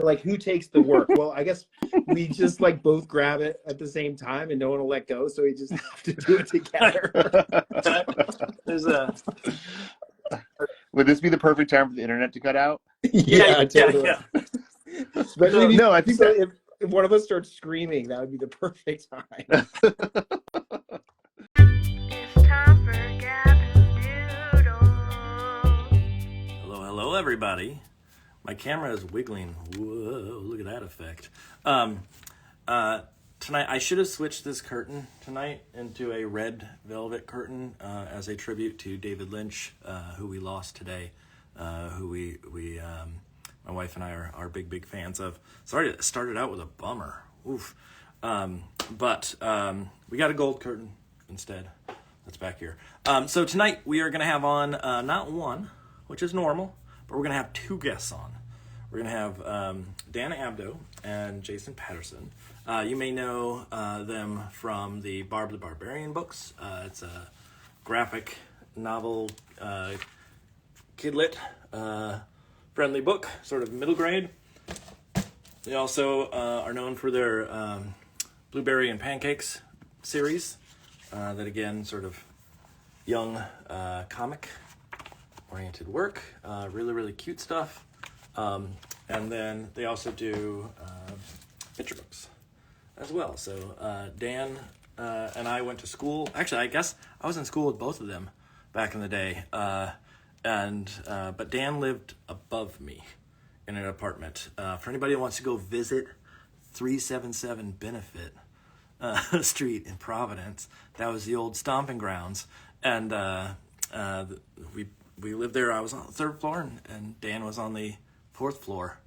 like, who takes the work? Well, I guess we just like both grab it at the same time and no one will let go. So we just have to do it together. There's a... Would this be the perfect time for the internet to cut out? Yeah, totally. Yeah. But maybe, no, I think so that if one of us starts screaming, that would be the perfect time. It's time for Gavin Doodle. Hello, everybody. My camera is wiggling. Whoa, look at that effect. Tonight, I should have switched this curtain tonight into a red velvet curtain as a tribute to David Lynch, who we lost today, who we my wife and I are big fans of. Sorry, it started out with a bummer. Oof. But we got a gold curtain instead. That's back here. So tonight we are going to have on not one, which is normal, but we're going to have two guests on. We're going to have Dan Abdo and Jason Patterson. You may know them from the BARB the Barbarian books. It's a graphic novel, kidlit, friendly book, sort of middle grade. They also are known for their Blueberry and Pancakes series. That again, sort of young comic-oriented work. Really cute stuff. And then they also do picture books as well. So Dan and I went to school. Actually, I guess I was in school with both of them back in the day. But Dan lived above me in an apartment. For anybody that wants to go visit 377 Benefit Street in Providence, that was the old stomping grounds. And we lived there. I was on the third floor, and Dan was on the fourth floor.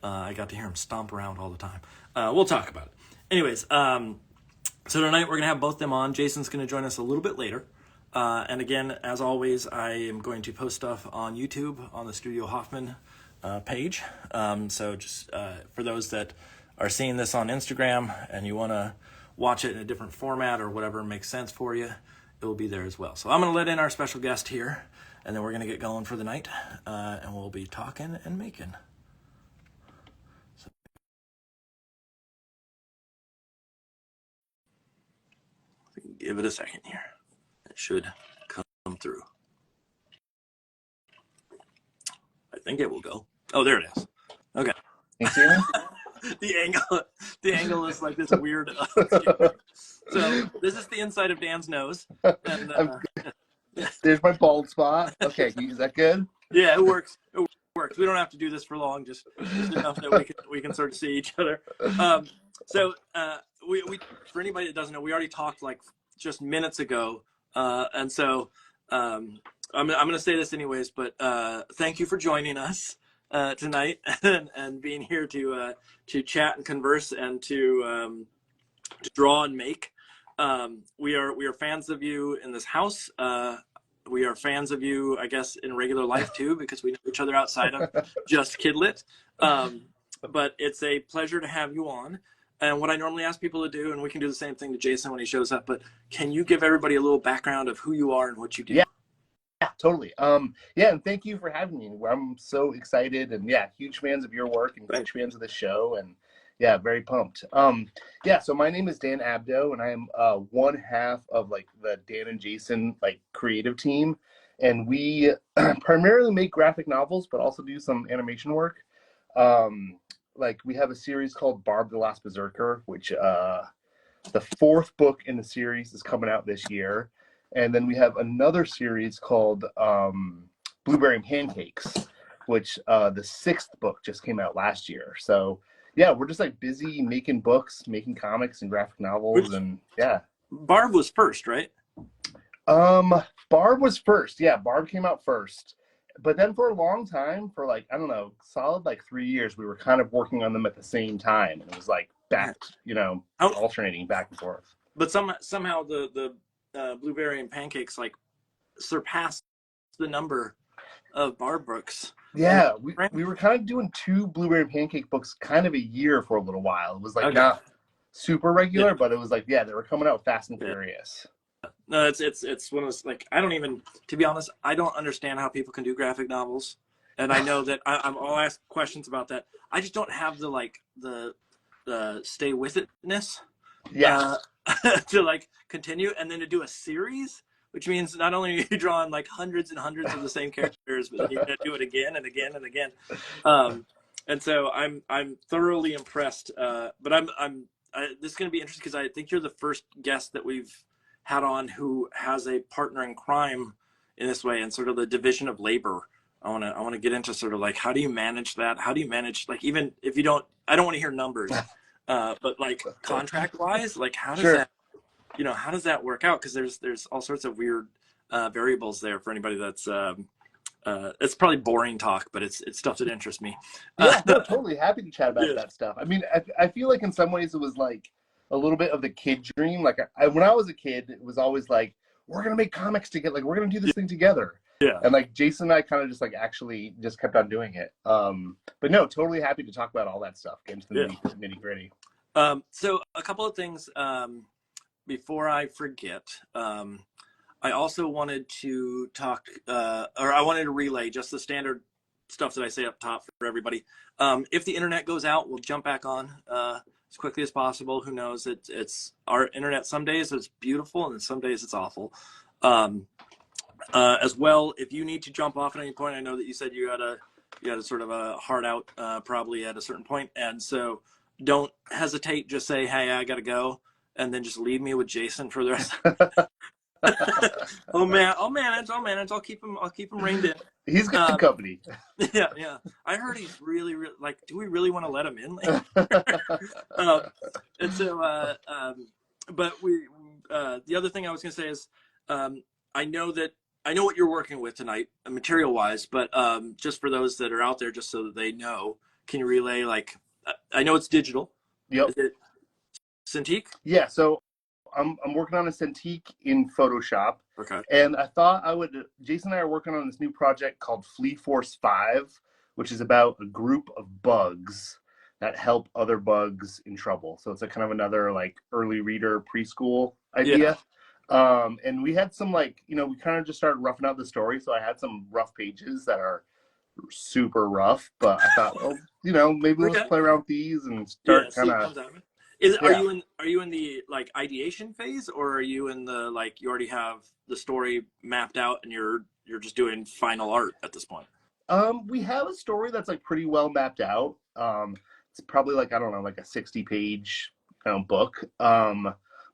I got to hear him stomp around all the time. We'll talk about it. Anyways, so tonight we're going to have both them on. Jason's going to join us a little bit later. And again, as always, I am going to post stuff on YouTube on the Studiohoffmann page. So just for those that are seeing this on Instagram and you want to watch it in a different format or whatever makes sense for you, it will be there as well. So I'm going to let in our special guest here, and then we're going to get going for the night, and we'll be talking and making. So. Give it a second here. It should come through. I think it will go. Oh, there it is. Okay. you see me? The angle is like this weird. So this is the inside of Dan's nose. And, There's my bald spot. Okay, is that good? Yeah, it works. It works. We don't have to do this for long. Just enough that we can sort of see each other. So we for anybody that doesn't know, we already talked like just minutes ago, and so I'm going to say this anyways. But thank you for joining us tonight and being here to chat and converse and to draw and make. We are fans of you in this house. We are fans of you, I guess, in regular life too, because we know each other outside of just Kidlit. But it's a pleasure to have you on. And what I normally ask people to do, and we can do the same thing to Jason when he shows up, but can you give everybody a little background of who you are and what you do? Yeah, totally. Yeah, and thank you for having me. I'm so excited, and yeah, huge fans of your work and huge fans of the show, and yeah, very pumped. Yeah, so my name is Dan Abdo, and I am one half of like the Dan and Jason like creative team, and we primarily make graphic novels, but also do some animation work. Like we have a series called BARB the Last Berserker, which the fourth book in the series is coming out this year, and then we have another series called Blueberry and Pancakes, which the sixth book just came out last year. So yeah, we're just like busy making books, making comics and graphic novels, and yeah. BARB was first, right? BARB was first. Yeah, BARB came out first. But then for a long time, for like, I don't know, solid like 3 years, we were kind of working on them at the same time. And it was like back, alternating back and forth. But somehow the Blueberry and Pancakes like surpassed the number of BARB books. Yeah, we were kind of doing two Blueberry and Pancake books kind of a year for a little while. It was like not super regular, but it was like, yeah, they were coming out fast and furious. No, it's one of those, like, I don't even, to be honest, I don't understand how people can do graphic novels and I know that I'll ask questions about that. I just don't have the stay with itness Yeah. to like continue, and then to do a series, which means not only are you drawing like hundreds and hundreds of the same characters, but then you gotta do it again and again and again. And so I'm thoroughly impressed. But this is going to be interesting because I think you're the first guest that we've had on who has a partner in crime in this way, and sort of the division of labor. I want to get into sort of like, how do you manage that? How do you manage, like, even if you don't, I don't want to hear numbers, but like contract wise, like how does that, how does that work out? Because there's all sorts of weird variables there for anybody that's it's probably boring talk, but it's stuff that interests me. Yeah, no, totally happy to chat about that stuff. I mean, I feel like in some ways it was like a little bit of the kid dream. Like when I was a kid, it was always like, we're gonna make comics together. Like we're gonna do this thing together. Yeah. And like Jason and I kind of just like actually just kept on doing it. But no, totally happy to talk about all that stuff, get into the nitty gritty. So a couple of things before I forget. I also wanted to talk, or I wanted to relay just the standard stuff that I say up top for everybody. If the internet goes out, we'll jump back on as quickly as possible. Who knows? It's our internet. Some days it's beautiful, and some days it's awful. As well, if you need to jump off at any point, I know that you said you had a sort of a hard out probably at a certain point, and so don't hesitate. Just say, "Hey, I gotta go," and then just leave me with Jason for the rest. Oh man, I'll manage. I'll keep him reined in. He's good company. Yeah. I heard he's really like. Do we really want to let him in later? And so, but the other thing I was gonna say is, I know what you're working with tonight, material wise, but just for those that are out there, just so that they know, can you relay, like, I know it's digital. Yep. Is it Cintiq? Yeah. So I'm working on a Cintiq in Photoshop. Okay. And I thought Jason and I are working on this new project called Flea Force 5, which is about a group of bugs that help other bugs in trouble. So it's a kind of another like early reader preschool idea. Yeah. And we had some we kind of just started roughing out the story. So I had some rough pages that are super rough, but I thought, maybe let's play around with these and start kind of. Are you in the like ideation phase, or are you in the like you already have the story mapped out and you're just doing final art at this point? We have a story that's like pretty well mapped out. It's probably like, I don't know, like a 60-page book.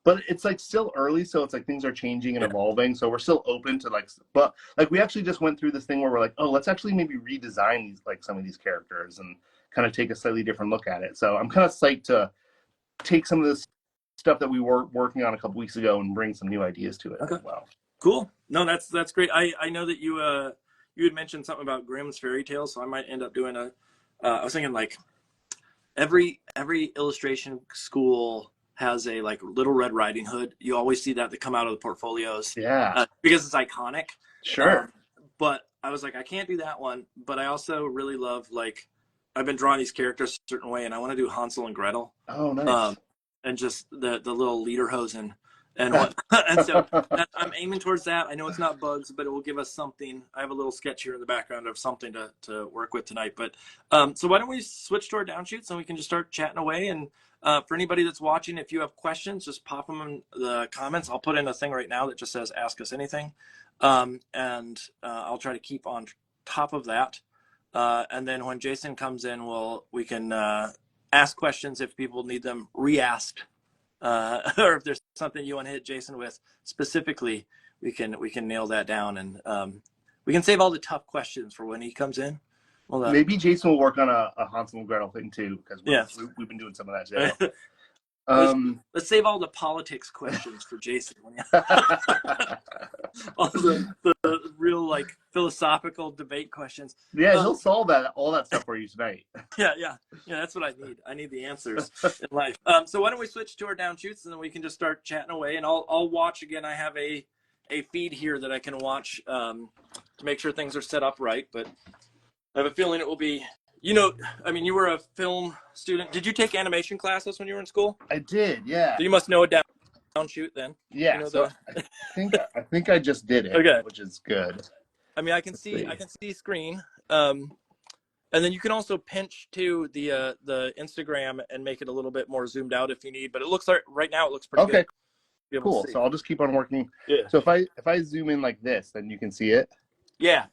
But it's like still early, so it's like things are changing and evolving. So we're still open to but we actually just went through this thing where we're like, oh, let's actually maybe redesign these, like some of these characters and kind of take a slightly different look at it. So I'm kind of psyched to take some of this stuff that we were working on a couple weeks ago and bring some new ideas to it as well. Cool. No, that's great. I know that you had mentioned something about Grimm's fairy tales, so I might end up doing I was thinking like every illustration school has a like Little Red Riding Hood. You always see that come out of the portfolios. Yeah. Because it's iconic. Sure. But I was like, I can't do that one. But I also really love, like, I've been drawing these characters a certain way, and I want to do Hansel and Gretel. Oh, nice. And just the little lederhosen and what. And so I'm aiming towards that. I know it's not bugs, but it will give us something. I have a little sketch here in the background of something to work with tonight. But so why don't we switch to our downshoots and we can just start chatting away. And for anybody that's watching, if you have questions, just pop them in the comments. I'll put in a thing right now that just says ask us anything. And I'll try to keep on top of that. And then when Jason comes in, we can ask questions if people need them re-asked, or if there's something you want to hit Jason with specifically, we can nail that down, and we can save all the tough questions for when he comes in. Well, maybe Jason will work on a Hansel and Gretel thing too, because we've been doing some of that too. Let's save all the politics questions for Jason. All the real like philosophical debate questions. Yeah, he'll solve all that stuff for you tonight. Yeah. That's what I need. I need the answers in life. So why don't we switch to our downshoots, and then we can just start chatting away. And I'll watch again. I have a feed here that I can watch to make sure things are set up right. But I have a feeling it will be. I mean, you were a film student. Did you take animation classes when you were in school? I did, yeah. So you must know a downshoot then. Yeah, I think I just did it, which is good. I mean, I can see screen. And then you can also pinch to the Instagram and make it a little bit more zoomed out if you need. But it looks like right now it looks pretty good. Cool. So I'll just keep on working. Yeah. So if I zoom in like this, then you can see it. Yeah.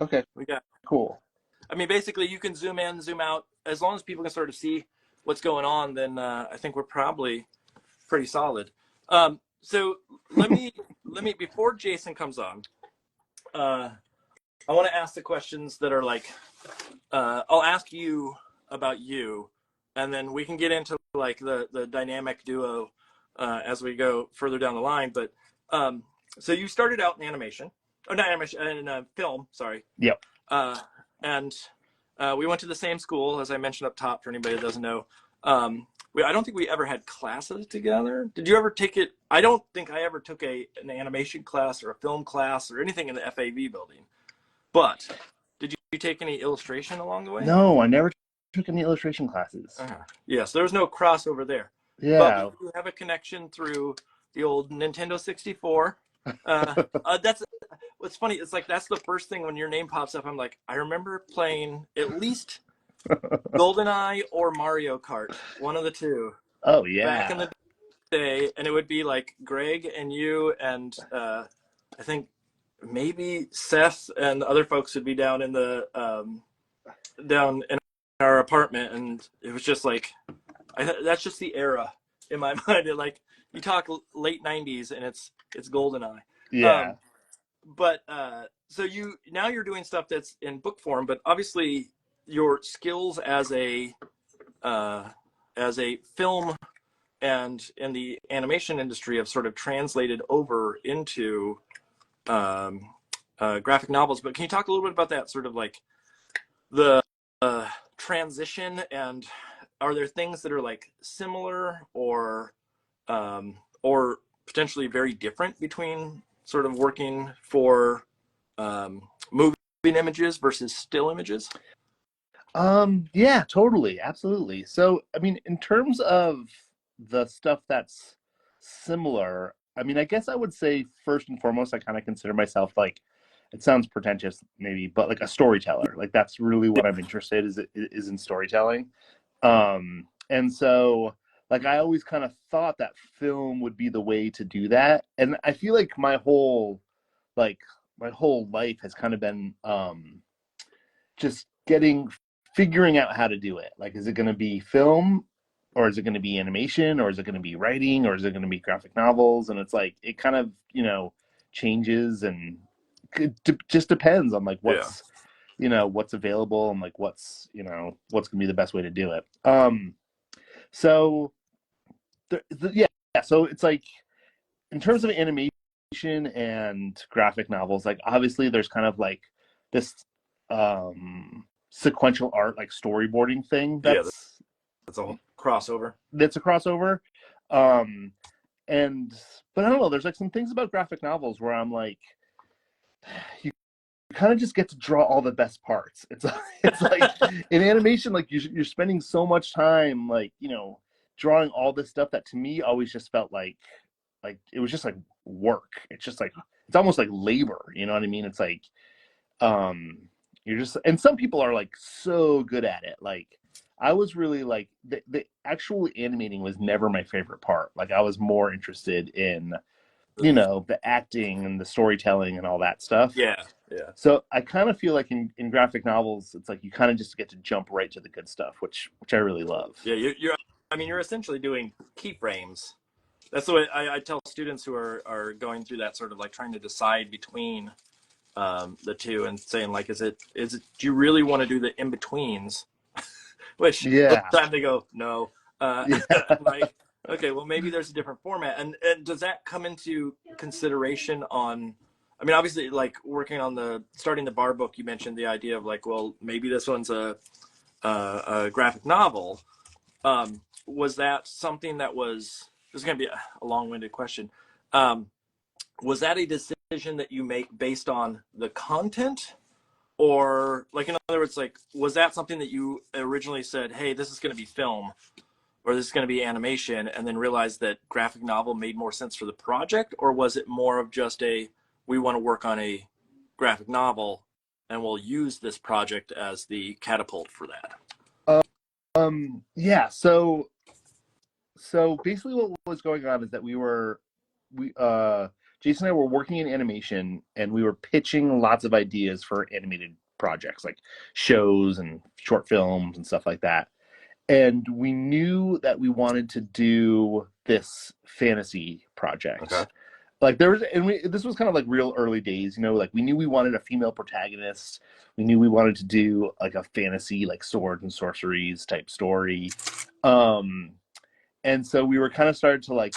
Okay. We got cool. I mean, basically, you can zoom in, zoom out. As long as people can sort of see what's going on, then I think we're probably pretty solid. So let me before Jason comes on, I want to ask the questions that are like, I'll ask you about you, and then we can get into like the dynamic duo as we go further down the line. But so you started out in animation, or not animation, in film, sorry. Yep. And we went to the same school, as I mentioned up top, for anybody that doesn't know. I don't think we ever had classes together. Did you ever take it? I don't think I ever took an animation class or a film class or anything in the FAV building. But did you take any illustration along the way? No, I never took any illustration classes. Yes, there was no crossover there. Yeah. But we do have a connection through the old Nintendo 64. That's what's funny. It's like that's the first thing when your name pops up. I'm like, I remember playing at least GoldenEye or Mario Kart, one of the two. Oh yeah. Back in the day, and it would be like Greg and you and I think maybe Seth and other folks would be down in the down in our apartment, and it was just like that's just the era in my mind. It, like you talk late 90s and it's GoldenEye. Yeah. But so you're doing stuff that's in book form, but obviously your skills as a film and in the animation industry have sort of translated over into graphic novels. But can you talk a little bit about that, sort of like the transition, and are there things that are like similar or potentially very different between sort of working for moving images versus still images? Yeah, totally. Absolutely. So, I mean, in terms of the stuff that's similar, I mean, I guess I would say first and foremost, I kind of consider myself like, it sounds pretentious maybe, but like a storyteller. Like that's really what I'm interested is in storytelling. And so like, I always kind of thought that film would be the way to do that. And I feel like my whole life has kind of been, just figuring out how to do it. Like, is it going to be film, or is it going to be animation, or is it going to be writing, or is it going to be graphic novels? And it's like, it kind of, changes, and it just depends on like what's, what's available, and like what's going to be the best way to do it. So so it's like, in terms of animation and graphic novels, like obviously there's kind of like this sequential art, like storyboarding thing that's a crossover. That's a crossover. But I don't know, there's like some things about graphic novels where I'm like, you kind of just get to draw all the best parts. It's like in animation, like you're spending so much time like drawing all this stuff that to me always just felt like it was just like work. It's just like, it's almost like labor, you know what I mean? It's like you're just, and some people are like so good at it. Like I was really like the actual animating was never my favorite part. Like I was more interested in the acting and the storytelling and all that stuff. Yeah. So I kind of feel like in graphic novels, it's like you kind of just get to jump right to the good stuff, which I really love. Yeah, you're essentially doing keyframes. That's the way I tell students who are going through that, sort of like trying to decide between the two, and saying like, is it do you really want to do the in-betweens? Which time they go, no. Like, okay, well maybe there's a different format. And does that come into consideration on, I mean, obviously like working on starting the BARB book, you mentioned the idea of like, well, maybe this one's a graphic novel. Was that something that this is going to be a long-winded question. Was that a decision that you make based on the content, or like, in other words, like, was that something that you originally said, hey, this is going to be film, or this is going to be animation, and then realized that graphic novel made more sense for the project? Or was it more of just we want to work on a graphic novel and we'll use this project as the catapult for that. Yeah. So basically, what was going on is that Jason and I were working in animation, and we were pitching lots of ideas for animated projects like shows and short films and stuff like that. And we knew that we wanted to do this fantasy project. Okay. Like this was kind of like real early days, like we knew we wanted a female protagonist. We knew we wanted to do like a fantasy, like swords and sorceries type story. And so we were kind of started to like,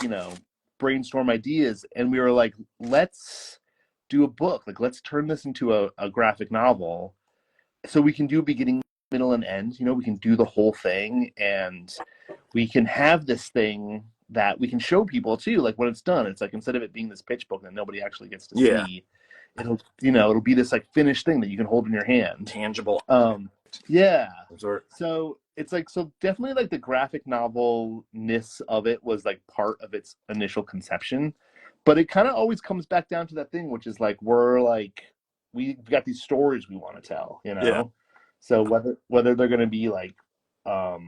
brainstorm ideas, and we were like, let's do a book. Like, let's turn this into a graphic novel so we can do beginning, middle, and end. We can do the whole thing, and we can have this thing that we can show people too. Like when it's done, it's like, instead of it being this pitch book that nobody actually gets to see, it'll be this like finished thing that you can hold in your hand. Tangible. Yeah. Sort. So it's like, so definitely like the graphic novel-ness of it was like part of its initial conception, but it kind of always comes back down to that thing, which is like, we've got these stories we want to tell, Yeah. So whether they're going to be like, whether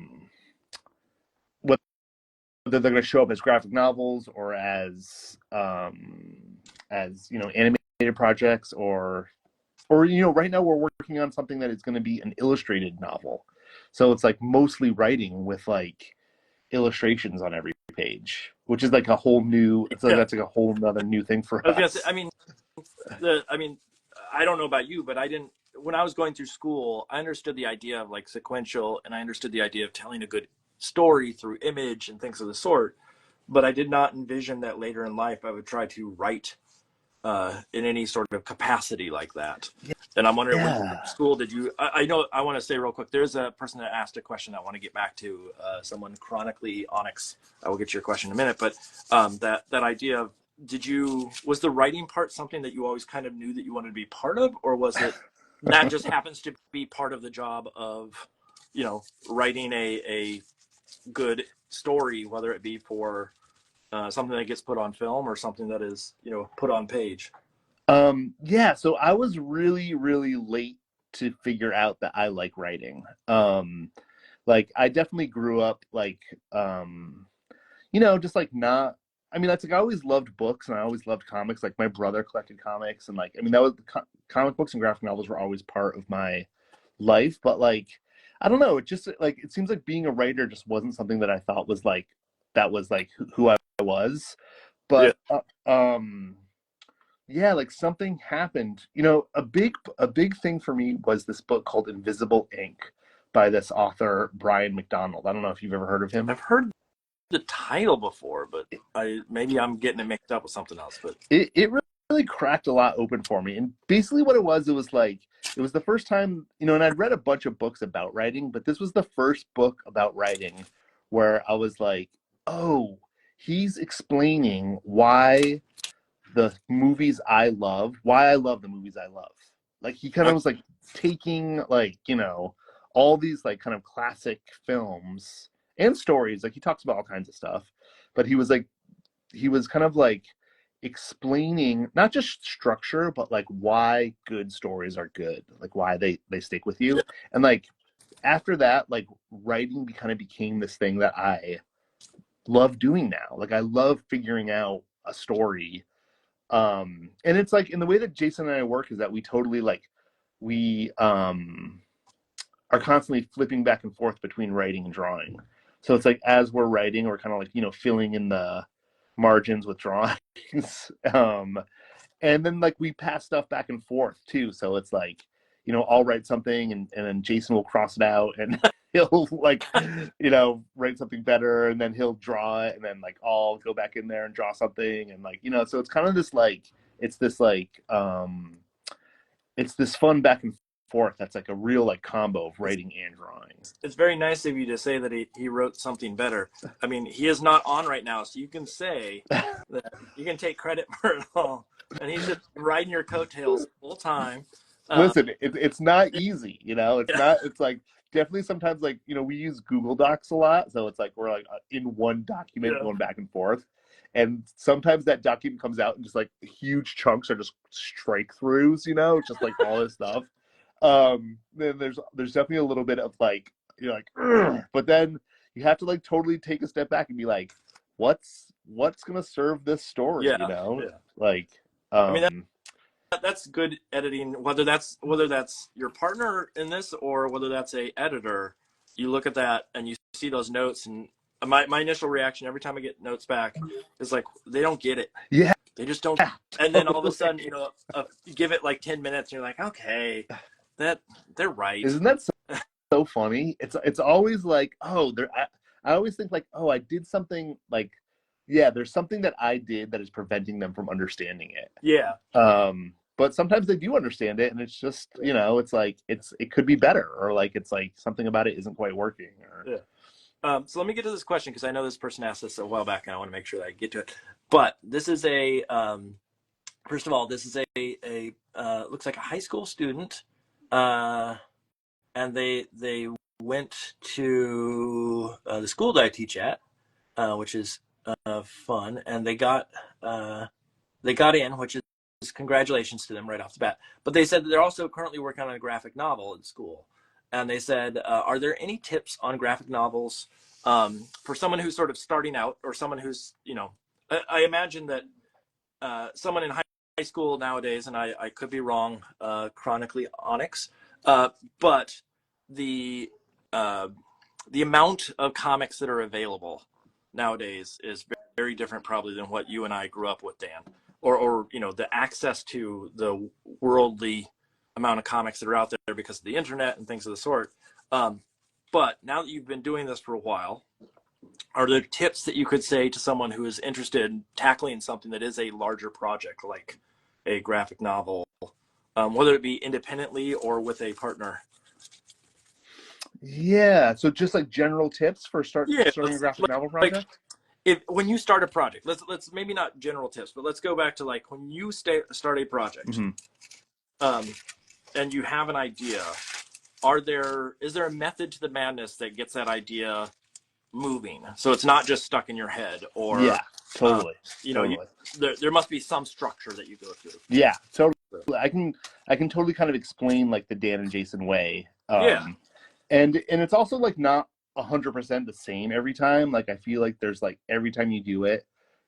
they're going to show up as graphic novels or as animated projects, or right now we're working on something that is going to be an illustrated novel. So it's like mostly writing with like illustrations on every page, which is like a whole new. That's like a whole nother new thing for us. I mean, I don't know about you, but I didn't. When I was going through school, I understood the idea of like sequential, and I understood the idea of telling a good story through image and things of the sort. But I did not envision that later in life I would try to write in any sort of capacity like that. Yeah. And I'm wondering, what school did you? I know. I want to say real quick. There's a person that asked a question I want to get back to. Someone chronically Onyx. I will get to your question in a minute. But that idea of, was the writing part something that you always kind of knew that you wanted to be part of, or was it that just happens to be part of the job of, writing a good story, whether it be for something that gets put on film or something that is, put on page? Yeah, so I was really, really late to figure out that I like writing. Like I definitely grew up like, just like not. I mean, that's like I always loved books and I always loved comics. Like my brother collected comics, and like, I mean, that was comic books and graphic novels were always part of my life. But like, I don't know. It just like, it seems like being a writer just wasn't something that I thought was like, that was like who I was. But yeah, like something happened. A big thing for me was this book called Invisible Ink by this author Brian McDonald. I don't know if you've ever heard of him. I've heard the title before, but maybe I'm getting it mixed up with something else. But it really cracked a lot open for me. And basically what it was like, it was the first time, and I'd read a bunch of books about writing, but this was the first book about writing where I was like, oh, he's explaining why the movies I love the movies I love. Like he kind of was like taking like, all these like kind of classic films and stories. Like he talks about all kinds of stuff, but he was kind of like explaining not just structure, but like why good stories are good, like why they stick with you. And like after that, like writing kind of became this thing that I love doing now. Like I love figuring out a story. And it's like in the way that Jason and I work is that we totally like, we are constantly flipping back and forth between writing and drawing. So it's like, as we're writing, we're kind of like, filling in the margins with drawings. And then like we pass stuff back and forth too. So it's like, I'll write something and then Jason will cross it out and he'll like, write something better, and then he'll draw it, and then like I'll go back in there and draw something, and like, so it's kind of this like, it's this like, it's this fun back and forth that's like a real like combo of writing and drawing. It's very nice of you to say that he wrote something better. I mean, he is not on right now, so you can say that you can take credit for it all, and he's just riding your coattails full time. Listen, it's not easy, it's not, it's like definitely sometimes like, we use Google Docs a lot. So it's like, we're like in one document going back and forth. And sometimes that document comes out and just like huge chunks are just strike throughs, it's just like all this stuff. then there's definitely a little bit of like, you're like, "Ugh," but then you have to like totally take a step back and be like, what's gonna serve this story, Yeah, you know? yeah. Like, I mean, that's good editing. Whether that's your partner in this or whether that's a editor, you look at that and you see those notes. And my initial reaction every time I get notes back is like, they don't get it. yeah, They just don't. And then all of a sudden, you know, you give it like 10 minutes, and you're like, okay, they're right. isn't that so funny? It's always like, oh, I always think like, oh, I did something like, yeah, there's something that I did that is preventing them from understanding it. Yeah. But sometimes they do understand it, and it's just, you know, it's like it could be better, or like it's like something about it isn't quite working. Or... Yeah. So let me get to this question because I know this person asked this a while back, and I want to make sure that I get to it. But this is a first of all, this is a looks like a high school student, and they went to the school that I teach at, which is fun, and they got in, which is congratulations to them right off the bat. But they said that they're also currently working on a graphic novel in school, and they said, are there any tips on graphic novels for someone who's sort of starting out, or someone who's, you know, I imagine that someone in high school nowadays, and I could be wrong, chronically onyx, but the amount of comics that are available nowadays is very different probably than what you and I grew up with, Dan, or you know, the access to the worldly amount of comics that are out there because of the internet and things of the sort. But now that you've been doing this for a while, are there tips that you could say to someone who is interested in tackling something that is a larger project, like a graphic novel, whether it be independently or with a partner? Yeah, so just like general tips for starting a graphic novel project. Like, when you start a project, let's maybe not general tips, but let's go back to like when you start a project, and you have an idea. Is there a method to the madness that gets that idea moving, so it's not just stuck in your head? Or yeah, totally. You know, totally. there must be some structure that you go through. Yeah, totally. I can totally kind of explain like the Dan and Jason way. And it's also like not 100% the same every time. Like I feel like there's like every time you do it,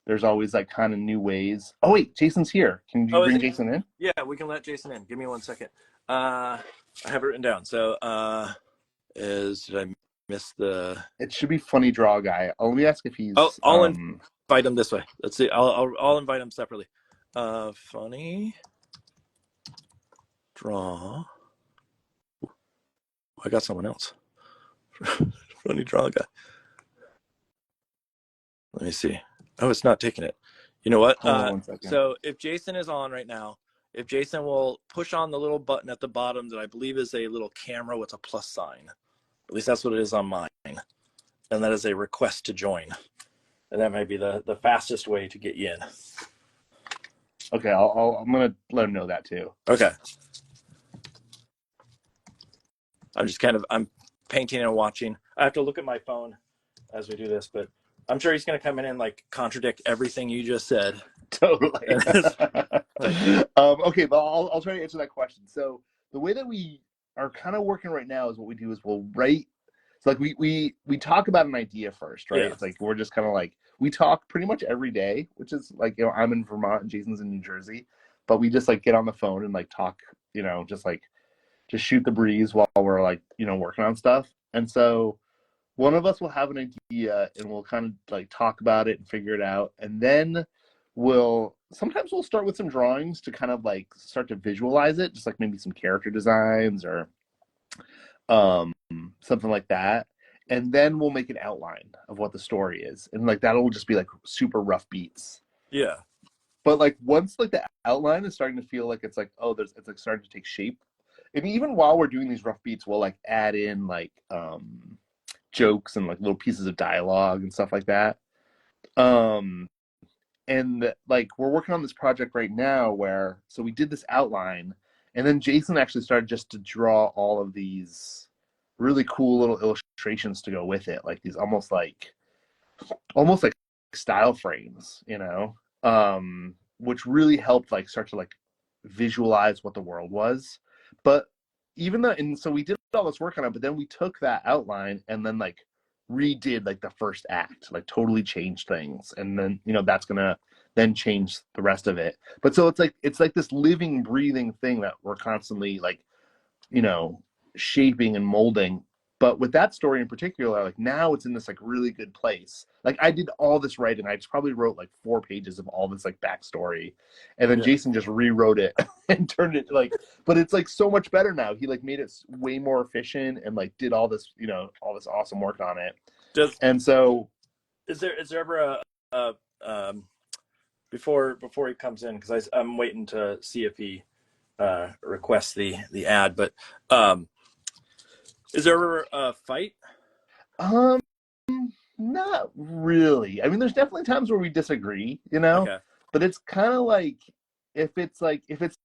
there's always like kind of new ways. Oh wait, Jason's here. Can you bring Jason in? Yeah, we can let Jason in. Give me 1 second. I have it written down. So did I miss the? It should be Funny Draw Guy. Let me ask if he's. I'll invite him this way. Let's see. I'll invite him separately. Funny Draw. I got someone else. Funny Draw Guy. Let me see. Oh, it's not taking it. You know what? Hold on 1 second. So if Jason is on right now, if Jason will push on the little button at the bottom that I believe is a little camera with a plus sign. At least that's what it is on mine. And that is a request to join. And that might be the fastest way to get you in. Okay, I'm going to let him know that too. Okay. I'm painting and watching. I have to look at my phone as we do this, but I'm sure he's going to come in and like contradict everything you just said. Totally. Okay, but I'll try to answer that question. So the way that we are kind of working right now is what we do is we'll write. So like we talk about an idea first, right? Yeah. It's like we're just kind of like we talk pretty much every day, which is like, you know, I'm in Vermont and Jason's in New Jersey, but we just like get on the phone and like talk, you know, just shoot the breeze while we're like, you know, working on stuff. And so one of us will have an idea and we'll kind of like talk about it and figure it out. And then sometimes we'll start with some drawings to kind of like start to visualize it, just like maybe some character designs or something like that. And then we'll make an outline of what the story is. And like that'll just be like super rough beats. Yeah. But like once like the outline is starting to feel like it's like, oh, it's like starting to take shape. And even while we're doing these rough beats, we'll like add in like jokes and like little pieces of dialogue and stuff like that. And like we're working on this project right now so we did this outline, and then Jason actually started just to draw all of these really cool little illustrations to go with it, like these almost like style frames, you know, which really helped like start to like visualize what the world was. But even though, and so we did all this work on it, but then we took that outline and then like redid like the first act, like totally changed things, and then that's gonna then change the rest of it. But so it's like this living, breathing thing that we're constantly like shaping and molding. But with that story in particular, like now it's in this like really good place. Like I did all this writing. I just probably wrote like 4 pages of all this like backstory, and then Jason just rewrote it and turned it like. But it's like so much better now. He like made it way more efficient and like did all this all this awesome work on it. And so, is there ever a before he comes in, because I'm waiting to see if he requests the ad, but is there ever a fight? Not really. I mean, there's definitely times where we disagree, Okay. But it's kind of like if it's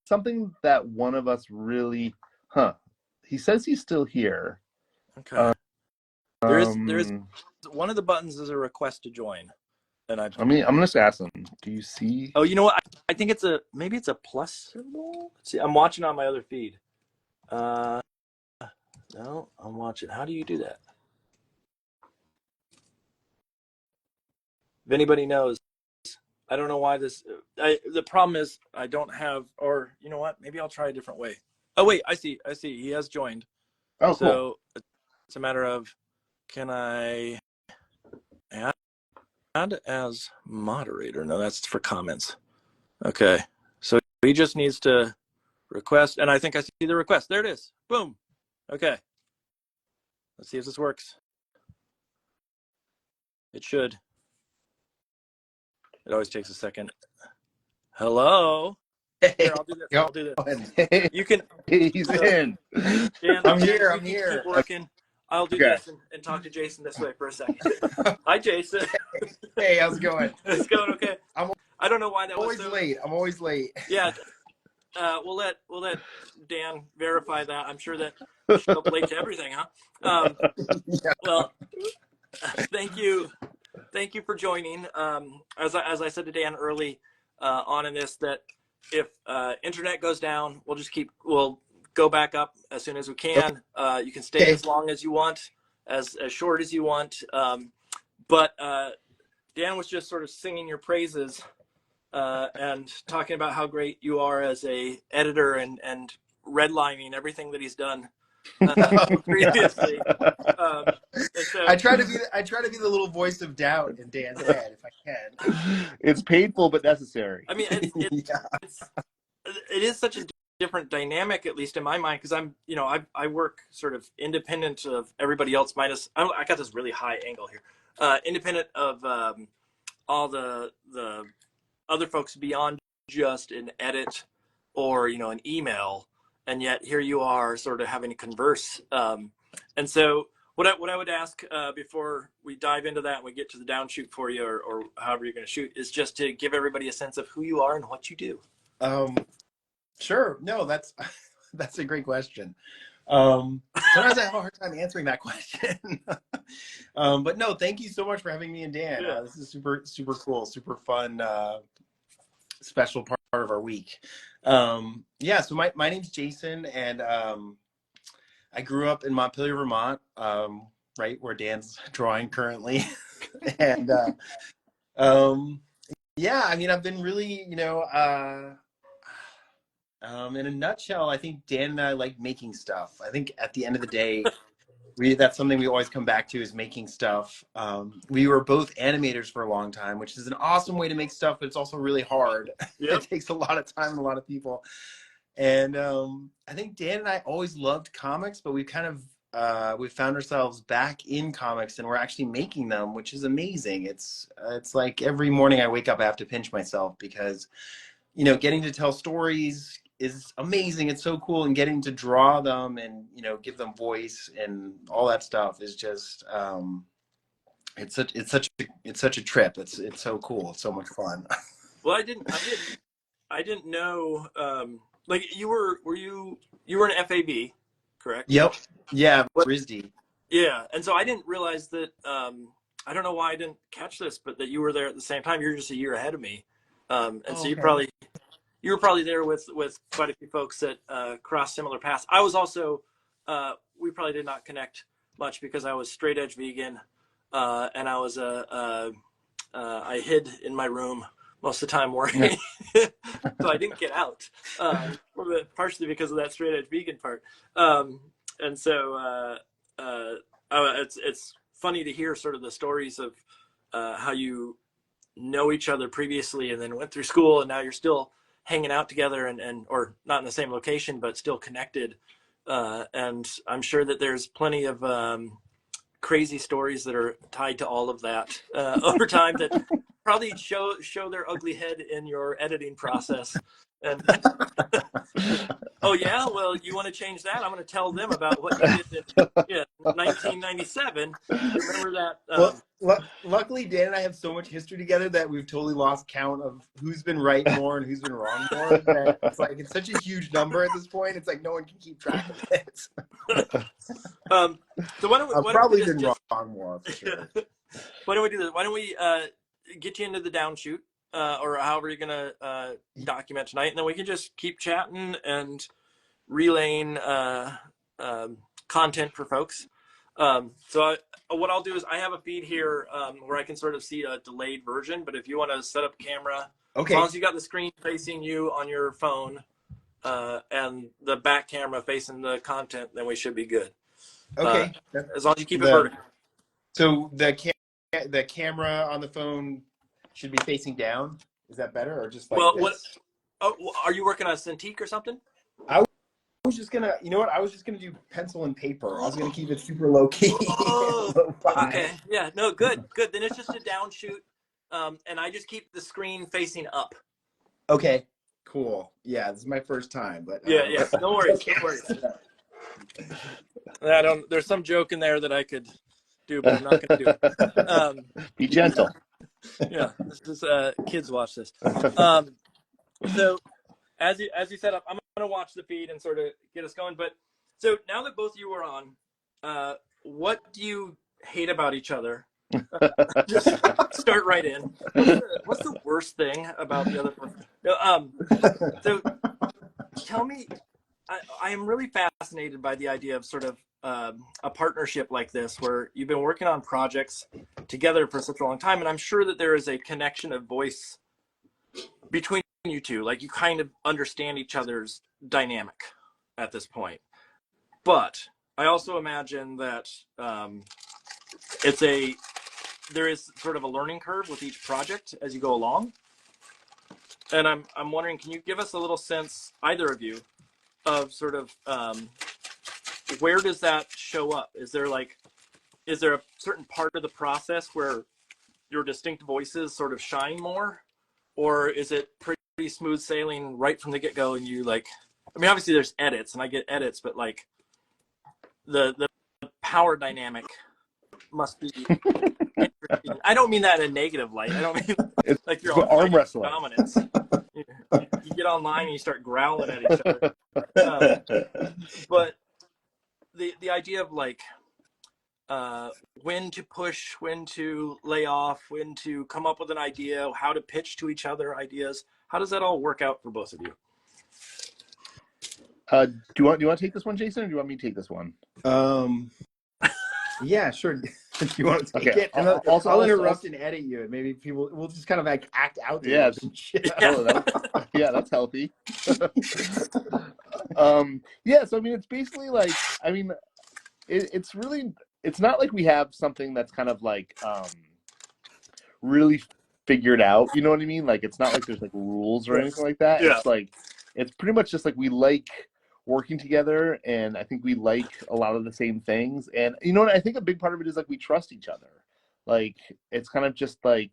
something that one of us really, he says he's still here. Okay. There is one of the buttons is a request to join, and I'm gonna just ask him. Do you see? Oh, you know what? I think maybe it's a plus symbol. Let's see, I'm watching on my other feed. No, I'm watching. How do you do that? If anybody knows, I don't know why this. The problem is I don't have, or you know what? Maybe I'll try a different way. Oh wait, I see. He has joined. Oh, so cool. It's a matter of, can I add as moderator? No, that's for comments. Okay, so he just needs to request, and I think I see the request. There it is. Boom. Okay. Let's see if this works. It should. It always takes a second. Hello. Here, I'll do this. I'll do this. You can. He's in. Dan, I'm here. Keep working. I'll do this and talk to Jason this way for a second. Hi, Jason. Hey, how's it going? It's going okay. I don't know why that was always late. I'm always late. Yeah. We'll let Dan verify that. I'm sure that you show up late to everything, huh? Yeah. Well, thank you for joining. As I said to Dan early on in this, that if internet goes down, we'll go back up as soon as we can. You can stay as long as you want, as short as you want. But Dan was just sort of singing your praises and talking about how great you are as a editor and redlining everything that he's done previously. So, I try to be the little voice of doubt in Dan's head if I can. It's painful but necessary. I mean, it is such a different dynamic, at least in my mind, because I work sort of independent of everybody else, minus I got this really high angle here, independent of all the other folks beyond just an edit or an email, and yet here you are sort of having to converse. And so what I would ask before we dive into that and we get to the downshoot for you, or however you're going to shoot, is just to give everybody a sense of who you are and what you do. Sure. No, that's a great question. Sometimes I have a hard time answering that question. But no, thank you so much for having me and Dan. Yeah. This is super, super cool, super fun, special part of our week. Yeah, so my name's Jason, and I grew up in Montpelier, Vermont, right where Dan's drawing currently. And yeah, I mean, I've been really, in a nutshell, I think Dan and I like making stuff. I think at the end of the day, that's something we always come back to, is making stuff. We were both animators for a long time, which is an awesome way to make stuff, but it's also really hard. Yep. It takes a lot of time and a lot of people. And I think Dan and I always loved comics, but we kind of we found ourselves back in comics, and we're actually making them, which is amazing. It's like every morning I wake up, I have to pinch myself, because getting to tell stories is amazing. It's so cool, and getting to draw them and give them voice and all that stuff is just it's such a trip. It's so cool. It's so much fun. Well, I didn't know. Like you were an FAB, correct? Yep. Yeah. RISD. Yeah, and so I didn't realize that. I don't know why I didn't catch this, but that you were there at the same time. You're just a year ahead of me, and so you okay. probably you were probably there with quite a few folks that crossed similar paths. I was also, we probably did not connect much because I was straight edge vegan, and I was I hid in my room most of the time working, so I didn't get out. Partially because of that straight edge vegan part, and so it's funny to hear sort of the stories of how you know each other previously and then went through school and now you're still hanging out together and or not in the same location but still connected, and I'm sure that there's plenty of crazy stories that are tied to all of that over time that probably show their ugly head in your editing process. And oh yeah, well, you want to change that? I'm going to tell them about what you did in 1997. Remember that? Luckily, Dan and I have so much history together that we've totally lost count of who's been right more and who's been wrong more. That it's like it's such a huge number at this point. It's like no one can keep track of it. So why don't we? I've probably been wrong more for sure. Why don't we do this? Why don't we get you into the downshoot, or however you're gonna document tonight, and then we can just keep chatting and relaying content for folks. So what I'll do is I have a feed here where I can sort of see a delayed version, but if you want to set up camera, okay, as long as you got the screen facing you on your phone and the back camera facing the content, then we should be good. Okay, as long as you keep it vertical. So the camera on the phone should be facing down. Is that better, or just like this? Are you working on Cintiq or something? I was just gonna, you know what? I was just gonna do pencil and paper. I was gonna keep it super low key. Okay, yeah, no, good. Then it's just a downshoot, and I just keep the screen facing up. Okay, cool. Yeah, this is my first time, but yeah, no worries, no worries. There's some joke in there that I could do, but I'm not gonna do it. Be gentle. Yeah, this is kids watch this. So as you set up, I'm gonna watch the feed and sort of get us going. But so now that both of you are on, what do you hate about each other? Just start right in. What's the worst thing about the other person? So tell me, I am really fascinated by the idea of sort of a partnership like this, where you've been working on projects together for such a long time, and I'm sure that there is a connection of voice between you two. Like you kind of understand each other's dynamic at this point. But I also imagine that there is sort of a learning curve with each project as you go along. And I'm wondering, can you give us a little sense, either of you, of sort of where does that show up? Is there a certain part of the process where your distinct voices sort of shine more? Or is it pretty smooth sailing right from the get-go and you like, I mean, obviously there's edits and I get edits, but like the power dynamic must be interesting. I don't mean that in a negative light. I don't mean it's like you're on arm wrestling dominance. You get online and you start growling at each other. But the idea of like when to push, when to lay off, when to come up with an idea, how to pitch to each other ideas. How does that all work out for both of you? Do you want to take this one, Jason, or do you want me to take this one? Yeah, sure. Do you want to take it? And I'll interrupt and edit you, and maybe we'll just kind of like act out. Yeah, yeah, that's healthy. Yeah, so I mean, it's basically like, I mean, it's really, it's not like we have something that's kind of like really figured out. You know what I mean? Like, it's not like there's like rules or anything like that. Yeah. It's like, it's pretty much just like we like working together, and I think we like a lot of the same things. And you know what, I think a big part of it is like we trust each other. Like, it's kind of just like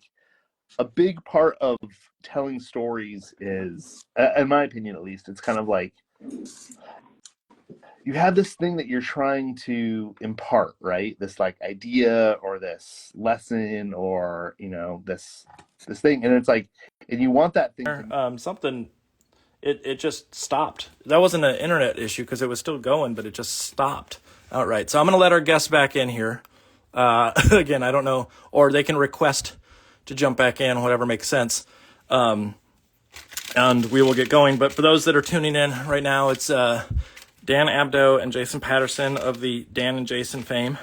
a big part of telling stories is, in my opinion at least, it's kind of like you have this thing that you're trying to impart, right? This like idea or this lesson or, you know, this thing, and it's like, and you want that thing something it just stopped. That wasn't an internet issue because it was still going, but it just stopped outright. So I'm going to let our guests back in here. Again, I don't know, or they can request to jump back in, whatever makes sense. and we will get going. But for those that are tuning in right now, it's Dan Abdo and Jason Patterson of the Dan and Jason fame.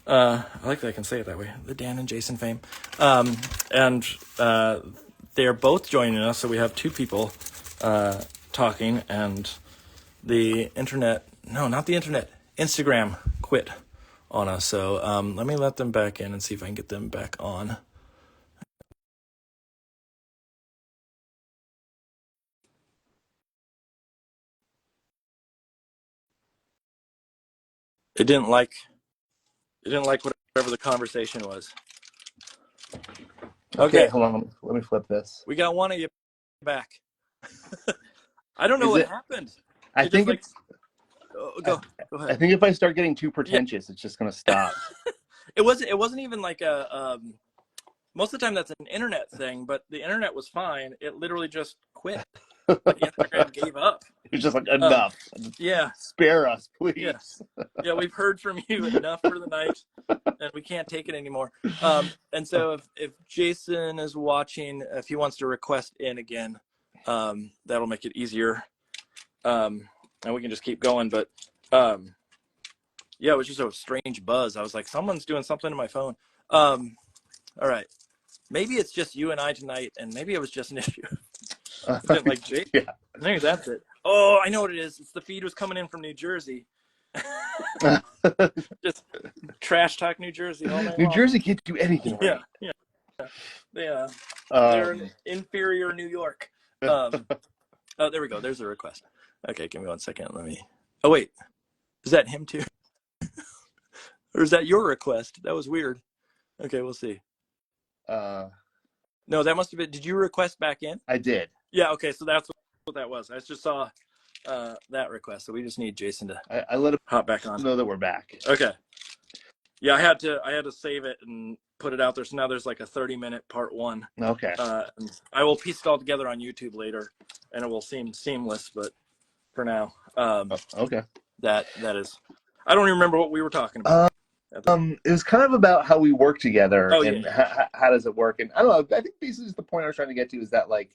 I like that I can say it that way, the Dan and Jason fame. And they are both joining us, so we have two people talking, and the internet, no, not the internet, Instagram quit on us. So let me let them back in and see if I can get them back on. It didn't like whatever the conversation was. Okay, hold on. Let me flip this. We got one of you back. I don't know what happened. I think like, go ahead. I think if I start getting too pretentious, it's just gonna stop. It wasn't even like a most of the time that's an internet thing, but the internet was fine. It literally just quit. Like Instagram gave up. It's just like enough. Yeah. Spare us, please. Yeah, we've heard from you enough for the night, and we can't take it anymore. And so if Jason is watching, if he wants to request in again, that'll make it easier. And we can just keep going. But yeah, it was just a strange buzz. I was like, someone's doing something to my phone. All right. Maybe it's just you and I tonight, and maybe it was just an issue. Like Jake? Yeah. Maybe that's it. Oh, I know what it is. It's the feed was coming in from New Jersey. Just trash talk New Jersey all night long. New Jersey can't do anything right. Yeah. They're in inferior New York. Oh, there we go. There's a request. Okay, give me 1 second. Let me. Oh wait, is that him too? Or is that your request? That was weird. Okay, we'll see. No, that must have been. Did you request back in? I did. Yeah. Okay, so that's what that was. I just saw that request, so we just need Jason to. I let him hop back on. know that we're back. Okay. Yeah, I had to save it and put it out there. So now there's like a 30-minute part one. Okay. And I will piece it all together on YouTube later, and it will seem seamless. But for now, okay. That is. I don't even remember what we were talking about. It was kind of about how we work together and yeah. how does it work. And I don't know. I think basically the point I was trying to get to is that like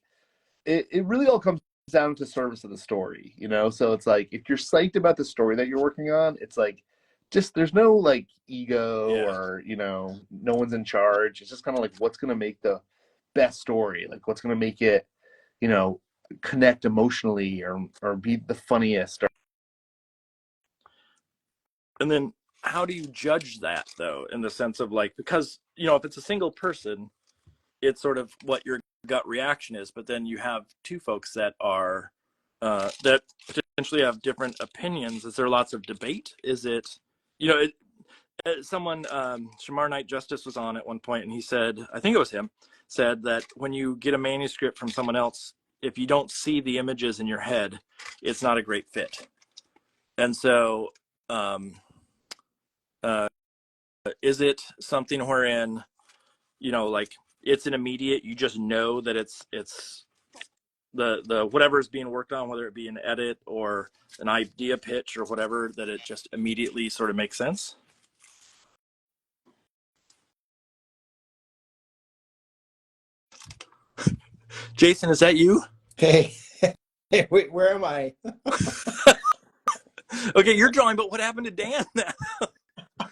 it really all comes down to service of the story, you know. So it's like if you're psyched about the story that you're working on, it's like just there's no like ego or no one's in charge. It's just kind of like what's gonna make the best story, like what's gonna make it connect emotionally or be the funniest. And then how do you judge that though, in the sense of like, because if it's a single person, it's sort of what your gut reaction is, but then you have two folks that are that potentially have different opinions. Is there lots of debate? Is it someone Shamar Knight Justice was on at one point, and he said, I think it was him, said that when you get a manuscript from someone else, if you don't see the images in your head, it's not a great fit. And so is it something wherein like it's an immediate, you just know that it's the whatever is being worked on, whether it be an edit or an idea pitch or whatever, that it just immediately sort of makes sense? Jason, is that you? Hey, wait, where am I? Okay, you're drawing, but what happened to Dan now?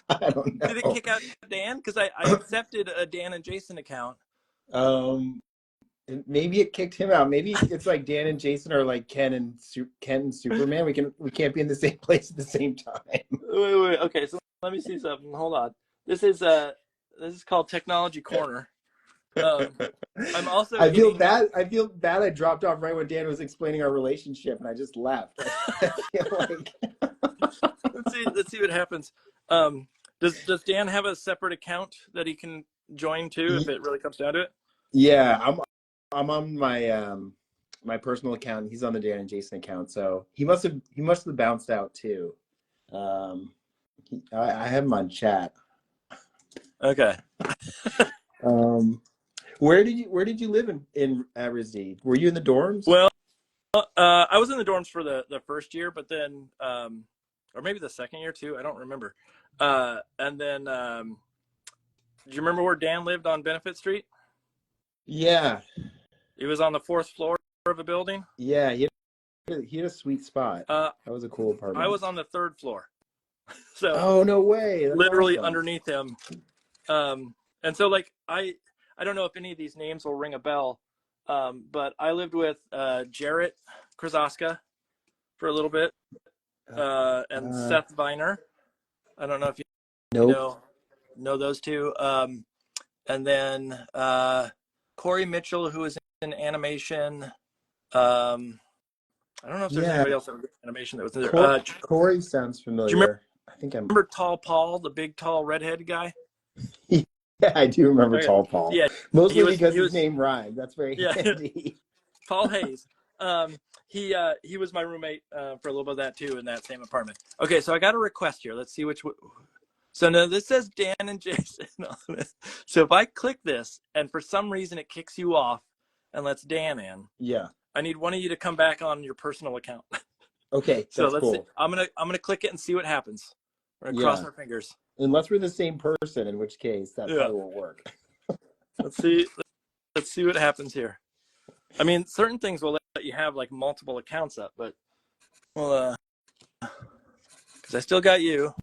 I don't know. Did it kick out Dan? Because I accepted a Dan and Jason account. Maybe it kicked him out. Maybe it's like Dan and Jason are like Ken and Superman. We can't be in the same place at the same time. Wait. Okay, so let me see something. Hold on. This is called Technology Corner. I'm also. I feel bad. I I dropped off right when Dan was explaining our relationship, and I just left. I feel like. Let's see what happens. Does Dan have a separate account that he can join to if it really comes down to it? Yeah, I'm on my my personal account. He's on the Dan and Jason account, so he must have bounced out too. I have him on chat. Okay. Where did you live in RISD? Were you in the dorms? Well, I was in the dorms for the first year, but then or maybe the second year too. I don't remember. And then, do you remember where Dan lived on Benefit Street? Yeah. He was on the 4th floor of a building. Yeah, he had a sweet spot. That was a cool apartment. I was on the 3rd floor. So oh, no way. That's literally awesome. underneath him. And so like I don't know if any of these names will ring a bell, but I lived with Jarrett Krasaska for a little bit, and Seth Viner. I don't know if you know those two. And then Corey Mitchell, who was in animation. I don't know if there's anybody else that was in animation that was in there. Corey sounds familiar. Do you remember, I think I remember Tall Paul, the big, tall, redhead guy? Yeah, I do remember Tall Paul. Yeah, mostly because his name rhymed. That's very handy. Paul Hayes. He was my roommate for a little bit of that too in that same apartment. Okay, so I got a request here. Let's see which. So now this says Dan and Jason on it. So if I click this and for some reason it kicks you off and lets Dan in, yeah, I need one of you to come back on your personal account. Okay, so that's let's cool. see. I'm gonna click it and see what happens. We're gonna cross our fingers. Unless we're the same person, in which case that probably won't work. Let's see what happens here. I mean, certain things will let you have like multiple accounts up, but well, because I still got you.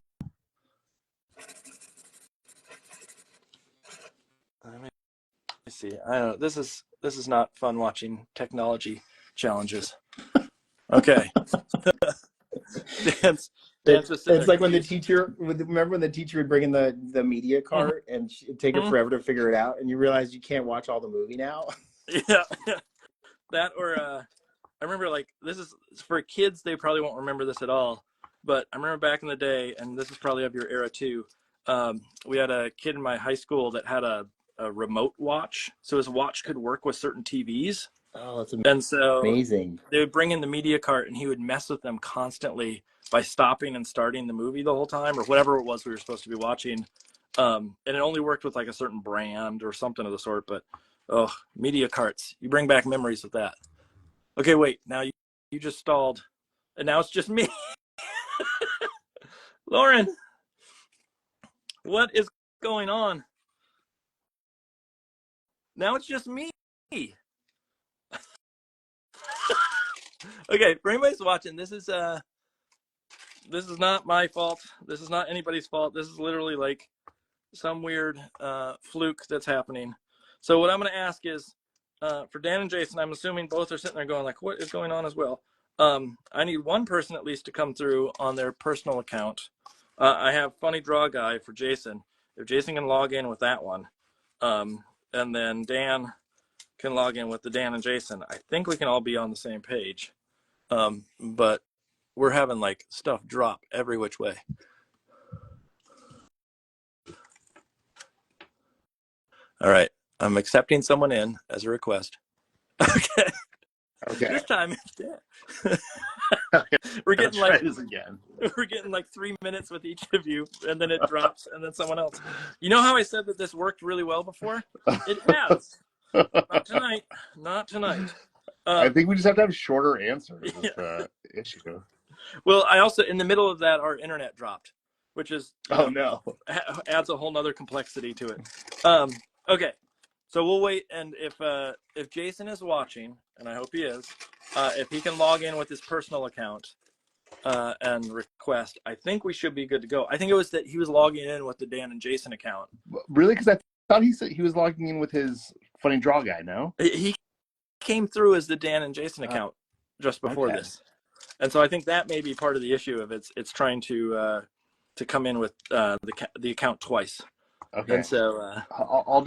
Let me see. I don't know. This is not fun watching technology challenges. Okay. It's like when the teacher remember when the teacher would bring in the media cart and it'd take her forever to figure it out, and you realize you can't watch all the movie now. Yeah. That or I remember like this is for kids, they probably won't remember this at all, but I remember back in the day, and this is probably of your era too. We had a kid in my high school that had a remote watch, so his watch could work with certain TVs. Oh, that's and so amazing. They would bring in the media cart and he would mess with them constantly by stopping and starting the movie the whole time or whatever it was we were supposed to be watching. And it only worked with like a certain brand or something of the sort, but media carts, you bring back memories with that. Okay, wait, now you just stalled and now it's just me. Lauren, what is going on? Now it's just me. Okay, for anybody who's watching, this is not my fault. This is not anybody's fault. This is literally like some weird fluke that's happening. So what I'm going to ask is, for Dan and Jason, I'm assuming both are sitting there going like, what is going on as well? I need one person at least to come through on their personal account. I have Funny Draw Guy for Jason. If Jason can log in with that one, and then Dan can log in with the Dan and Jason, I think we can all be on the same page. But we're having like stuff drop every which way. All right, I'm accepting someone in as a request. Okay. This time it's Dan. We're getting we're getting like 3 minutes with each of you, and then it drops, and then someone else. You know how I said that this worked really well before? It has. Not tonight. Not tonight. I think we just have to have shorter answers. Is the issue. Well, I also in the middle of that our internet dropped, which is adds a whole nother complexity to it. Okay, so we'll wait, and if Jason is watching, and I hope he is, if he can log in with his personal account and request, I think we should be good to go. I think it was that he was logging in with the Dan and Jason account. Really? Because I thought he said he was logging in with his Funny Draw Guy. No, he came through as the Dan and Jason account just before this, and so I think that may be part of the issue of it's trying to come in with the account twice. Okay. And so I'll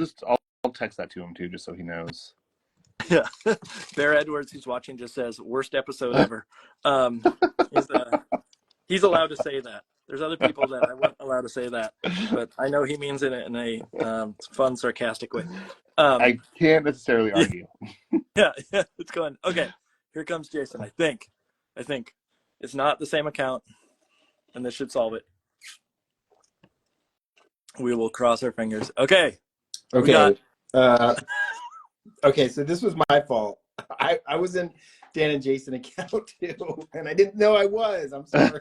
text that to him too, just so he knows. Yeah. Bear Edwards, who's watching, just says worst episode ever. He's allowed to say that. There's other people that I wasn't allowed to say that, but I know he means it in a fun, sarcastic way. I can't necessarily argue. Yeah, it's going. Okay, here comes Jason. I think it's not the same account, and this should solve it. We will cross our fingers. Okay. Okay. Okay, so this was my fault. I was in Dan and Jason account too, and I didn't know I was. I'm sorry.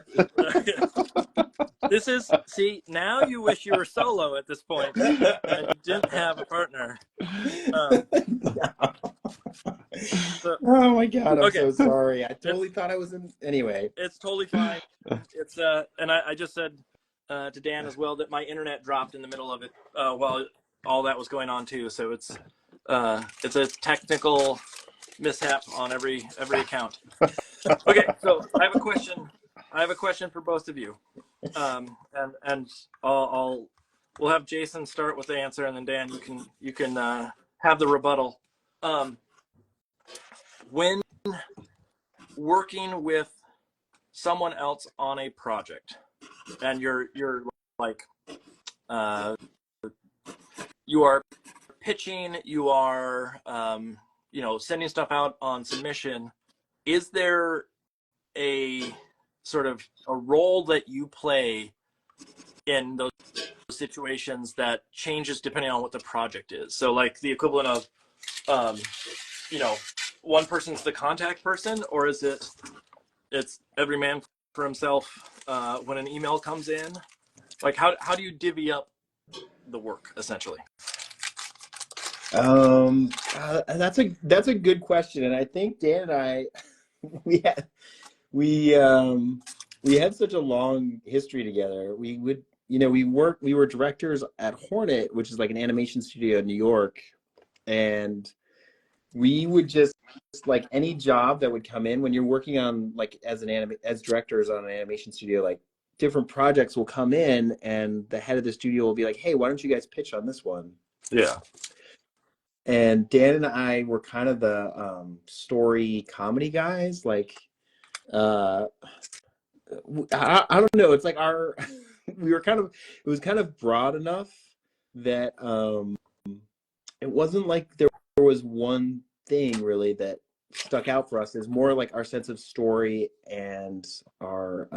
See, now you wish you were solo at this point and you didn't have a partner. So, Oh my God, I'm okay, so sorry. I it's totally thought I was in. Anyway. it's totally fine. It's and I just said to Dan as well that my internet dropped in the middle of it while all that was going on too. So it's a technical mishap on every account. Okay, so I have a question. I have a question for both of you, and we'll have Jason start with the answer, and then Dan, you can have the rebuttal. When working with someone else on a project, and you're like you are pitching, you are sending stuff out on submission. Is there a sort of a role that you play in those situations that changes depending on what the project is? So like the equivalent of one person's the contact person, or is it's every man for himself when an email comes in? Like how do you divvy up the work essentially? That's a good question, and I think Dan and I we had we had such a long history together. We would we were directors at Hornet, which is like an animation studio in New York, and we would just like any job that would come in when you're working on like as directors on an animation studio, like different projects will come in and the head of the studio will be like, hey, why don't you guys pitch on this one? Yeah. And Dan and I were kind of the story comedy guys. Like, I don't know. It's like we were kind of, it was kind of broad enough that it wasn't like there was one thing really that stuck out for us. It's more like our sense of story and our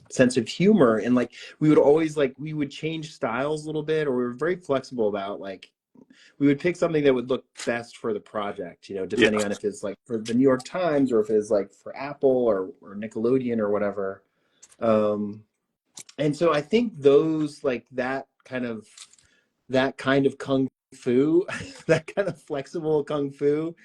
sense of humor. And like, we would always we would change styles a little bit, or we were very flexible about like, we would pick something that would look best for the project, depending on if it's like for the New York Times or if it's like for Apple or Nickelodeon or whatever. And so I think those like that kind of kung fu, that kind of flexible kung fu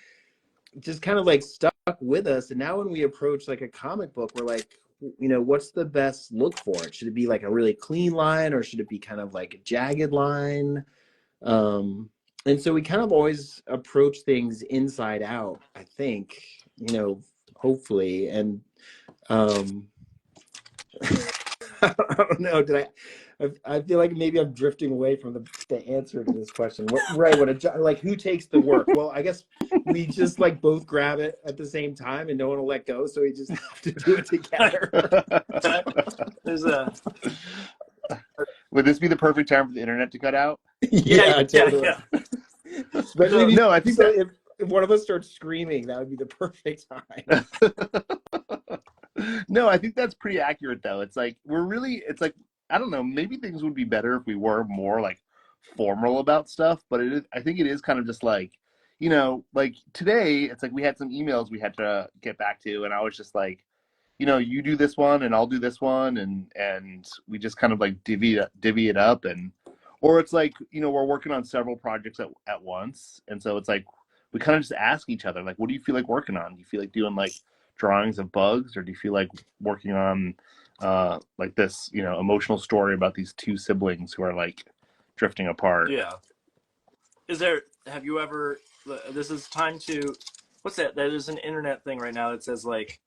just kind of like stuck with us. And now when we approach like a comic book, we're like, what's the best look for it? Should it be like a really clean line, or should it be kind of like a jagged line? And so we kind of always approach things inside out, I think, hopefully. And I don't know, I feel like maybe I'm drifting away from the answer to this question. Like who takes the work? Well, I guess we just like both grab it at the same time and no one will let go. So we just have to do it together. Would this be the perfect time for the internet to cut out? Yeah, totally. Yeah. Especially no, I think if one of us starts screaming, that would be the perfect time. No, I think that's pretty accurate though. It's like I don't know, maybe things would be better if we were more like formal about stuff, but I think it is kind of just like, like today it's like we had some emails we had to get back to, and I was just like, you do this one and I'll do this one, and we just kind of like divvy it up, or it's like, we're working on several projects at once, and so it's like we kind of just ask each other like, what do you feel like working on? Do you feel like doing like drawings of bugs, or do you feel like working on like this emotional story about these two siblings who are like drifting apart? Yeah. Have you ever, this is time to, what's that? There's an internet thing right now that says like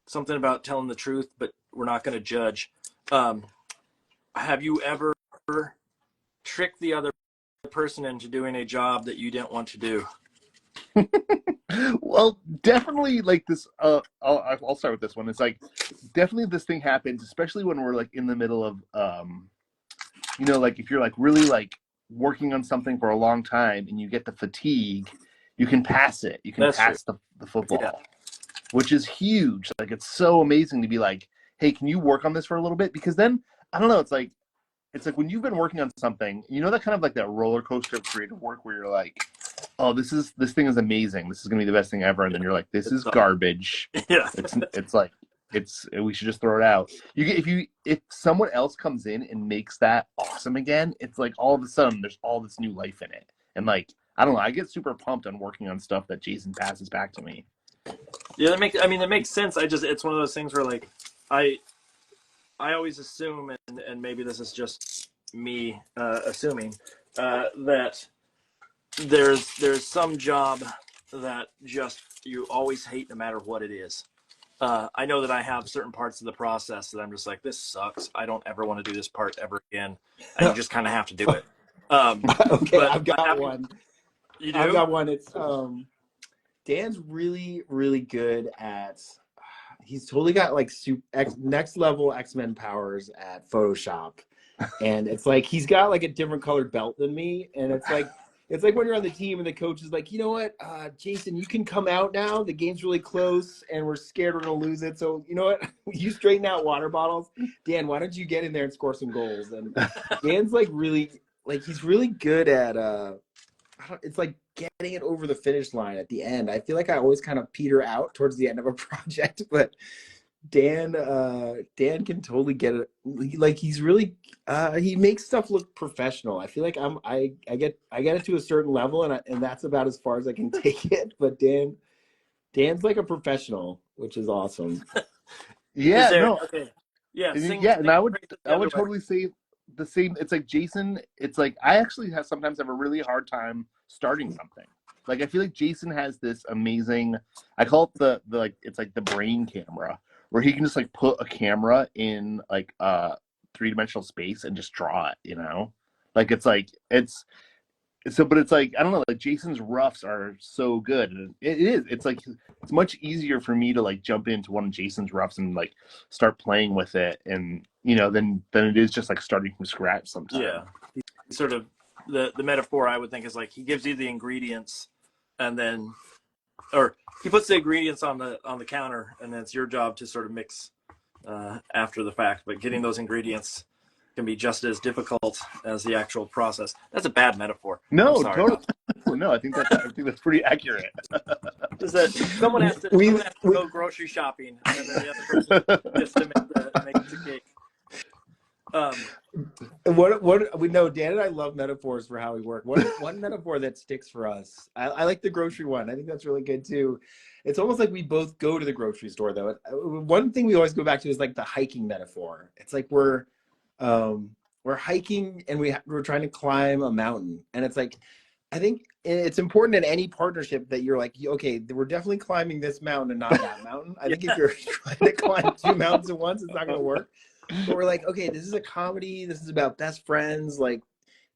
something about telling the truth, but we're not going to judge. Have you ever tricked the other person into doing a job that you didn't want to do? Well, definitely like this. I'll start with this one. It's like definitely this thing happens, especially when we're like in the middle of, like if you're like really like working on something for a long time and you get the fatigue, you can pass it. You can That's pass true. the football, Yeah. which is huge. Like it's so amazing to be like, hey, can you work on this for a little bit? Because then I don't know. It's like when you've been working on something, that kind of like that roller coaster of creative work where you're like, oh, this thing is amazing. This is gonna be the best thing ever, and then you're like, this is garbage. Yeah. It's like we should just throw it out. If someone else comes in and makes that awesome again, it's like all of a sudden there's all this new life in it, and like I don't know. I get super pumped on working on stuff that Jason passes back to me. Yeah, that makes sense. It's one of those things where like I always assume, and maybe this is just me assuming that there's some job that just you always hate no matter what it is. I know that I have certain parts of the process that I'm just like, this sucks. I don't ever want to do this part ever again. And you just kind of have to do it. Okay, but I've got one. You do? I've got one. It's Dan's really, really good at. He's totally got like next level X-Men powers at Photoshop, and it's like he's got like a different colored belt than me, and it's like when you're on the team and the coach is like, you know what, Jason, you can come out now. The game's really close, and we're scared we're gonna lose it. So you know what, you straighten out water bottles. Dan, why don't you get in there and score some goals? And Dan's like really he's really good at it's like getting it over the finish line at the end. I feel like I always kind of peter out towards the end of a project, but Dan can totally get it. Like he's really he makes stuff look professional. I feel like I get it to a certain level, and that's about as far as I can take it. But Dan's like a professional, which is awesome. Yeah, no, okay. Yeah, and I would totally say the same. It's like Jason. It's like I actually sometimes have a really hard time starting something. Like I feel like Jason has this amazing. I call it the like it's like the brain camera, where he can just like put a camera in like three-dimensional space and just draw it. You know, like it's but it's like I don't know. Like Jason's roughs are so good, and it is. It's like it's much easier for me to like jump into one of Jason's roughs and like start playing with it, and than it is just like starting from scratch sometimes. Yeah, sort of the metaphor I would think is like he gives you the ingredients, and then, or he puts the ingredients on the counter, and then it's your job to sort of mix after the fact. But getting those ingredients can be just as difficult as the actual process. That's a bad metaphor. No, totally. No, I think that's pretty accurate. Is that someone has to go grocery shopping, and then the other person just to make the cake. What we know, Dan and I love metaphors for how we work. One metaphor that sticks for us. I like the grocery one. I think that's really good too. It's almost like we both go to the grocery store though. One thing we always go back to is like the hiking metaphor. It's like we're hiking and we're trying to climb a mountain, and it's like I think it's important in any partnership that you're like, okay, we're definitely climbing this mountain and not that mountain. I think if you're trying to climb two mountains at once, it's not going to work. But we're like, okay, this is a comedy. This is about best friends. Like,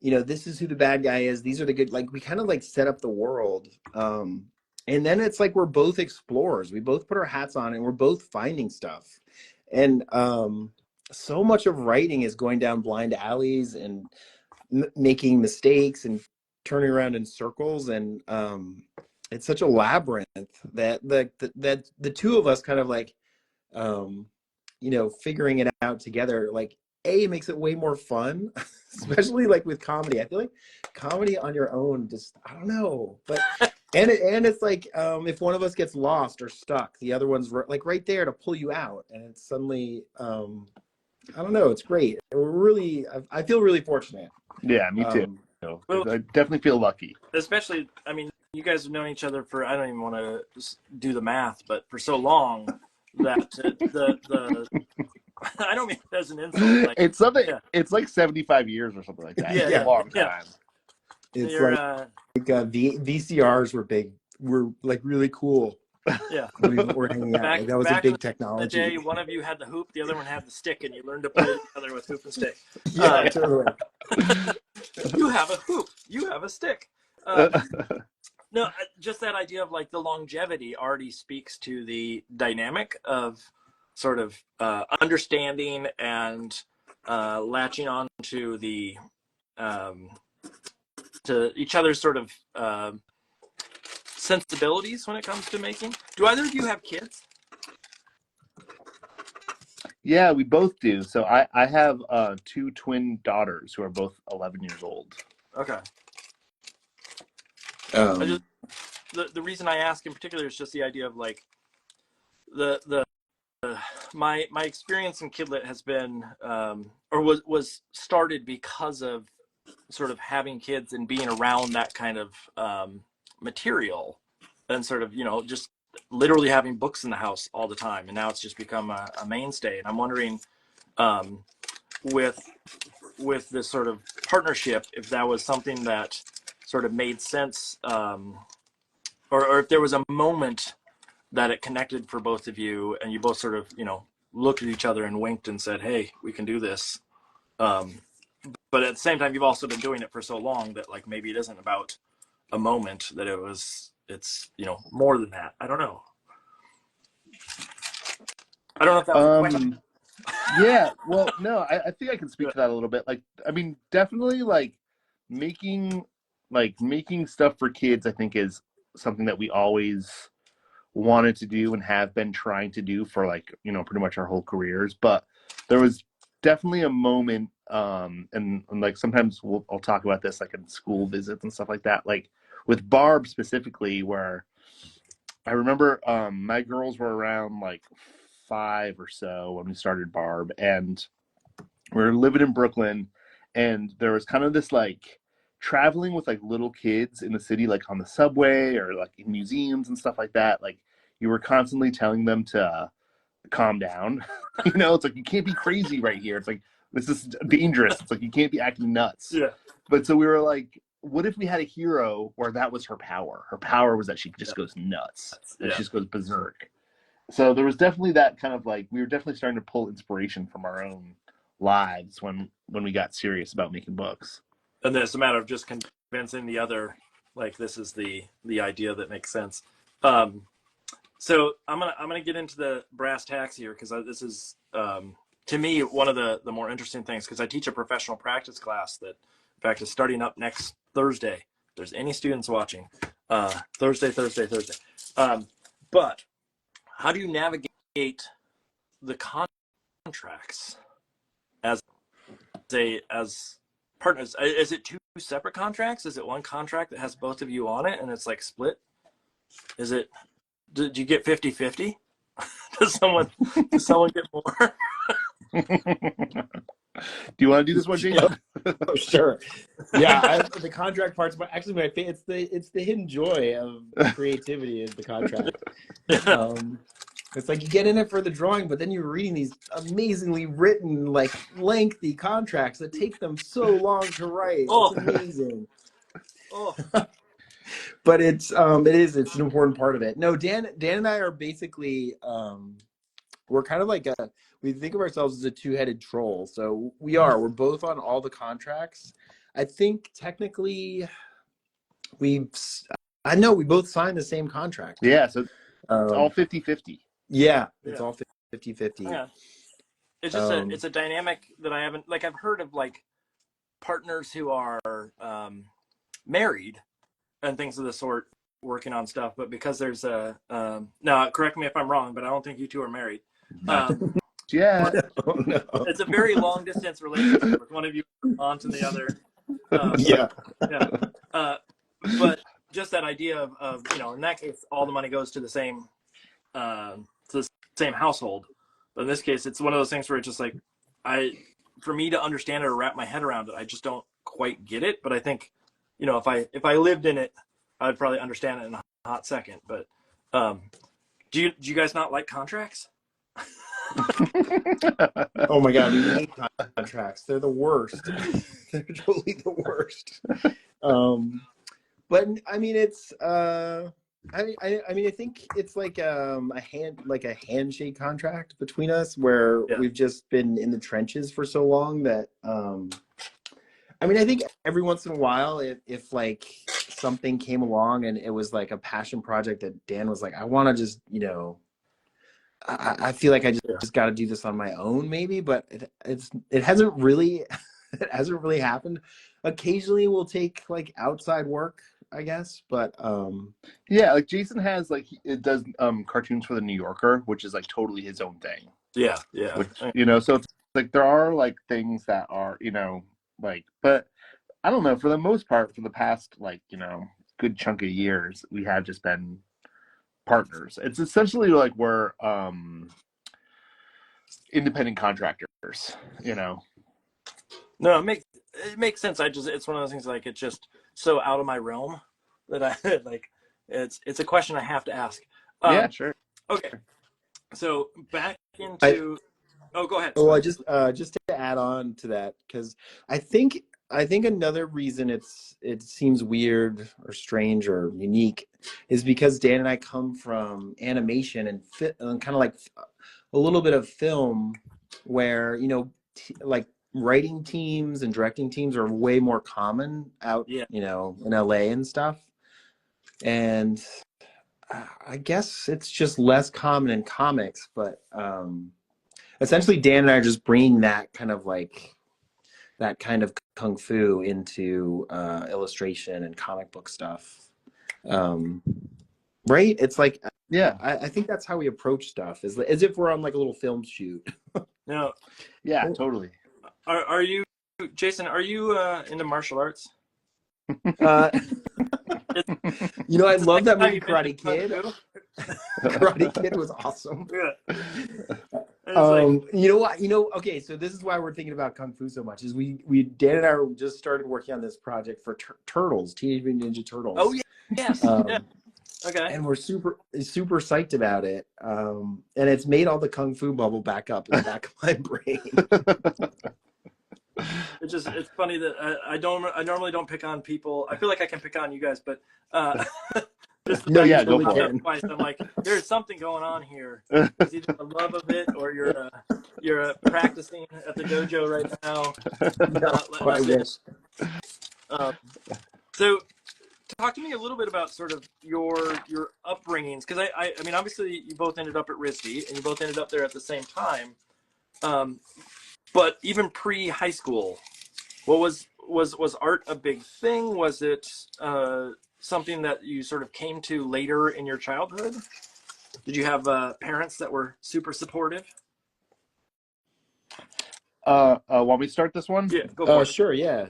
this is who the bad guy is. These are the good. Like, we kind of like set up the world. And then it's like we're both explorers. We both put our hats on and we're both finding stuff. And so much of writing is going down blind alleys and making mistakes and turning around in circles. And it's such a labyrinth that the two of us kind of like, figuring it out together, like it makes it way more fun, especially like with comedy. I feel like comedy on your own, just, I don't know, but, and it's like, if one of us gets lost or stuck, the other one's like right there to pull you out. And it's suddenly, I don't know. It's great. I feel really fortunate. Yeah, me too. Well, I definitely feel lucky. Especially, I mean, you guys have known each other for, I don't even want to do the math, but for so long that the I don't mean it as an insult. Like, it's something. Yeah. It's like 75 years or something like that. Yeah, it's a long time. It's VCRs were like really cool. Yeah, we were hanging out. That was a big technology. The day one of you had the hoop, the other one had the stick, and you learned to play together with hoop and stick. Yeah, totally. You have a hoop. You have a stick. No, just that idea of like the longevity already speaks to the dynamic of sort of understanding and latching on to the to each other's sort of sensibilities when it comes to making. Do either of you have kids? Yeah, we both do. So I have two twin daughters who are both 11 years old. Okay. The reason I ask in particular is just the idea of like my experience in Kidlit has been or was started because of sort of having kids and being around that kind of material, and sort of, you know, just literally having books in the house all the time. And now it's just become a mainstay. And I'm wondering, with this sort of partnership, if that was something that sort of made sense, or if there was a moment that it connected for both of you, and you both sort of, you know, looked at each other and winked and said, hey, we can do this. But at the same time, you've also been doing it for so long that, like, maybe it isn't about a moment, that it's, you know, more than that. I don't know. I don't know if that was a question. Yeah, well, no, I think I can speak to that a little bit. Like, I mean, definitely, like making stuff for kids, I think, is something that we always wanted to do and have been trying to do for, like, you know, pretty much our whole careers. But there was definitely a moment, and like sometimes I'll talk about this, like in school visits and stuff like that, like with BARB specifically, where I remember my girls were around like 5 or so when we started BARB, and we were living in Brooklyn, and there was kind of this like traveling with like little kids in the city, like on the subway or like in museums and stuff like that. Like, you were constantly telling them to calm down. You know, it's like, you can't be crazy right here. It's like, this is dangerous. It's like, you can't be acting nuts. Yeah. But so we were like, what if we had a hero where that was her power? Her power was that she just goes nuts. That she just goes berserk. So there was definitely that kind of like, we were definitely starting to pull inspiration from our own lives when we got serious about making books. And then it's a matter of just convincing the other, like, this is the idea that makes sense. So I'm gonna get into the brass tacks here, because this is to me one of the more interesting things, because I teach a professional practice class that, in fact, is starting up next Thursday. If there's any students watching, Thursday. But how do you navigate the contracts as partners? Is it 2 separate contracts? Is it one contract that has both of you on it and it's like split? Is it, did you get 50-50? Does someone get more? Do you want to do this one, Jason? Oh, sure. Yeah, the contract part's actually my favorite. It's the hidden joy of creativity is the contract. It's like you get in it for the drawing, but then you're reading these amazingly written, like lengthy contracts that take them so long to write. Oh. It's amazing. Oh. But it's an important part of it. No, Dan and I are basically we're kind of like we think of ourselves as a two-headed troll. So we're both on all the contracts. I think technically we both signed the same contract. Yeah, so it's all 50-50. Yeah, it's all 50-50. Yeah. It's just it's a dynamic that I haven't, like, I've heard of, like, partners who are married and things of the sort working on stuff, but because there's a now, correct me if I'm wrong, but I don't think you two are married. Yeah. No. It's a very long distance relationship with one of you onto the other. Yeah. But just that idea of, you know, in that case, all the money goes to the same household. But in this case, it's one of those things where it's just like, for me to understand it or wrap my head around it, I just don't quite get it. But I think, you know, if I lived in it, I'd probably understand it in a hot second. But do you guys not like contracts? Oh my God, we hate contracts. They're the worst. They're totally the worst. But I mean, it's I mean, I think it's like a handshake contract between us, where we've just been in the trenches for so long that I mean, I think every once in a while, if like something came along and it was like a passion project that Dan was like, I want to just, you know, I feel like I just got to do this on my own, maybe, but it hasn't really happened. Occasionally, we'll take like outside work, I guess, but yeah, like Jason has it does cartoons for the New Yorker, which is like totally his own thing. Yeah. Which, you know, so it's like there are like things that are, you know, like, but I don't know, for the most part, for the past, like, you know, good chunk of years, we have just been partners. It's essentially like we're independent contractors, you know. No, it makes sense. It's one of those things like it's just so out of my realm that I like. It's a question I have to ask. Yeah, sure. Okay, so back I, into. Oh, go ahead. Oh, I just to add on to that, because I think another reason it seems weird or strange or unique is because Dan and I come from animation and kind of like a little bit of film, where like writing teams and directing teams are way more common out Yeah. in LA and stuff, and I guess it's just less common in comics, but essentially Dan and I are just bringing that kind of kung fu into illustration and comic book stuff, right? It's like, Yeah. I think that's how we approach stuff, is as if we're on like a little film shoot. No. Yeah, totally. Are you, Jason? Are you into martial arts? I love that movie Karate Kid. Karate Kid was awesome. Yeah. Okay, so this is why we're thinking about kung fu so much, is Dan and I just started working on this project for Turtles, Teenage Mutant Ninja Turtles. Oh yeah, yes. Yeah. Okay. And we're super psyched about it. And it's made all the kung fu bubble back up in the back of my brain. It's funny that I normally don't pick on people. I feel like I can pick on you guys, but just No, yeah, go for it. twice, I'm like, there's something going on here. It's either a love of it or you're practicing at the dojo right now. I wish. So talk to me a little bit about sort of your upbringings, because I mean, obviously you both ended up at RISD and you both ended up there at the same time. But even pre-high school, what was art a big thing? Was it something that you sort of came to later in your childhood? Did you have parents that were super supportive? Want me to start this one? Yeah, go for it. Sure, yeah.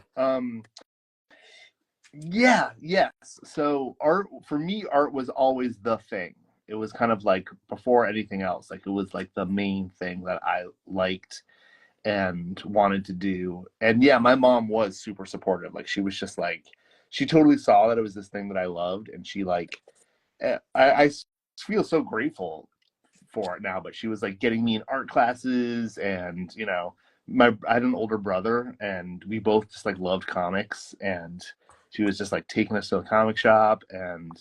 Yes. So for me, art was always the thing. It was kind of like before anything else. Like it was like the main thing that I liked and wanted to do. And yeah, my mom was super supportive. Like she was just like, she totally saw that it was this thing that I loved, and she like, I feel so grateful for it now. But she was like getting me in art classes, and I had an older brother, and we both just like loved comics, and she was just like taking us to a comic shop, and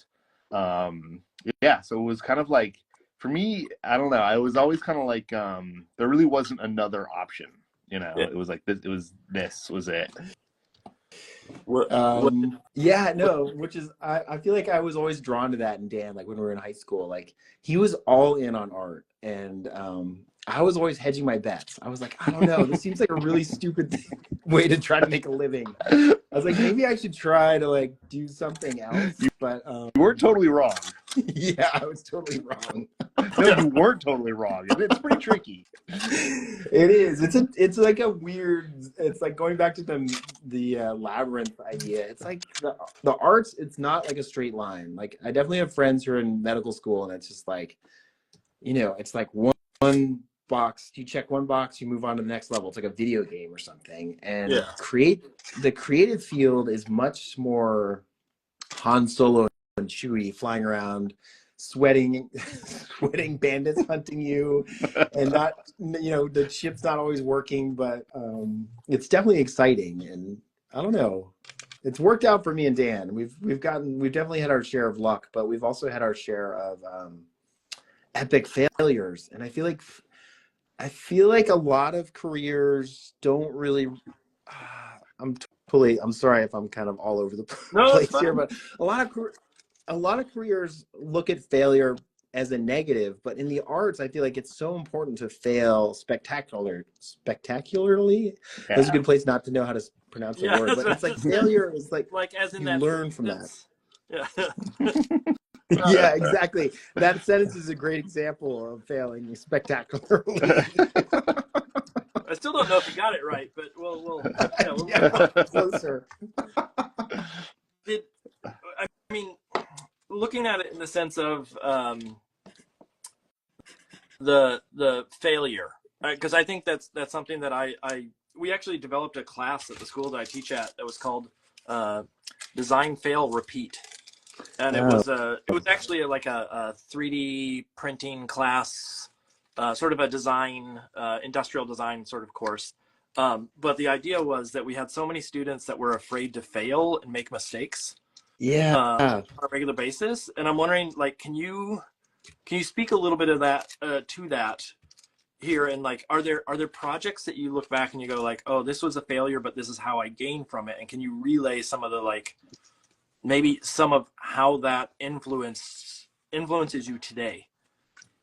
yeah, so it was kind of like, for me, I don't know, I was always kind of like, there really wasn't another option, Yeah. It was like this was it. Yeah, no, which is, I feel like I was always drawn to that in Dan, like when we were in high school. Like he was all in on art, and I was always hedging my bets. I was like, I don't know, this seems like a really stupid way to try to make a living. I was like, maybe I should try to like do something else. But You weren't totally wrong. yeah, I was totally wrong. No, you weren't totally wrong. It's pretty tricky. It is. It's like a weird. It's like going back to the labyrinth idea. It's like the arts. It's not like a straight line. Like I definitely have friends who are in medical school, and it's just like, it's like one box. You check one box, you move on to the next level. It's like a video game or something. And Yeah. the creative field is much more Han Solo and Chewie flying around, sweating bandits hunting you, and not, the ship's not always working, but it's definitely exciting. And I don't know, it's worked out for me and Dan. We've definitely had our share of luck, but we've also had our share of epic failures. And I feel like a lot of careers don't really I'm sorry if I'm kind of all over the place here, but a lot of careers look at failure as a negative, but in the arts, I feel like it's so important to fail spectacularly. Yeah. That's a good place not to know how to pronounce the word, but it's like failure is like as in you that learn from that. Yeah. Yeah, exactly. That sentence is a great example of failing spectacularly. I still don't know if you got it right, but we'll Closer. I mean, looking at it in the sense of the failure, because I think that's something that we actually developed a class at the school that I teach at that was called Design, Fail, Repeat. And it was actually like a 3D printing class, sort of a design, industrial design sort of course. But the idea was that we had so many students that were afraid to fail and make mistakes on a regular basis. And I'm wondering, like, can you speak a little bit of that to that here? And like, are there projects that you look back and you go like, oh, this was a failure, but this is how I gained from it? And can you relay some of the, like, maybe some of how that influences you today?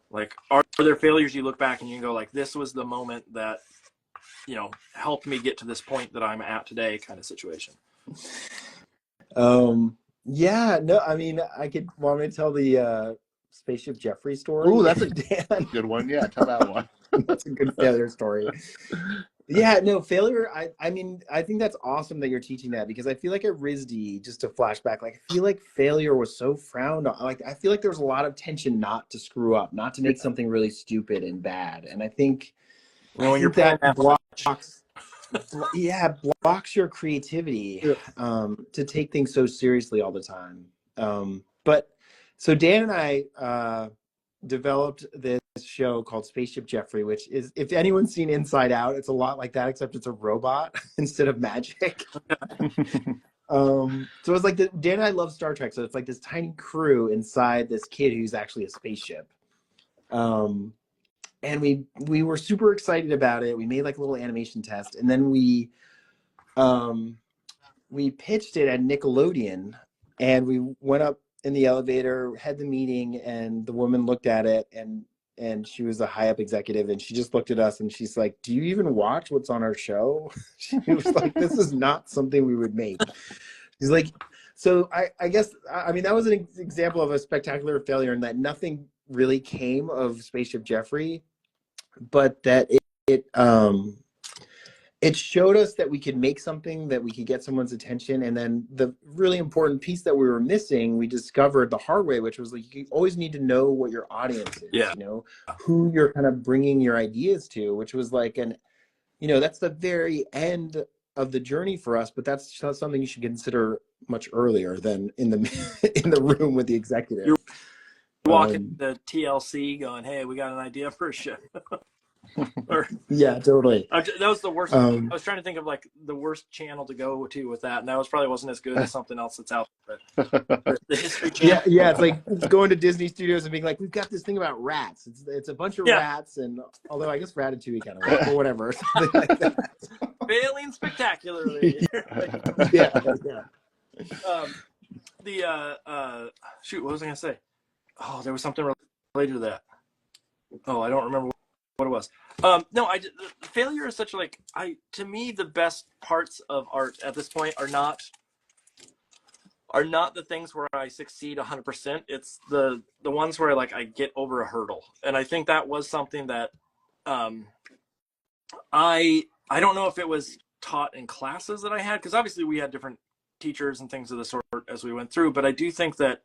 Like, are there failures you look back and you go like, this was the moment that, you know, helped me get to this point that I'm at today, kind of situation? Yeah, no, I mean, want me to tell the Spaceship Jeffrey story? Ooh, that's a good one. Yeah, tell that one. That's a good failure story. Yeah, no, failure, I mean, I think that's awesome that you're teaching that, because I feel like at RISD, just to flashback, like, I feel like failure was so frowned on. Like, I feel like there was a lot of tension not to screw up, not to make something really stupid and bad. And I think, When you're playing that blocks your creativity to take things so seriously all the time. But so Dan and I developed this show called Spaceship Jeffrey, which is, if anyone's seen Inside Out, it's a lot like that, except it's a robot instead of magic. So it's like Dan and I love Star Trek, so it's like this tiny crew inside this kid who's actually a spaceship. And we were super excited about it. We made like a little animation test, and then we pitched it at Nickelodeon, and we went up in the elevator, had the meeting, and the woman looked at it, and she was a high up executive, and she just looked at us and she's like, "Do you even watch what's on our show?" She was like, "This is not something we would make." She's like, so I guess, I mean, that was an example of a spectacular failure, in that nothing really came of Spaceship Jeffrey, but that it showed us that we could make something, that we could get someone's attention. And then the really important piece that we were missing, we discovered the hard way, which was like, you always need to know what your audience is, you know, who you're kind of bringing your ideas to, which was like that's the very end of the journey for us, but that's something you should consider much earlier than in the room with the executive. You're walking the TLC going, "Hey, we got an idea for a show." Yeah, totally. That was the worst. I was trying to think of like the worst channel to go to with that, and that probably wasn't as good as something else that's out there. But the History Channel. Yeah, it's like going to Disney Studios and being like, "We've got this thing about rats. It's a bunch of rats," and although I guess Ratatouille kind of works, but whatever, something like that. Failing spectacularly. Yeah. Shoot, what was I gonna say? Oh, there was something related to that. Oh, I don't remember what it was. No, failure is such like, to me, the best parts of art at this point are not the things where I succeed 100%. It's the ones where I get over a hurdle. And I think that was something that I don't know if it was taught in classes that I had, because obviously we had different teachers and things of the sort as we went through, but I do think that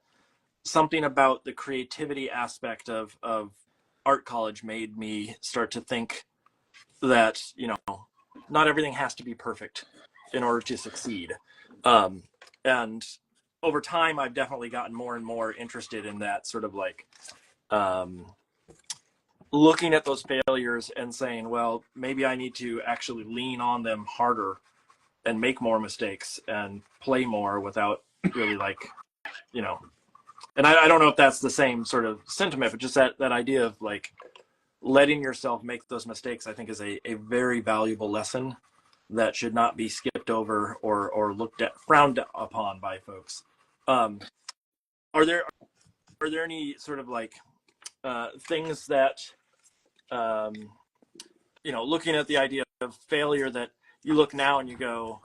something about the creativity aspect of art college made me start to think that, not everything has to be perfect in order to succeed. And over time, I've definitely gotten more and more interested in that sort of looking at those failures and saying, well, maybe I need to actually lean on them harder and make more mistakes and play more without really and I don't know if that's the same sort of sentiment, but just that idea of letting yourself make those mistakes, I think is a very valuable lesson that should not be skipped over or looked at, frowned upon by folks. Are there any sort of things that, looking at the idea of failure, that you look now and you go,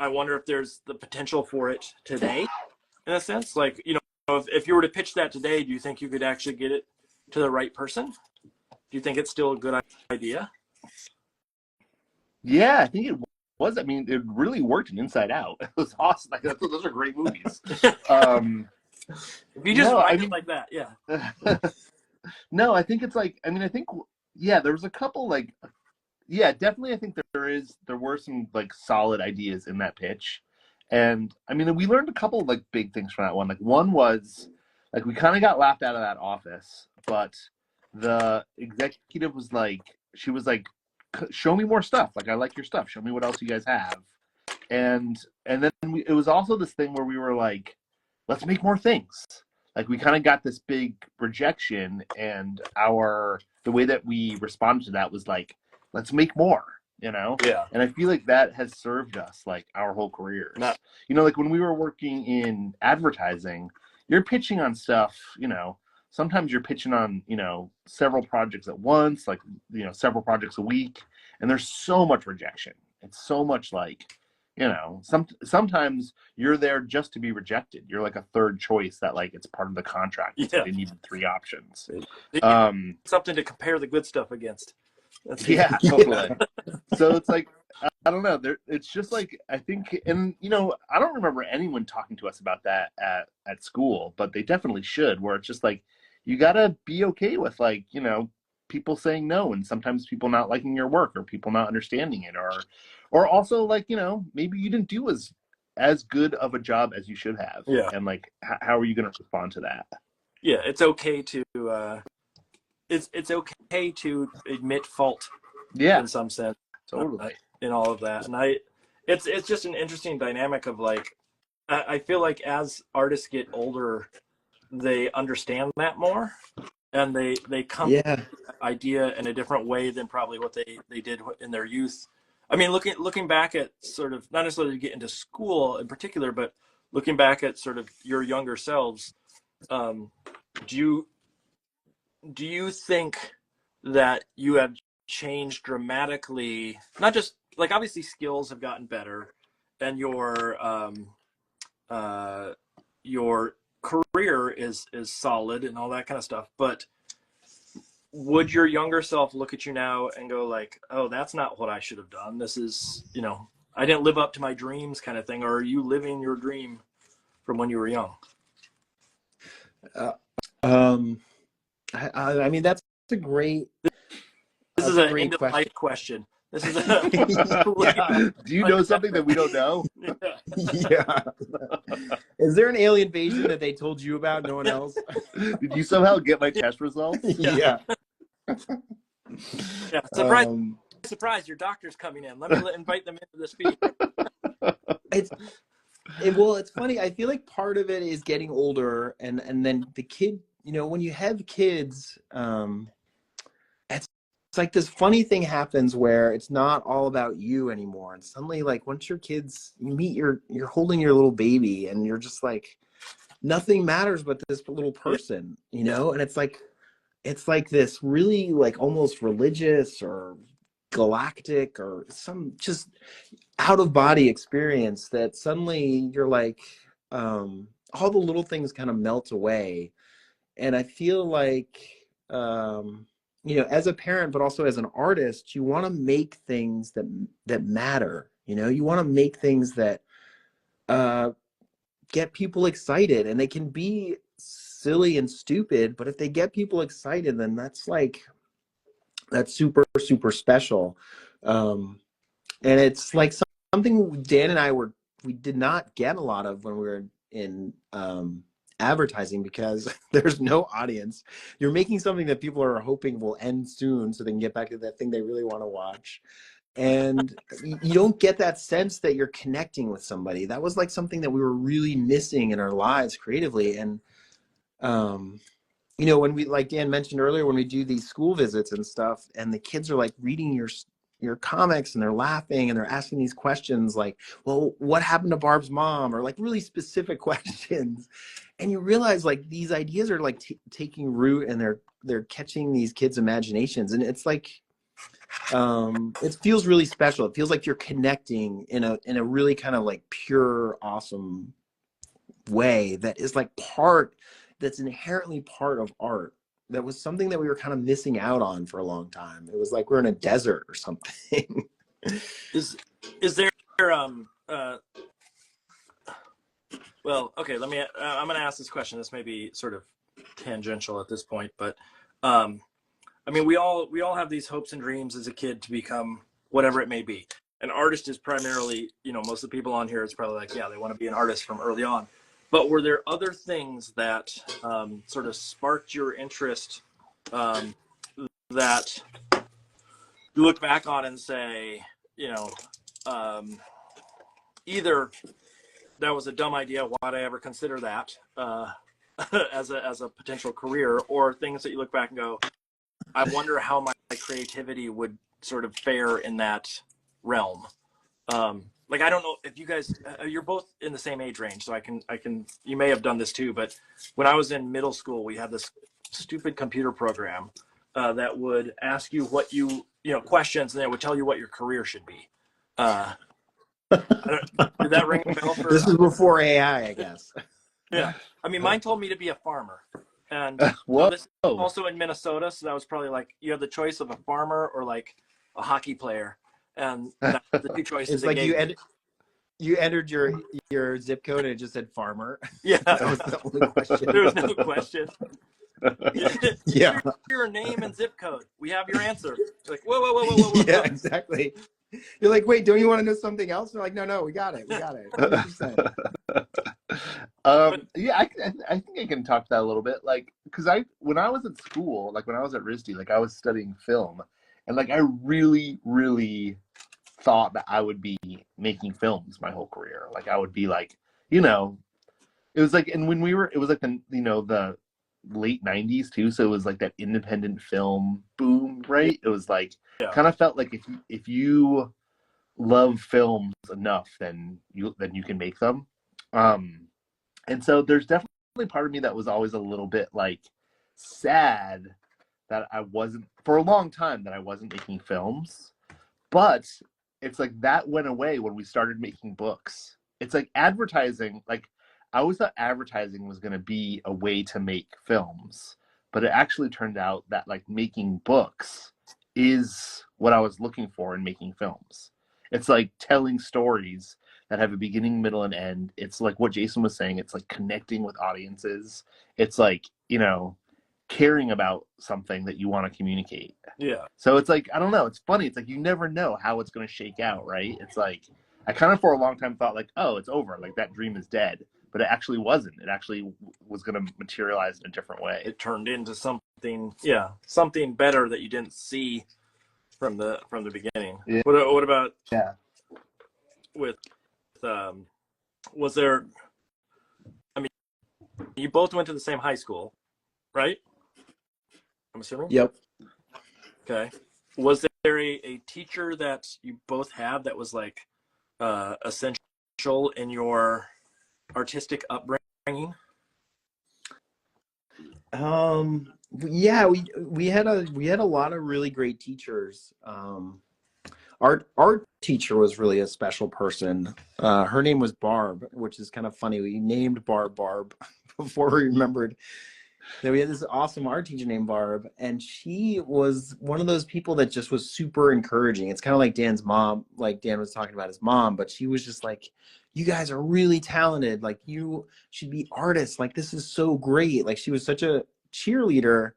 I wonder if there's the potential for it today, in a sense? If you were to pitch that today, do you think you could actually get it to the right person? Do you think it's still a good idea? Yeah, I think it was. I mean, it really worked in Inside Out. It was awesome. Those are great movies. If you just write it like that, yeah. No, I think it's I think, there was a couple yeah, definitely. I think there were some like solid ideas in that pitch, and I mean, we learned a couple of like big things from that one. Like one was like we kind of got laughed out of that office, but the executive was like, she was like, show me more stuff. Like I like your stuff. Show me what else you guys have. And then it was also this thing where we were like, let's make more things. Like we kind of got this big rejection, and the way that we responded to that was like, let's make more, you know? Yeah. And I feel like that has served us like our whole careers. You know, like when we were working in advertising, you're pitching on stuff, you know, sometimes you're pitching on, you know, several projects at once, like, you know, several projects a week, and there's so much rejection. It's so much like, you know, sometimes you're there just to be rejected. You're like a third choice that like it's part of the contract. Yeah. They needed 3 options. Something to compare the good stuff against. Yeah, totally. So it's like, I don't know. It's just like, I think, and you know, I don't remember anyone talking to us about that at school, but they definitely should, where it's just like, you gotta be okay with like, you know, people saying no, and sometimes people not liking your work, or people not understanding it, or also like, you know, maybe you didn't do as good of a job as you should have. Yeah. And like, how are you going to respond to that? Yeah, it's okay to it's okay to admit fault. Yeah, in some sense. totally. In all of that, and it's just an interesting dynamic of like, I feel like as artists get older, they understand that more, and they come to the idea in a different way than probably what they did in their youth. I mean, looking back at sort of, not necessarily to get into school in particular, but looking back at sort of your younger selves, do you think that you have changed dramatically? Not just like, obviously skills have gotten better, and your career is solid and all that kind of stuff, but would your younger self look at you now and go like, oh, that's not what I should have done, this is, you know, I didn't live up to my dreams kind of thing? Or are you living your dream from when you were young? I mean, that's a great. This is an end of life question. This is a Yeah. Do you know something that we don't know? Yeah. Is there an alien invasion that they told you about, no one else? Did you somehow get my test results? Yeah. Yeah. Surprise, your doctor's coming in. Let me invite them into this feed. Well, it's funny. I feel like part of it is getting older, and then the kid, you know, when you have kids, it's like this funny thing happens where it's not all about you anymore. And suddenly, like, once your kids, you're holding your little baby, and you're just like, nothing matters but this little person, you know? And it's like this really like almost religious or galactic or some just out of body experience that suddenly you're like, all the little things kind of melt away. And I feel like, you know, as a parent, but also as an artist, you want to make things that matter. You know, you want to make things that get people excited, and they can be silly and stupid, but if they get people excited, then that's super, super special. And it's like something Dan and I we did not get a lot of when we were in advertising, because there's no audience. You're making something that people are hoping will end soon so they can get back to that thing they really want to watch. And you don't get that sense that you're connecting with somebody. That was like something that we were really missing in our lives creatively. And you know, when we, like Dan mentioned earlier, when we do these school visits and stuff, and the kids are like reading your comics, and they're laughing, and they're asking these questions like, well, what happened to Barb's mom? Or like really specific questions. And you realize like these ideas are like taking root, and they're catching these kids' imaginations. And it's like, it feels really special. It feels like you're connecting in a really kind of like pure, awesome way that is like that's inherently part of art. That was something that we were kind of missing out on for a long time. It was like we're in a desert or something. Is there well, okay, let me I'm going to ask this question. This may be sort of tangential at this point, but I I mean, we all have these hopes and dreams as a kid to become whatever it may be. An artist is primarily, you know, most of the people on here, it's probably like, yeah, they want to be an artist from early on. But were there other things that sort of sparked your interest that you look back on and say, you know, either that was a dumb idea, why'd I ever consider that as a potential career, or things that you look back and go, I wonder how my creativity would sort of fare in that realm. Like, I don't know if you guys, you're both in the same age range, so I can, you may have done this too, but when I was in middle school, we had this stupid computer program that would ask you what you know, questions, and it would tell you what your career should be. Did that ring a bell? This is before AI, I guess. Yeah. I mean, mine told me to be a farmer. And Whoa. this is also in Minnesota, so that was probably like, you have the choice of a farmer or like a hockey player. And that's the two choices. It's like you entered your zip code and it just said farmer. Yeah. That was the only question. There was no question. Yeah. Your name and zip code. We have your answer. It's like, whoa. Yeah, exactly. You're like, wait, don't you want to know something else? They're like, no, we got it. 100%. Yeah, I think I can talk to that a little bit. Like, because when I was at school, like when I was at RISD, like I was studying film, and like I really, really thought that I would be making films my whole career. Like I would be like, you know, it was like, and when it was like the, you know, the late 90s too, so it was like that independent film boom, right? It was like, kind of felt like if you love films enough, then you can make them. And so there's definitely part of me that was always a little bit like sad that I wasn't, for a long time, that I wasn't making films. But it's like that went away when we started making books. It's like advertising, like I always thought advertising was going to be a way to make films, but it actually turned out that like making books is what I was looking for in making films. It's like telling stories that have a beginning, middle, and end. It's like what Jason was saying. It's like connecting with audiences. It's like, you know, caring about something that you want to communicate. Yeah. So it's like, I don't know. It's funny. It's like you never know how it's going to shake out, right? It's like, I kind of for a long time thought like, oh, it's over. Like that dream is dead. But it actually wasn't. It actually was going to materialize in a different way. It turned into something, something better that you didn't see from the beginning. Yeah. What about with was there, I mean, you both went to the same high school, right? I'm assuming? Yep. Okay. Was there a teacher that you both had that was like essential in your artistic upbringing? Yeah, we had a lot of really great teachers. Our teacher was really a special person. Her name was BARB, which is kind of funny. We named BARB before we remembered that we had this awesome art teacher named BARB, and she was one of those people that just was super encouraging. It's kind of like Dan's mom, like Dan was talking about his mom, but she was just like, you guys are really talented. Like, you should be artists. Like, this is so great. Like, she was such a cheerleader.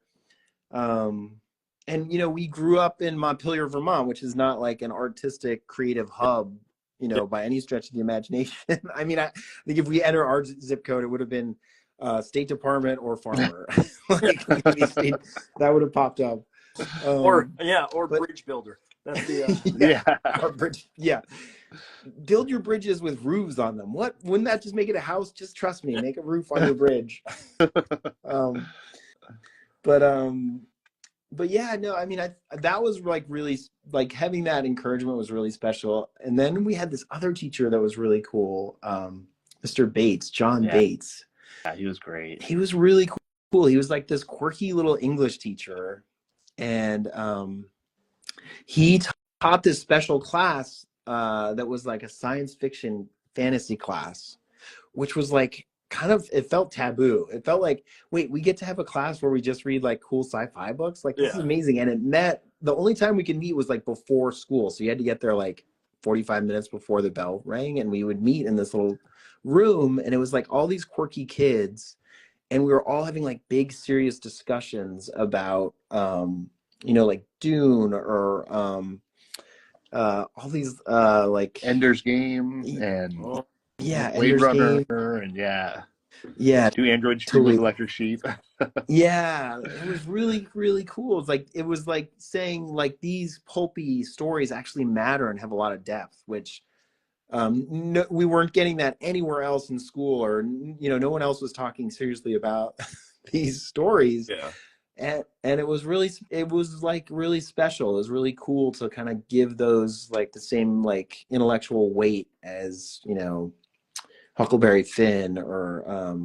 And, you know, we grew up in Montpelier, Vermont, which is not like an artistic creative hub, you know, by any stretch of the imagination. I mean, I think if we enter our zip code, it would have been State Department or farmer. Like, that would have popped up. Or bridge builder. That's the our bridge. Yeah. Build your bridges with roofs on them. What? Wouldn't that just make it a house? Just trust me, make a roof on your bridge. But yeah, no, I mean, that was like really, like, having that encouragement was really special. And then we had this other teacher that was really cool, Mr. Bates, John Bates. Yeah, he was great. He was really cool. He was like this quirky little English teacher, and he taught this special class that was like a science fiction fantasy class, which was like, kind of, it felt taboo. It felt like, wait, we get to have a class where we just read like cool sci-fi books? Like, this is amazing. And the only time we could meet was like before school. So you had to get there like 45 minutes before the bell rang, and we would meet in this little room, and it was like all these quirky kids, and we were all having like big serious discussions about you know, like Dune or all these like Ender's Game and yeah, Blade Ender's Runner Game. and Yeah, Do Androids Dream of totally. Electric Sheep? Yeah, it was really, really cool. It was like saying like these pulpy stories actually matter and have a lot of depth, which no, we weren't getting that anywhere else in school, or you know, no one else was talking seriously about these stories. Yeah. And it was like really special. It was really cool to kind of give those like the same like intellectual weight as, you know, Huckleberry Finn or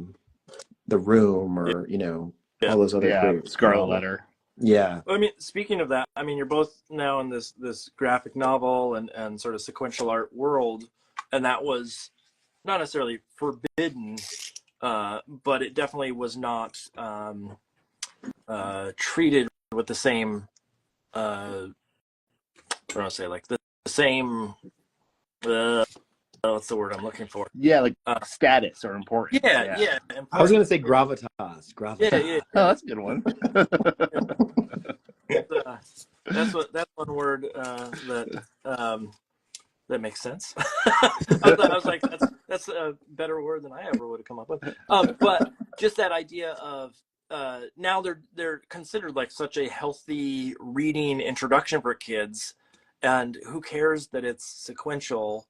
The Room, or you know, Yeah. all those other Yeah, great Scarlet novels. Letter. Yeah. Well, I mean, speaking of that, I mean, you're both now in this graphic novel and sort of sequential art world, and that was not necessarily forbidden, but it definitely was not treated with the same, I don't want to say like the same, what's the word I'm looking for? Yeah, like status or importance. Yeah. I was Important. gonna say gravitas. Yeah. Oh, that's a good one. That's one word that makes sense. I was like, that's a better word than I ever would have come up with. But just that idea of now they're considered like such a healthy reading introduction for kids, and who cares that it's sequential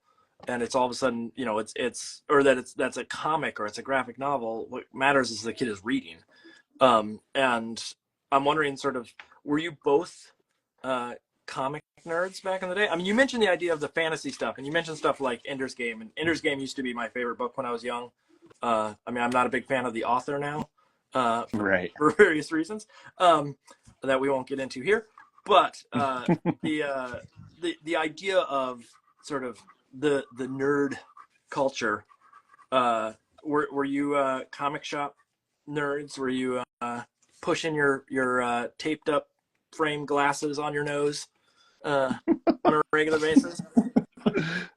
and it's all of a sudden, you know, it's or that's a comic or it's a graphic novel. What matters is the kid is reading. And I'm wondering, sort of, were you both comic nerds back in the day? I mean, you mentioned the idea of the fantasy stuff, and you mentioned stuff like Ender's Game, and Ender's Game used to be my favorite book when I was young. I mean, I'm not a big fan of the author now, Right. for various reasons that we won't get into here. But the idea of sort of the nerd culture. Were you comic shop nerds? Were you pushing your taped up frame glasses on your nose on a regular basis?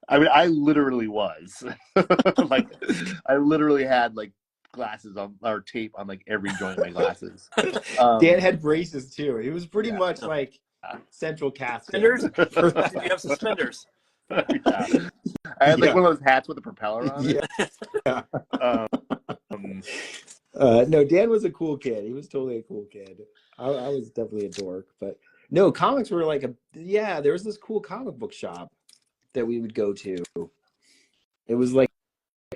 I mean, I literally was. Like, I literally had like glasses on or tape on like every joint of my glasses. Dan had braces too. He was pretty Yeah. much like central casting Suspenders? for Did you have that. suspenders? Yeah. I had like Yeah. one of those hats with a propeller on it. Yeah. Um, No, Dan was a cool kid. He was totally a cool kid. I was definitely a dork, but no, comics were like there was this cool comic book shop that we would go to. It was like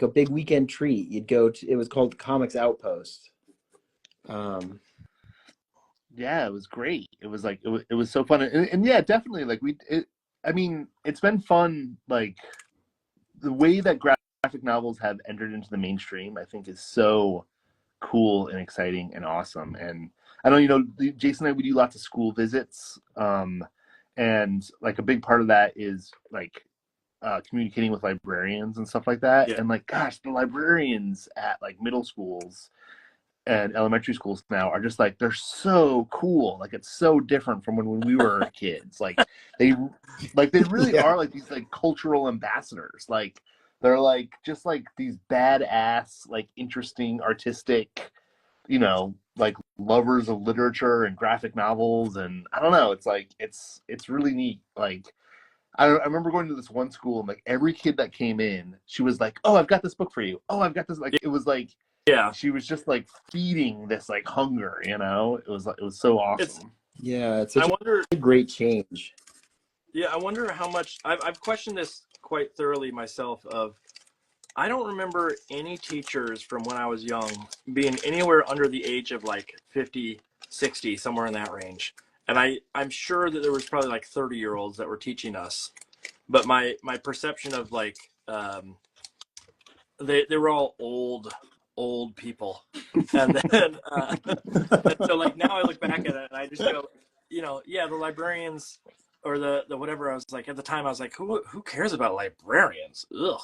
a big weekend treat. You'd go to, it was called Comics Outpost. yeah, it was great. It was like it was so fun, and yeah, definitely like I mean, it's been fun. Like the way that graphic novels have entered into the mainstream, I think, is so cool and exciting and awesome. And I know, you know, Jason and I, we do lots of school visits, and like a big part of that is like communicating with librarians and stuff like that. Yeah. And like, gosh, the librarians at like middle schools and elementary schools now are just like, they're so cool. Like it's so different from when we were kids. They they really Yeah. are like these like cultural ambassadors. Like they're like just like these badass, like interesting, artistic, you know, like lovers of literature and graphic novels. And I don't know, it's like it's really neat. Like I remember going to this one school, and like every kid that came in, she was like, "Oh, I've got this book for you. Oh, I've got this." Like it was like, Yeah. she was just like feeding this like hunger, you know. It was so awesome. It's such I wonder. a great change. Yeah, I wonder how much I've questioned this quite thoroughly myself. I don't remember any teachers from when I was young being anywhere under the age of like 50, 60, somewhere in that range. And I'm sure that there was probably like 30-year-olds that were teaching us. But my perception of like, they were all old people. And then, and so like now I look back at it and I just go, you know, yeah, the librarians or the whatever. I was like, at the time I was like, who cares about librarians? Ugh.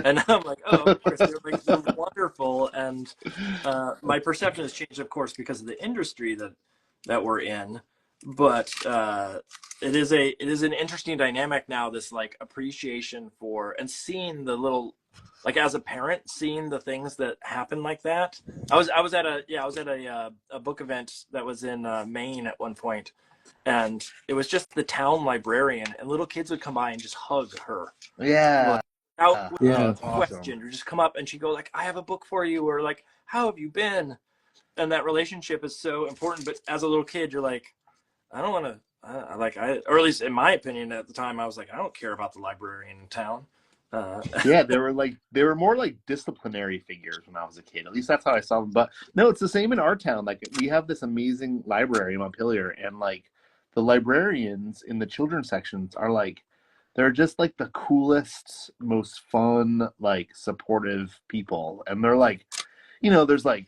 And I'm like, oh, of course they're wonderful. And my perception has changed, of course, because of the industry that we're in. But it is an interesting dynamic now, this like appreciation for and seeing the little, like as a parent, seeing the things that happen like that. I was at a book event that was in Maine at one point, and it was just the town librarian, and little kids would come by and just hug her. Yeah. Out with Yeah. a question, or just come up and she'd go like, I have a book for you, or like, how have you been? And that relationship is so important. But as a little kid, you're like, I don't want to, or at least in my opinion at the time, I was like, I don't care about the librarian in town. Yeah, they were more like disciplinary figures when I was a kid. At least that's how I saw them. But no, it's the same in our town. Like we have this amazing library in Montpelier, and like the librarians in the children's sections are like, they're just like the coolest, most fun, like supportive people. And they're like, there's like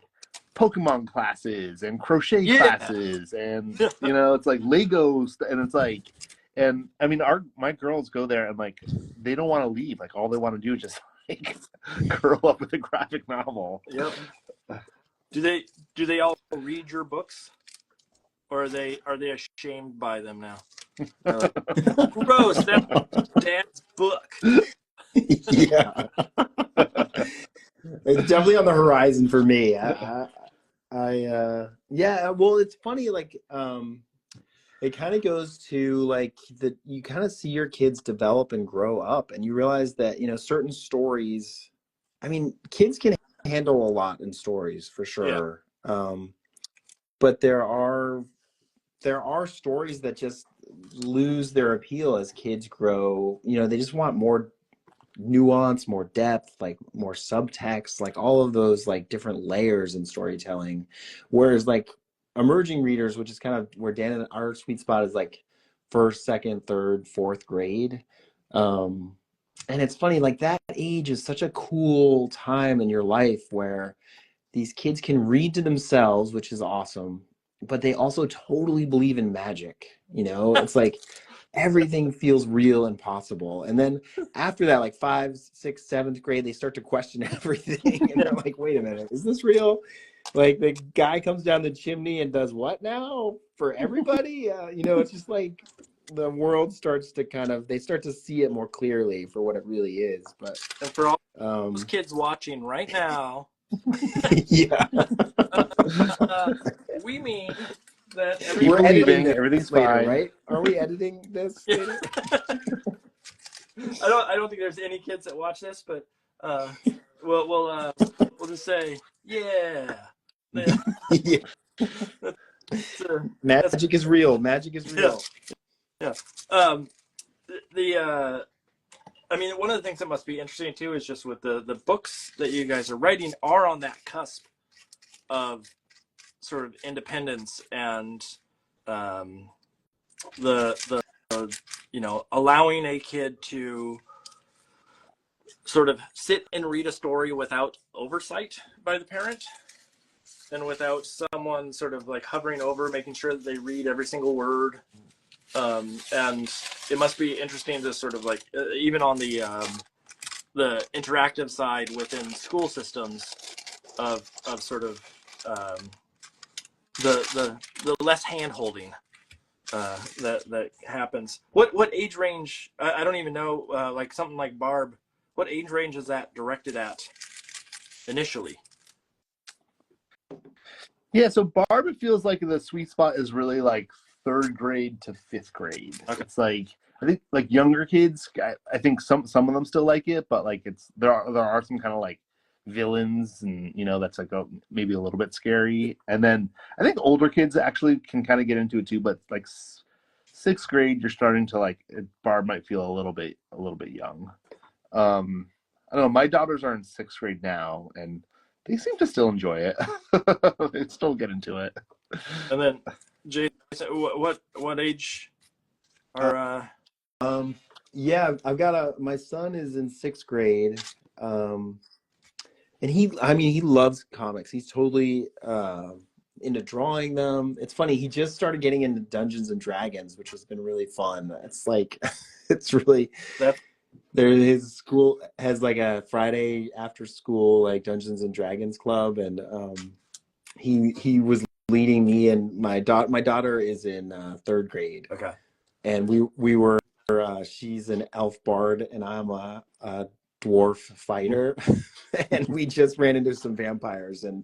Pokemon classes and crochet classes, and it's like Legos, and it's like, and I mean, my girls go there and like they don't want to leave. Like all they want to do is just like curl up with a graphic novel. Yep. Do they all read your books, or are they ashamed by them now? Like, gross, that's Dad's book. Yeah. It's definitely on the horizon for me. Yeah, well, it's funny, like, it kind of goes to like that you kind of see your kids develop and grow up, and you realize that, certain stories, I mean, kids can handle a lot in stories for sure. Yeah. But there are stories that just lose their appeal as kids grow. They just want more nuance, more depth, like more subtext, like all of those like different layers in storytelling. Whereas like emerging readers, which is kind of where Dan and our sweet spot is, like first, second, third, fourth grade. And it's funny, like that age is such a cool time in your life where these kids can read to themselves, which is awesome, but they also totally believe in magic. It's like everything feels real and possible. And then after that, like 5th, 6th, 7th grade, they start to question everything. And they're like, wait a minute, is this real? Like the guy comes down the chimney and does what now for everybody? It's just like the world starts to they start to see it more clearly for what it really is. But and for all those kids watching right now, yeah, we mean that we're editing everything's later, fine, right? Are we editing this later? I don't think there's any kids that watch this, but we'll just say yeah. Yeah. Magic is real. Magic is real. Yeah. I mean, one of the things that must be interesting too is just with the books that you guys are writing are on that cusp of sort of independence and the allowing a kid to sort of sit and read a story without oversight by the parent and without someone sort of like hovering over, making sure that they read every single word. And it must be interesting to sort of like even on the interactive side within school systems of sort of the less hand holding that happens. What age range? I don't even know. Like something like BARB, what age range is that directed at initially? Yeah, so BARB, it feels like the sweet spot is really like 3rd grade to 5th grade. Okay. It's like, I think like younger kids, I think some of them still like it, but like there are some kind of like villains, and that's like maybe a little bit scary. And then I think older kids actually can kind of get into it too, but like 6th grade, you're starting to like BARB might feel a little bit young. I don't know. My daughters are in 6th grade now, and they seem to still enjoy it. They still get into it. And then, Jason, what age are? Yeah, I've got my son is in 6th grade, and he loves comics. He's totally into drawing them. It's funny. He just started getting into Dungeons and Dragons, which has been really fun. It's like, it's really. His school has like a Friday after school like Dungeons and Dragons club, and he was leading me and my daughter is in 3rd grade. Okay. And we were she's an elf bard and I'm a dwarf fighter. And we just ran into some vampires, and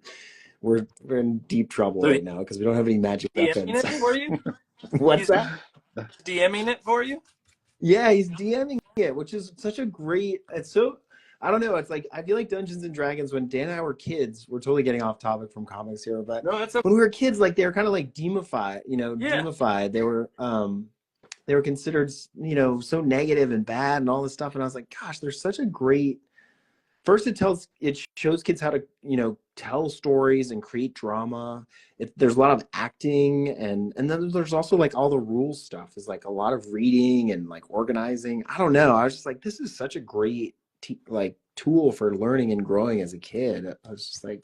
we're in deep trouble right now because we don't have any magic weapons. For you? What's He's that? DMing it for you? Yeah, he's DMing it, which is such a great. It's so. I don't know. It's like I feel like Dungeons and Dragons. When Dan and I were kids, we're totally getting off topic from comics here, but No, that's when we were kids, like they were kind of like demified. yeah. Demified. They were considered, so negative and bad and all this stuff. And I was like, gosh, there's such a great. First, it shows kids how to, tell stories and create drama. There's a lot of acting, and then there's also like all the rules stuff. Is like a lot of reading and like organizing. I don't know. I was just like, this is such a great tool for learning and growing as a kid. I was just like,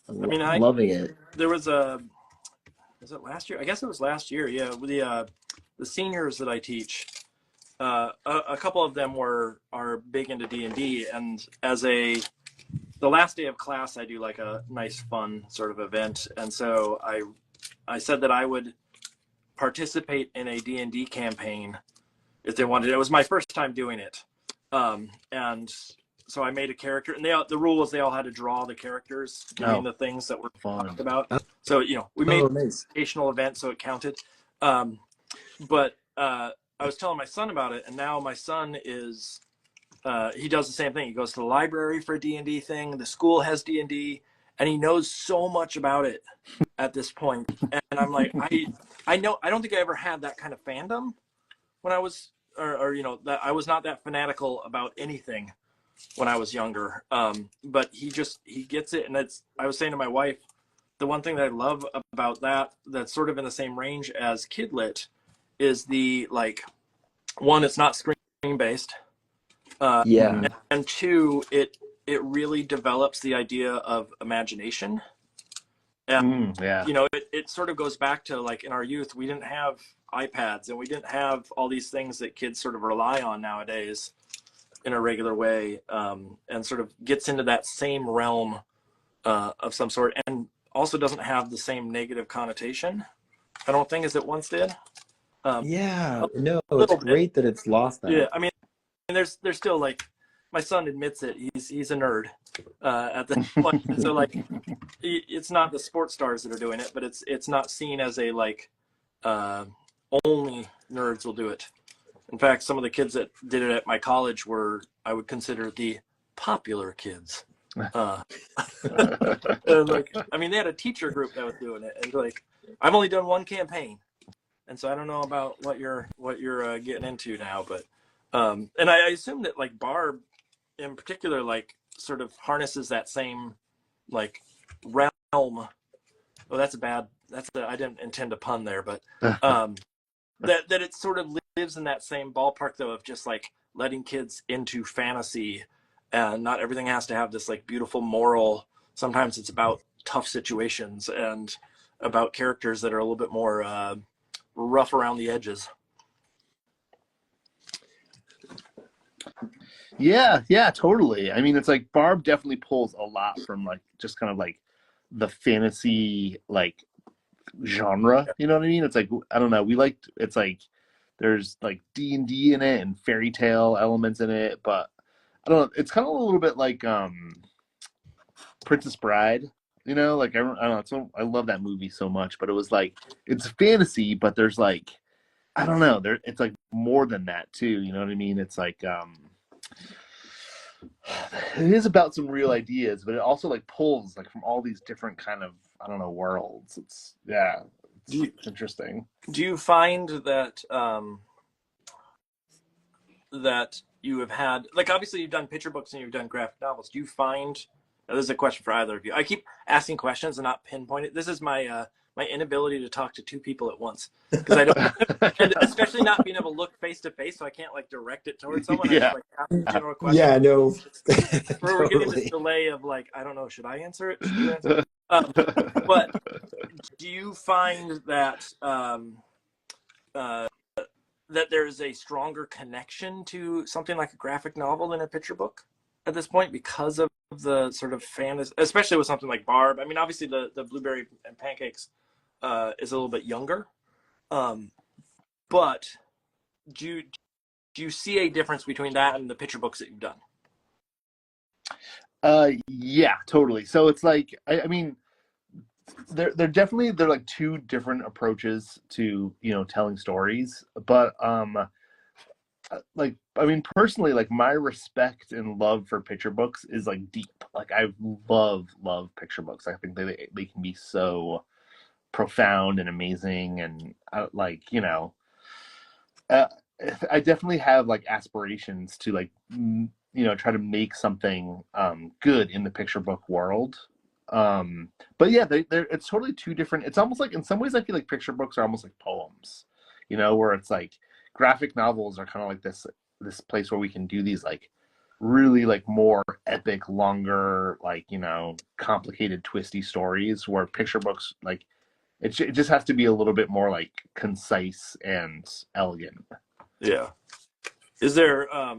loving it. There was was it last year? I guess it was last year. Yeah, the seniors that I teach. A couple of them are big into D&D, and the last day of class, I do like a nice fun sort of event, and so I said that I would participate in a D&D campaign if they wanted. It was my first time doing it, and so I made a character, and the rule was they all had to draw the characters doing the things that were talked about. So we made an educational event, so it counted. But I was telling my son about it, and now my son is he does the same thing. He goes to the library for a D&D thing. The school has D&D, and he knows so much about it at this point. And I'm like, I don't think I ever had that kind of fandom when I was, or that I was not that fanatical about anything when I was younger. But he gets it, and I was saying to my wife, the one thing that I love about that's sort of in the same range as Kidlit is the one, it's not screen based. And two, it really develops the idea of imagination. And it sort of goes back to like in our youth, we didn't have iPads and we didn't have all these things that kids sort of rely on nowadays in a regular way, and sort of gets into that same realm of some sort, and also doesn't have the same negative connotation, I don't think, as it once did. It's great that it's lost that. Yeah, I mean, there's still like, my son admits it. He's a nerd at this point. So like, it's not the sports stars that are doing it, but it's not seen as a only nerds will do it. In fact, some of the kids that did it at my college were, I would consider, the popular kids. And they had a teacher group that was doing it, and I've only done one campaign, and so I don't know about what you're getting into now, but and I assume that BARB in particular sort of harnesses that same realm. Oh, I didn't intend a pun there, but that it sort of lives in that same ballpark though, of just letting kids into fantasy, and not everything has to have this beautiful moral. Sometimes it's about tough situations and about characters that are a little bit more rough around the edges. Yeah, totally. I mean, it's BARB definitely pulls a lot from just kind of the fantasy genre. You know what I mean? It's I don't know. It's there's D&D in it and fairy tale elements in it, but I don't know. It's kind of a little bit like Princess Bride. I don't know. I love that movie so much, but it was it's fantasy, but there's I don't know. It's more than that too. You know what I mean? It's it is about some real ideas, but it also pulls from all these different kind of, I don't know, worlds. It's interesting. Do you find that that you have had, obviously you've done picture books and you've done graphic novels. Do you find, now this is a question for either of you. I keep asking questions and not pinpoint it. This is my my inability to talk to two people at once, because I don't, and especially not being able to look face to face, so I can't direct it towards someone. Yeah. I just ask general questions. Yeah, no. We're getting this delay of I don't know, should I answer it? Should you answer it? But do you find that that there's a stronger connection to something like a graphic novel than a picture book at this point, because of the sort of fantasy, especially with something like BARB? I mean, obviously the Blueberry and Pancakes is a little bit younger, but do you see a difference between that and the picture books that you've done? Yeah, totally. So it's I mean, they're definitely they're like two different approaches to, you know, telling stories, but like, I mean, personally, like my respect and love for picture books is like deep. Like I love picture books. I think they can be so profound and amazing, and like, you know, uh, I definitely have like aspirations to like you know, try to make something good in the picture book world. But yeah, they're it's totally two different. It's almost like in some ways I feel like picture books are almost like poems, you know, where it's like graphic novels are kind of like this place where we can do these like really like more epic, longer, like, you know, complicated, twisty stories. Where picture books, like it just has to be a little bit more like concise and elegant. Yeah. Is there a,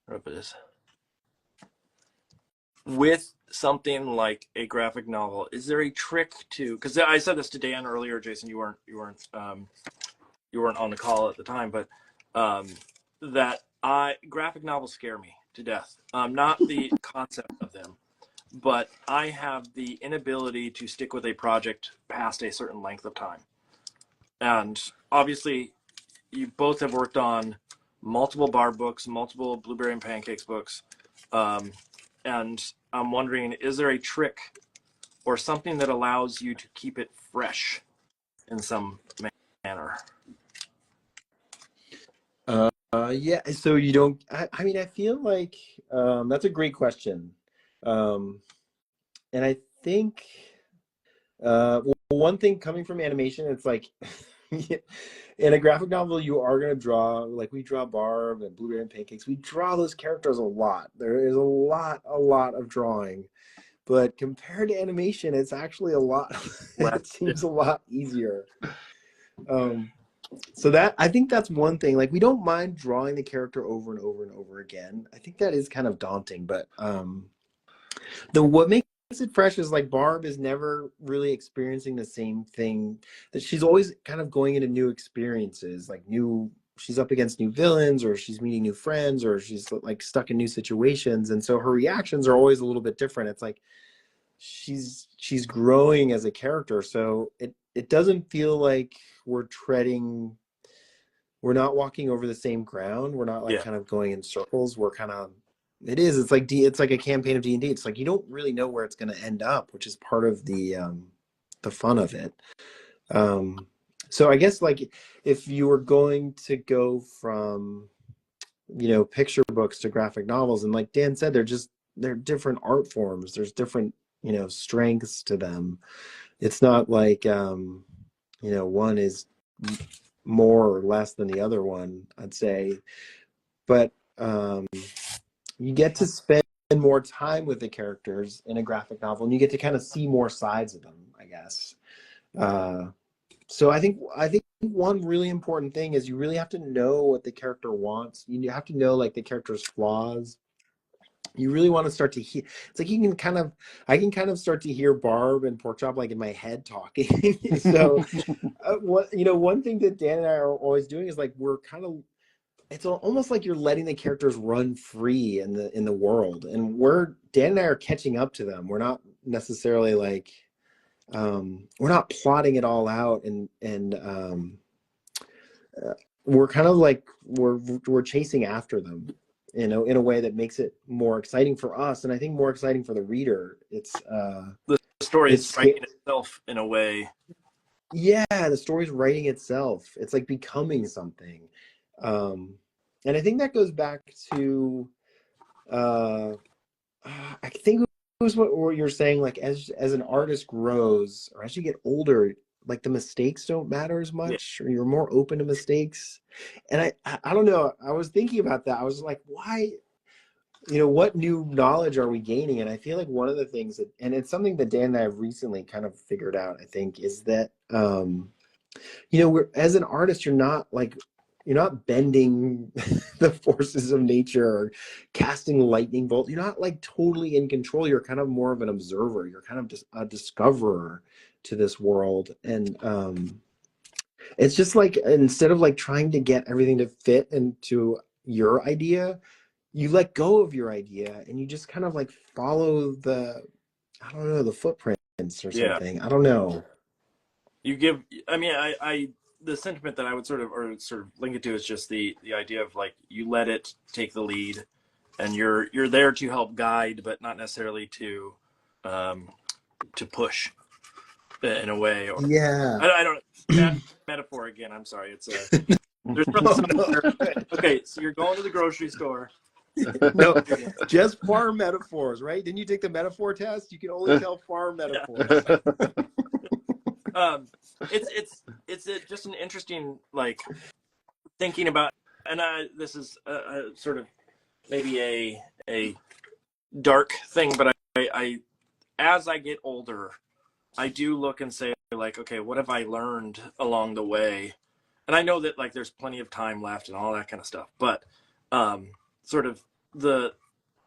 what it is, with something like a graphic novel, is there a trick to, because I said this to Dan earlier, Jason, you weren't on the call at the time, but that graphic novels scare me to death. Not the concept of them, but I have the inability to stick with a project past a certain length of time. And obviously you both have worked on multiple BARB books, multiple Blueberry and Pancakes books. And I'm wondering, is there a trick or something that allows you to keep it fresh in some manner? Yeah, so you don't, I mean, I feel like that's a great question. And I think well, one thing coming from animation, it's like in a graphic novel, you are going to draw, like we draw BARB and Blueberry and Pancakes. We draw those characters a lot. There is a lot of drawing. But compared to animation, it's actually a lot, it seems a lot easier. So that, I think that's one thing. Like we don't mind drawing the character over and over and over again. I think that is kind of daunting, but what makes it fresh is like BARB is never really experiencing the same thing. That she's always kind of going into new experiences, like she's up against new villains, or she's meeting new friends, or she's like stuck in new situations, and so her reactions are always a little bit different. It's like she's growing as a character, so it doesn't feel like we're not walking over the same ground. We're not like kind of going in circles. We're kind of, it's like a campaign of D&D. It's like you don't really know where it's going to end up, which is part of the fun of it. So I guess like if you were going to go from, you know, picture books to graphic novels, and like Dan said, they're different art forms. There's different, you know, strengths to them. It's not like you know, one is more or less than the other one, I'd say. But you get to spend more time with the characters in a graphic novel, and you get to kind of see more sides of them, I guess. So I think one really important thing is you really have to know what the character wants. You have to know like the character's flaws. You really want to start to hear. It's like I can kind of start to hear BARB and Porkchop like in my head talking. So one thing that Dan and I are always doing is like we're kind of, it's almost like you're letting the characters run free in the world, and Dan and I are catching up to them. We're not necessarily like we're not plotting it all out, and we're kind of like we're chasing after them, you know, in a way that makes it more exciting for us, and I think more exciting for the reader. It's the story is writing itself in a way. Yeah, the story's writing itself. It's like becoming something. And I think that goes back to I think it was what you're saying, like as an artist grows, or as you get older, like the mistakes don't matter as much, or you're more open to mistakes. And I don't know, I was thinking about that. I was like, why, you know, what new knowledge are we gaining? And I feel like one of the things that, and it's something that Dan and I have recently kind of figured out, I think, is that you know, as an artist, you're not bending the forces of nature or casting lightning bolts. You're not like totally in control. You're kind of more of an observer. You're kind of just a discoverer to this world. And it's just like, instead of like trying to get everything to fit into your idea, you let go of your idea and you just kind of like follow the I don't know, the footprints or Yeah. something. I don't know. You give, I mean, I the sentiment that I would sort of link it to is just the idea of like you let it take the lead, and you're there to help guide, but not necessarily to push in a way. Or Yeah. I don't metaphor again. I'm sorry. It's there's probably Oh, something no. there. Okay, so you're going to the grocery store. No, just farm metaphors, right? Didn't you take the metaphor test? You can only tell farm metaphors. It's just an interesting like thinking about, and this is sort of maybe a dark thing, but I as I get older, I do look and say like, okay, what have I learned along the way? And I know that like there's plenty of time left and all that kind of stuff, but sort of the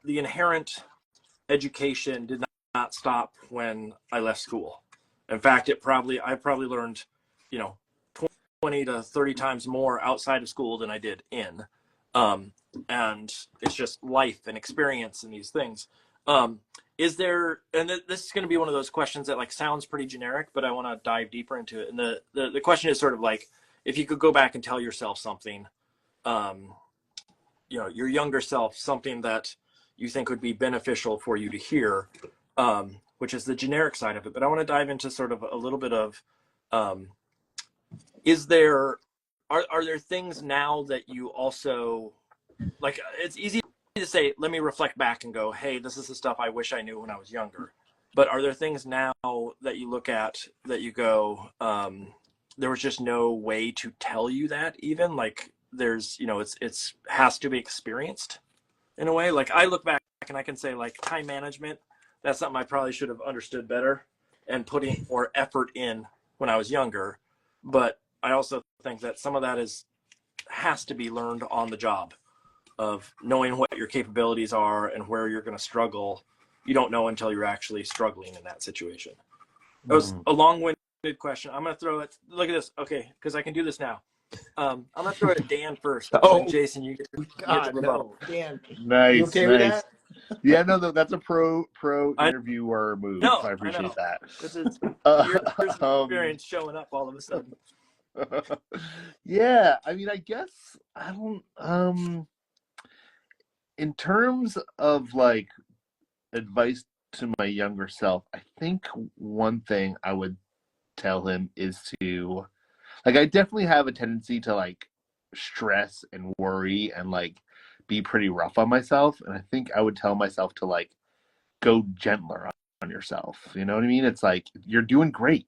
inherent education did not stop when I left school. In fact, I probably learned, 20 to 30 times more outside of school than I did in. And it's just life and experience and these things. Is there, and this is going to be one of those questions that like sounds pretty generic, but I want to dive deeper into it. And the question is sort of like, if you could go back and tell yourself something, your younger self, something that you think would be beneficial for you to hear, which is the generic side of it. But I want to dive into sort of a little bit of, are there things now that you also, like, it's easy to say, let me reflect back and go, hey, this is the stuff I wish I knew when I was younger. But are there things now that you look at that you go, there was just no way to tell you that, even like there's, it's has to be experienced in a way. Like I look back and I can say like time management, that's something I probably should have understood better and putting more effort in when I was younger. But I also think that some of that has to be learned on the job, of knowing what your capabilities are and where you're going to struggle. You don't know until you're actually struggling in that situation. That was a long-winded question. I'm going to throw it. Look at this. Okay, because I can do this now. I'm going to throw it at Dan first. Oh, Jason, you get God, the rebuttal. no. Dan, Nice. you okay with that? Yeah, no, that's a pro interviewer move. No, I appreciate that. This is years of experience showing up all of a sudden. Yeah, I mean, I guess I don't. In terms of like advice to my younger self, I think one thing I would tell him is to, like, I definitely have a tendency to like stress and worry and like be pretty rough on myself, and I think I would tell myself to like go gentler on yourself. You know what I mean? It's like you're doing great,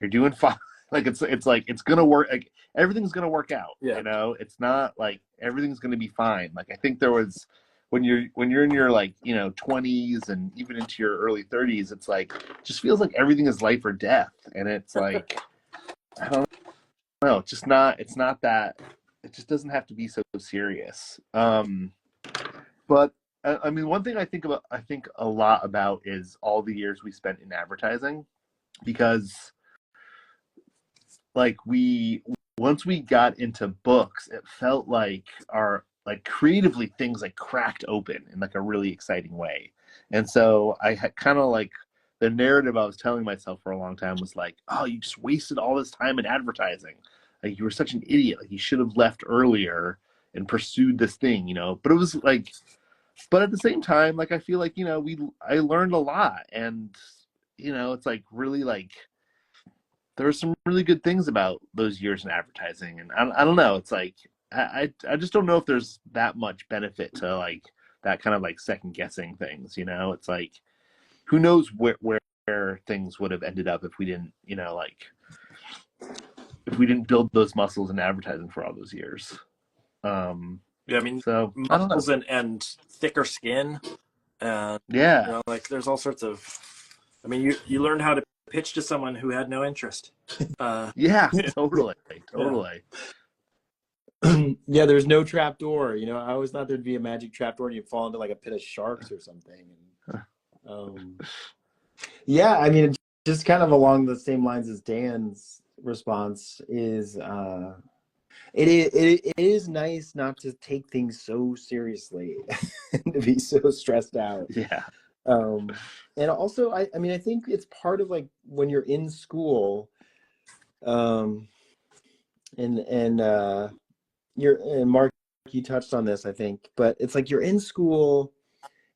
you're doing fine. Like it's like it's gonna work. Like everything's gonna work out. Yeah. You know, it's not like everything's gonna be fine. Like I think there was when you're in your like 20s and even into your early 30s, it's like just feels like everything is life or death, and it's like I don't know. It's just not. It's not that. It just doesn't have to be so serious. But I mean, one thing I think a lot about is all the years we spent in advertising, because like once we got into books, it felt like our like creatively things like cracked open in like a really exciting way. And so I had kind of like the narrative I was telling myself for a long time was like, oh, you just wasted all this time in advertising. Like you were such an idiot. Like you should have left earlier and pursued this thing, But it was like, but at the same time, like I feel like I learned a lot, and it's like really like there were some really good things about those years in advertising, and I don't know. It's like I just don't know if there's that much benefit to like that kind of like second guessing things. It's like who knows where things would have ended up if we didn't if we didn't build those muscles in advertising for all those years. Yeah, I mean, so muscles and thicker skin, and yeah, like there's all sorts of. I mean, you learned how to pitch to someone who had no interest. Yeah, totally. Yeah, there's no trap door. I always thought there'd be a magic trap door and you'd fall into like a pit of sharks or something. Yeah, I mean, just kind of along the same lines as Dan's response is. It is nice not to take things so seriously and to be so stressed out. Yeah. Um, and also, I mean, I think it's part of like when you're in school, um, and and Mark, you touched on this, I think, but it's like you're in school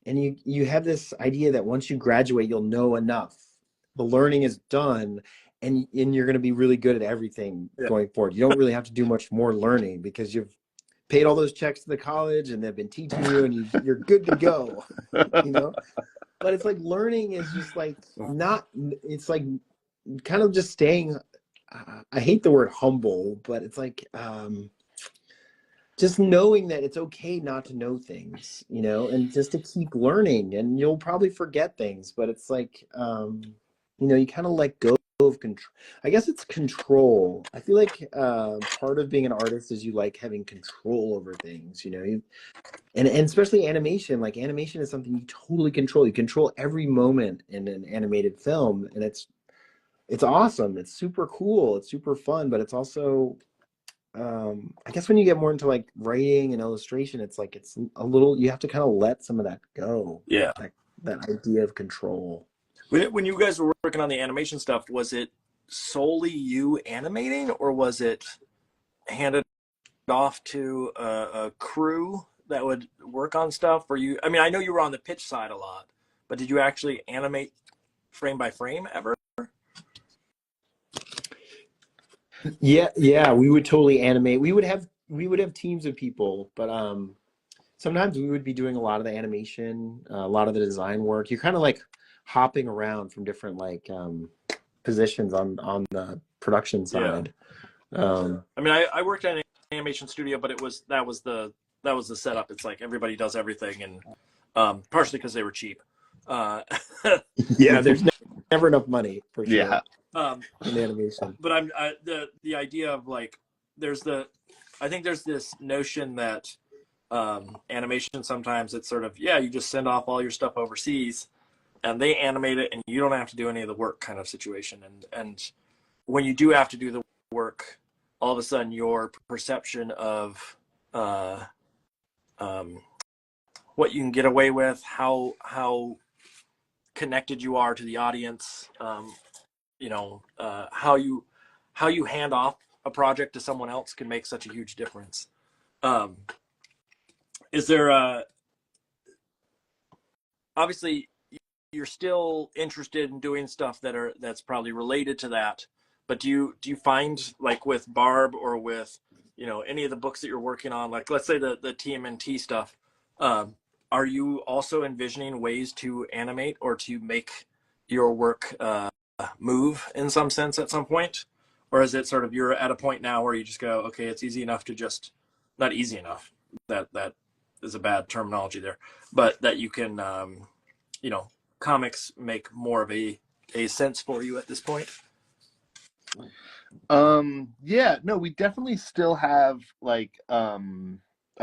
and you have this idea that once you graduate, you'll know enough. The learning is done, and you're going to be really good at everything Yeah. going forward. You don't really have to do much more learning because you've paid all those checks to the college and they've been teaching you, and you're good to go, you know? But it's like learning is just like not, it's like kind of just staying, I hate the word humble, but it's like, just knowing that it's okay not to know things, you know, and just to keep learning, and you'll probably forget things, but it's like, you know, you kind of let go of control. I guess it's control. I feel like part of being an artist is you like having control over things, you know, and especially animation. Like animation is something you totally control. You control every moment in an animated film, and it's awesome. It's super cool. It's super fun, but it's also, I guess when you get more into like writing and illustration, it's like it's a little, you have to kind of let some of that go. Yeah. That idea of control. When you guys were working on the animation stuff, was it solely you animating, or was it handed off to a crew that would work on stuff? Or you, I mean, I know you were on the pitch side a lot, but did you actually animate frame by frame ever? Yeah, we would totally animate. We would have teams of people, but sometimes we would be doing a lot of the animation, a lot of the design work. You're kind of like hopping around from different like positions on the production side. I mean, I worked at an animation studio, but that was the setup. It's like everybody does everything, and partially because they were cheap. Yeah, there's never enough money for sure. Yeah. In animation. But the idea of like I think there's this notion that animation sometimes it's sort of, yeah, you just send off all your stuff overseas and they animate it and you don't have to do any of the work kind of situation. And when you do have to do the work, all of a sudden your perception of what you can get away with, how connected you are to the audience, you know, how you hand off a project to someone else can make such a huge difference. Is there obviously you're still interested in doing stuff that's probably related to that, but do you find like with BARB or with, you know, any of the books that you're working on, like let's say the TMNT stuff, are you also envisioning ways to animate or to make your work move in some sense at some point? Or is it sort of you're at a point now where you just go, okay, it's easy enough to just, not easy enough, that is a bad terminology there, but that you can, you know, comics make more of a sense for you at this point? Yeah, no, we definitely still have like a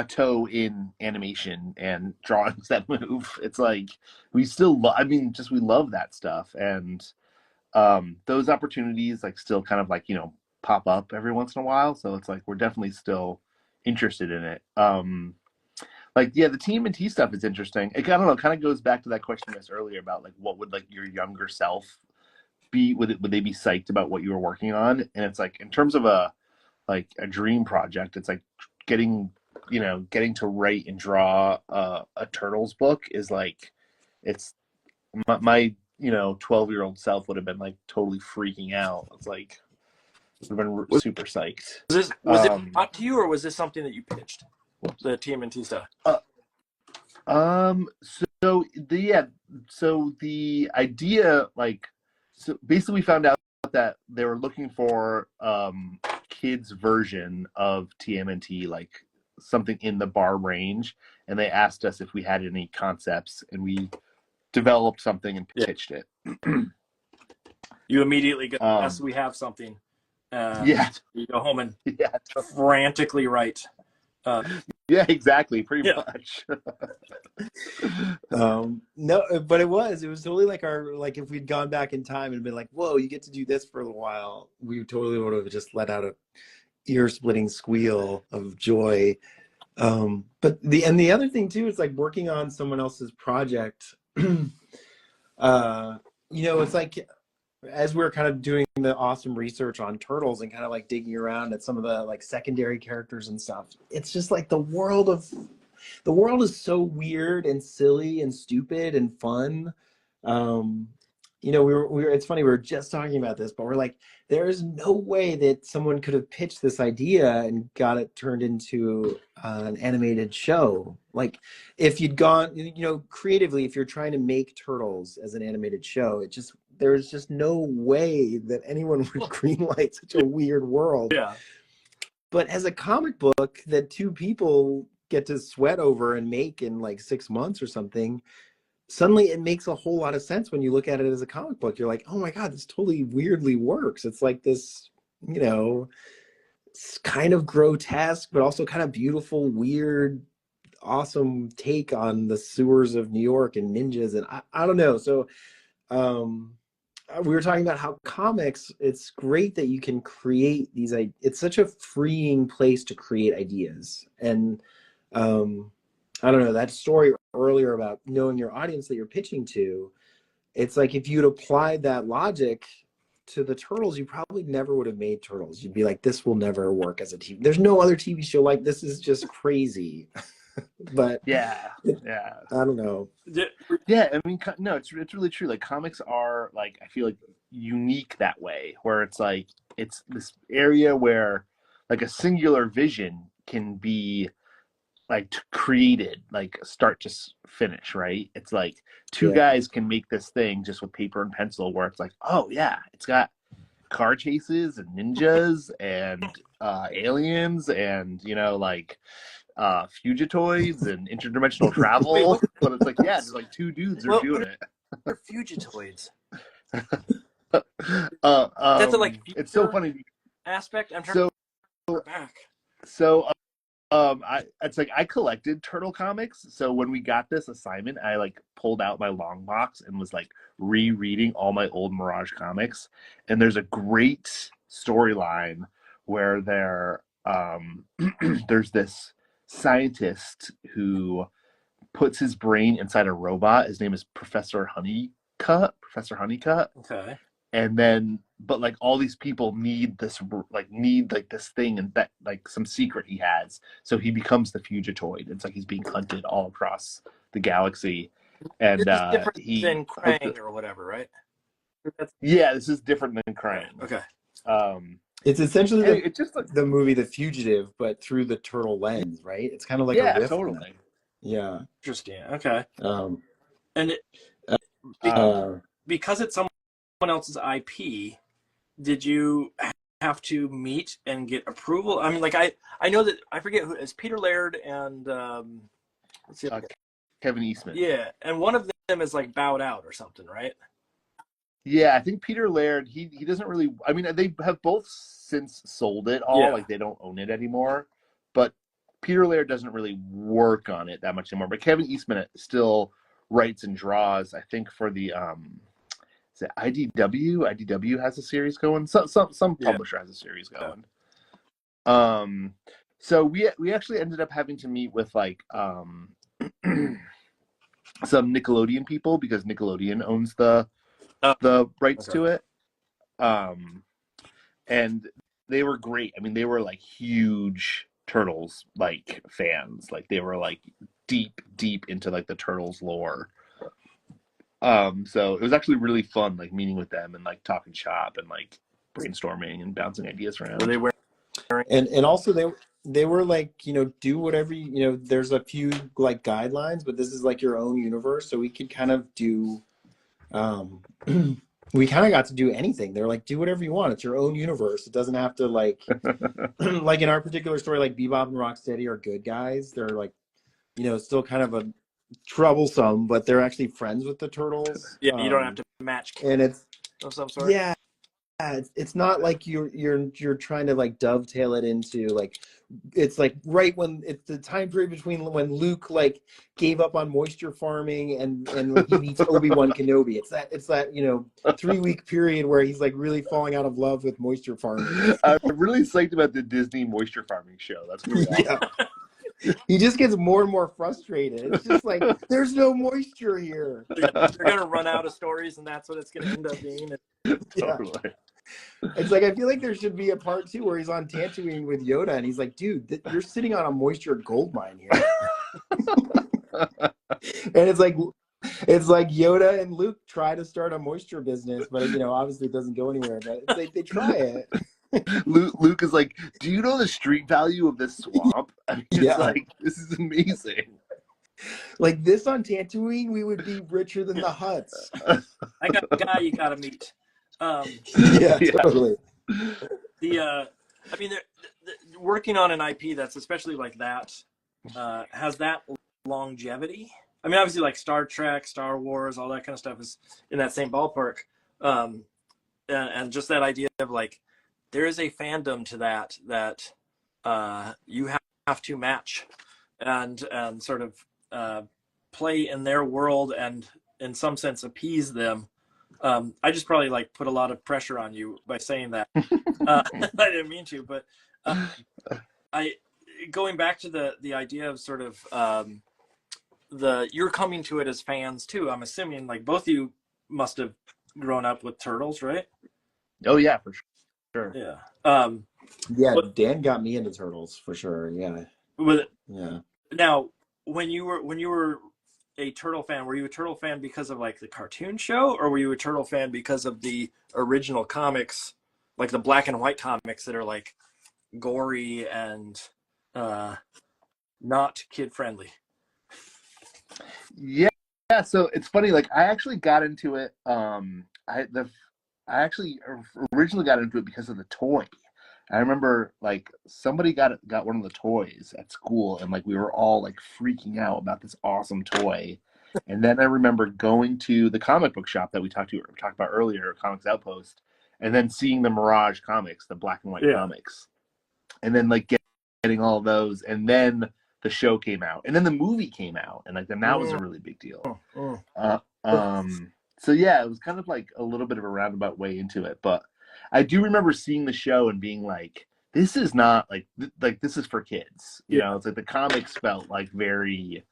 toe in animation and drawings that move. It's like we still I mean, just we love that stuff, and those opportunities like still kind of like, you know, pop up every once in a while, so it's like we're definitely still interested in it. Like, yeah, the TMNT stuff is interesting. I don't know, it kind of goes back to that question I asked earlier about like what would like your younger self be, would they be psyched about what you were working on? And it's like in terms of a dream project, it's like getting to write and draw a Turtles book is like, it's my you know 12-year-old self would have been like totally freaking out. It's like would have been super psyched. Was it taught to you, or was this something that you pitched, the TMNT stuff? So the idea, like, so basically we found out that they were looking for kids version of TMNT, like something in the BARB range, and they asked us if we had any concepts, and we developed something and pitched it. You immediately go, yes, we have something. Yeah. You go home and frantically write. Yeah, exactly, pretty much. No, but it was totally like like if we'd gone back in time and been like, whoa, you get to do this for a little while, we totally would have just let out a ear-splitting squeal of joy. But the other thing too is like working on someone else's project. you know, it's like as we're kind of doing the awesome research on turtles and kind of like digging around at some of the like secondary characters and stuff, it's just like the world is so weird and silly and stupid and fun. You know, it's funny, we were just talking about this, but we're like, there's no way that someone could have pitched this idea and got it turned into an animated show. Like, if you'd gone, you know, creatively, if you're trying to make Turtles as an animated show, there's just no way that anyone would greenlight such a weird world. Yeah. But as a comic book that two people get to sweat over and make in like 6 months or something, suddenly it makes a whole lot of sense when you look at it as a comic book. You're like, oh my God, this totally weirdly works. It's like this, you know, it's kind of grotesque, but also kind of beautiful, weird, awesome take on the sewers of New York and ninjas. And I don't know. So we were talking about how comics, it's great that you can create these, it's such a freeing place to create ideas. And I don't know, that story earlier about knowing your audience that you're pitching to, it's like if you'd applied that logic to the Turtles, you probably never would have made Turtles. You'd be like, this will never work as a TV. There's no other TV show like this. Is just crazy. But yeah, I don't know. Yeah, I mean, no, it's really true. Like, comics are, like, I feel like unique that way, where it's like, it's this area where like a singular vision can be like created, like start to finish, right? It's like two guys can make this thing just with paper and pencil, where it's like, oh yeah, it's got car chases and ninjas and aliens and, you know, like fugitoids and interdimensional travel. But it's like, yeah, there's like two dudes are doing it. They're fugitoids. That's a, like, it's so funny aspect. I'm trying to back. So it's like I collected turtle comics. So when we got this assignment, I like pulled out my long box and was like rereading all my old Mirage comics. And there's a great storyline where there's this scientist who puts his brain inside a robot. His name is Professor Honeycutt. Okay. And then, but like all these people need this thing, and that like some secret he has. So he becomes the Fugitoid. It's like he's being hunted all across the galaxy. And this is different than Krang or whatever, right? Yeah, this is different than Krang. Okay. It's essentially it's just like the movie The Fugitive, but through the turtle lens, right? It's kind of like a riff. Totally. Yeah. Interesting. Okay. And because it's someone else's IP, did you have to meet and get approval? I mean, like I know that, I forget who it's Peter Laird and let's see, Kevin Eastman. Yeah, and one of them is like bowed out or something, right? Yeah, I think Peter Laird, he doesn't really, I mean, they have both since sold it all, like they don't own it anymore, but Peter Laird doesn't really work on it that much anymore. But Kevin Eastman still writes and draws, I think, for the is it IDW? IDW has a series going. Some publisher has a series going. So we actually ended up having to meet with like some Nickelodeon people, because Nickelodeon owns the rights to it. And they were great. I mean, they were like huge Turtles like fans. Like they were like deep into like the Turtles lore. So it was actually really fun, like meeting with them and like talking shop and like brainstorming and bouncing ideas around. Were they wearing? And also they were like, you know, do whatever you know. There's a few like guidelines, but this is like your own universe, so we could kind of do. We kind of got to do anything. They're like, do whatever you want. It's your own universe. It doesn't have to like, like in our particular story, like Bebop and Rocksteady are good guys. They're like, you know, still kind of a troublesome, but they're actually friends with the Turtles. Yeah, you don't have to match. And it's of some sort. Yeah, it's not like you're trying to like dovetail it into like, it's like right when it's the time period between when Luke like gave up on moisture farming and he meets Obi-Wan Kenobi. It's that you know 3-week period where he's like really falling out of love with moisture farming. I'm really psyched about the Disney moisture farming show. That's really awesome. He just gets more and more frustrated. It's just like there's no moisture here. They're gonna run out of stories, and that's what it's gonna end up being. Yeah. Totally. It's like I feel like there should be a part 2 where he's on Tatooine with Yoda, and he's like, "Dude, you're sitting on a moisture gold mine here." And it's like Yoda and Luke try to start a moisture business, but obviously it doesn't go anywhere. But it's like they try it. Luke is like, do you know the street value of this swamp? I mean, it's Yeah. like, this is amazing. Like this on Tatooine, we would be richer than the Hutts. I got a guy you gotta meet. Yeah, totally. I mean, working on an IP that's especially like that has that longevity. I mean, obviously, like Star Trek, Star Wars, all that kind of stuff is in that same ballpark, and just that idea of like there is a fandom to that you have to match and sort of play in their world and in some sense appease them. I just probably like put a lot of pressure on you by saying that. I didn't mean to, but I going back to the idea of sort of you're coming to it as fans too. I'm assuming like both of you must have grown up with Turtles, right? Oh yeah, for sure. Yeah. Yeah, Dan got me into Turtles for sure. Yeah. Yeah. Now, when you were a Turtle fan, were you a Turtle fan because of like the cartoon show, or were you a Turtle fan because of the original comics, like the black and white comics that are like gory and not kid friendly? Yeah. So it's funny. Like I actually got into it. I actually originally got into it because of the toy. I remember like somebody got one of the toys at school, and like we were all like freaking out about this awesome toy. And then I remember going to the comic book shop that we talked about earlier, Comics Outpost, and then seeing the Mirage comics, the black and white comics, and then like getting all of those, and then the show came out, and then the movie came out, and like then that was a really big deal. So yeah, it was kind of like a little bit of a roundabout way into it, but I do remember seeing the show and being like, this is not like this is for kids. You know, it's like the comics felt like very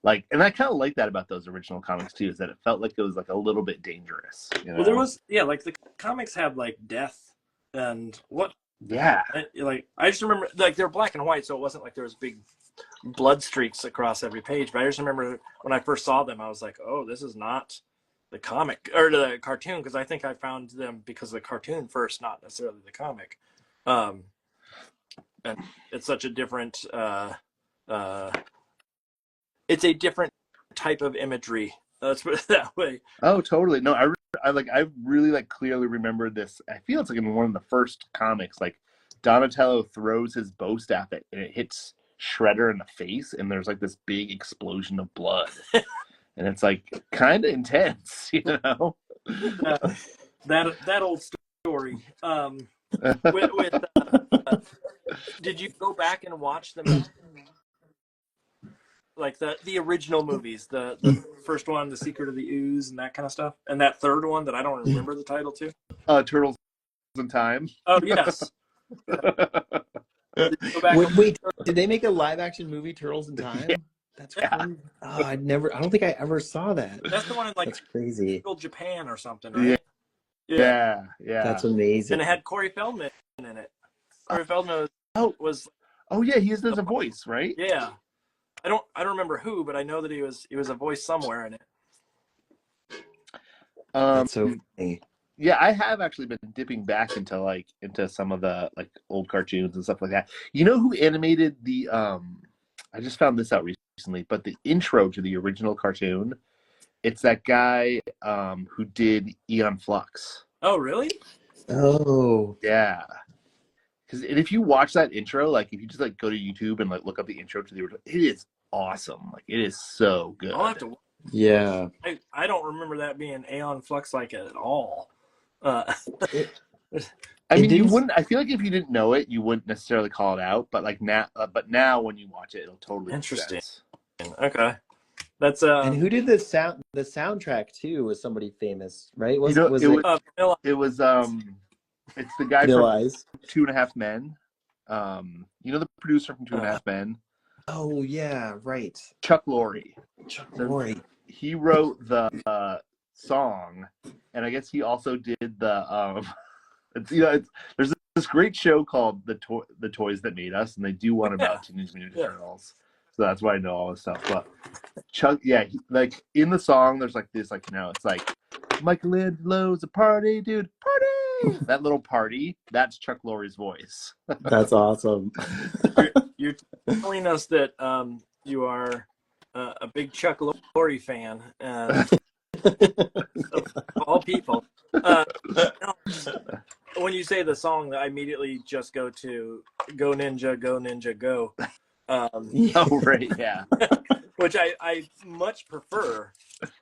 like, and I kind of like that about those original comics too, is that it felt like it was like a little bit dangerous. You know? Well, there was like the comics had like death and what. Yeah. Like I just remember like they're black and white, so it wasn't like there was big blood streaks across every page. But I just remember when I first saw them, I was like, oh, this is not the comic or the cartoon, because I think I found them because of the cartoon first, not necessarily the comic. And it's such a different it's a different type of imagery. Let's put it that way. Oh, totally. No, I really like clearly remembered this. I feel it's like in one of the first comics, like Donatello throws his bow staff and it hits Shredder in the face, and there's like this big explosion of blood. And it's like kind of intense, you know. That old story. Did you go back and watch them, like the original movies, the first one, The Secret of the Ooze, and that kind of stuff, and that third one that I don't remember the title to? Turtles in Time. Oh yes. Wait, did they make a live action movie, Turtles in Time? Yeah. That's crazy. Oh, I don't think I ever saw that. That's the one in like that's crazy. Japan or something, right? Yeah. That's amazing. And it had Corey Feldman in it. Corey Feldman was. Oh yeah, he does a voice, right? Yeah, I don't remember who, but I know that he was a voice somewhere in it. That's so funny. Yeah, I have actually been dipping back into some of the like old cartoons and stuff like that. You know who animated the I just found this out recently, but the intro to the original cartoon, it's that guy who did Aeon Flux. Oh, really? Oh. Yeah. Because if you watch that intro, like if you just like go to YouTube and like look up the intro to the original, it is awesome. Like it is so good. I'll have to. Yeah. I don't remember that being Aeon Flux like at all. I mean, you wouldn't. I feel like if you didn't know it, you wouldn't necessarily call it out. But like now, when you watch it, it'll totally interesting. Make sense. Okay, that's And who did the soundtrack too? Was somebody famous, right? It's the guy from Vanilla Ice. 2.5 Men. You know the producer from 2.5 Men. Oh yeah, right. Chuck Lorre. Chuck So Lorre. he wrote the song, and I guess he also did the there's this great show called the Toys That Made Us, and they do one about Teenage Mutant Ninja Turtles. So that's why I know all this stuff. But Chuck, yeah, like in the song, there's like this, like, it's like Michelangelo's a party, dude, party. That little party, that's Chuck Lorre's voice. That's awesome. You're telling us that you are a big Chuck Lorre fan, of all people. No, when you say the song, I immediately just go to Go Ninja, Go Ninja, Go. Oh, right, yeah. Which I much prefer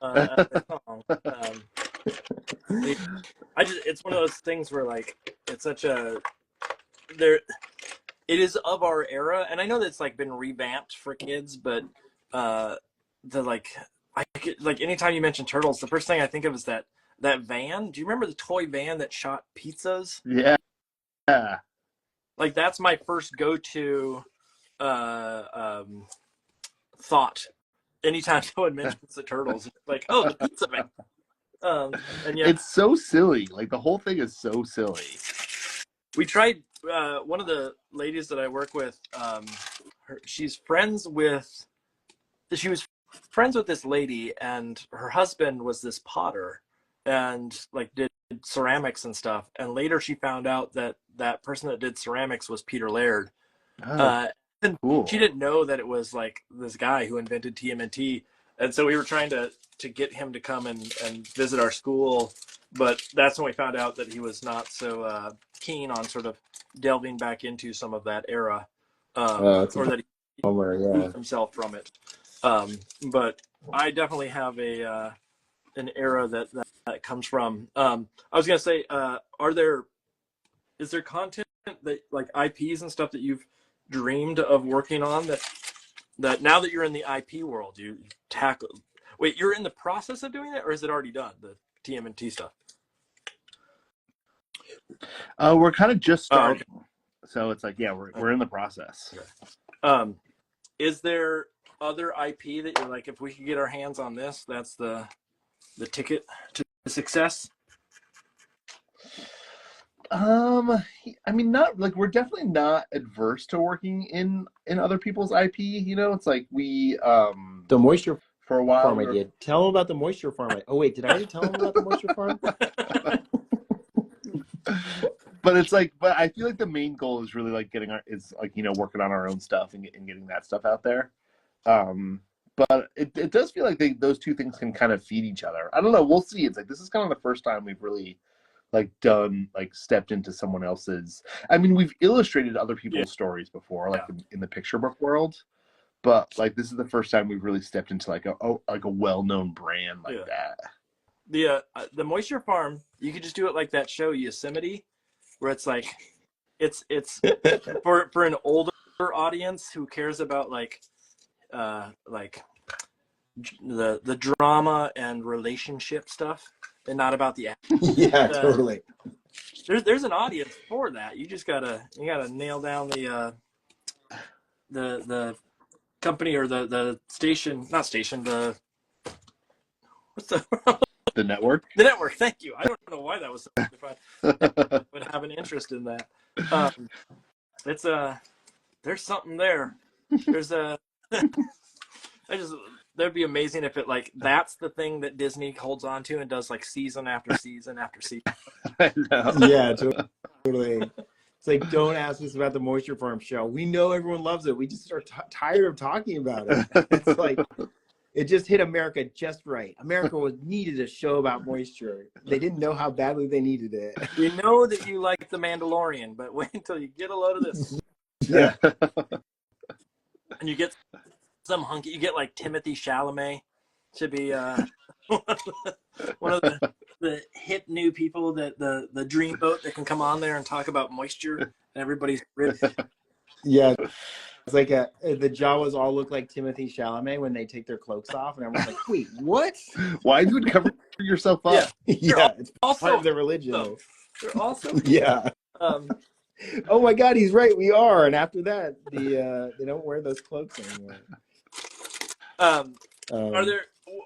as a song. It's one of those things where, like, it's such a it is of our era, and I know that it's like been revamped for kids, but anytime you mention Turtles, the first thing I think of is that van. Do you remember the toy van that shot pizzas? Yeah. Like, that's my first go-to thought. Anytime someone mentions the Turtles, it's like, oh, the pizza van. And yeah, it's so silly. Like, the whole thing is so silly. We tried. One of the ladies that I work with, she was friends with this lady, and her husband was this potter, and like did ceramics and stuff. And later she found out that person that did ceramics was Peter Laird. And Cool. She didn't know that it was like this guy who invented TMNT. And so we were trying to get him to come and visit our school, but that's when we found out that he was not so keen on sort of delving back into some of that era, or that he removed himself from it. But I definitely have an era that comes from. I was gonna say, is there content that, like, IPs and stuff that you've dreamed of working on that now that you're in the IP world, you tackle? Wait, you're in the process of doing it, or is it already done, the TMNT stuff? We're kind of just starting. Oh, okay. So it's like, yeah, we're in the process. Okay. Is there other IP that you're like, if we could get our hands on this, that's the ticket to success? I mean, not like, we're definitely not adverse to working in other people's IP. You know, it's like we the moisture for a while. Farm idea. Tell them about the moisture farm. Oh wait, did I already tell them about the moisture farm? But it's like, but I feel like the main goal is really like working on our own stuff and getting that stuff out there. But it does feel like those two things can kind of feed each other. I don't know. We'll see. It's like, this is kind of the first time we've really stepped into someone else's. I mean, we've illustrated other people's stories before, like in the picture book world, but like this is the first time we've really stepped into like a well-known brand like that. The moisture farm, you could just do it like that show Yosemite, where it's like it's for an older audience who cares about like the drama and relationship stuff, and not about the action. Yeah, totally. There's an audience for that. You just gotta nail down the company or the station, not station, what's the network? The network. Thank you. I don't know why that was so fun. Would have an interest in that. It's there's something there. There's that'd be amazing if it that's the thing that Disney holds on to and does like season after season after season. I know. Yeah, totally. It's like, don't ask us about the Moisture Farm show. We know everyone loves it. We just are tired of talking about it. It's like, it just hit America just right. America needed a show about moisture. They didn't know how badly they needed it. We know that you like The Mandalorian, but wait until you get a load of this. Yeah. And you get some hunky, you get like Timothy Chalamet to be one of the hip new people, that the dreamboat that can come on there and talk about moisture, and everybody's rich. Yeah. It's like the Jawas all look like Timothy Chalamet when they take their cloaks off, and everyone's like, wait, what? Why do you cover yourself up? Yeah, it's also part of their religion. They're also yeah. Oh my God, he's right. We are. And after that, they don't wear those cloaks anymore.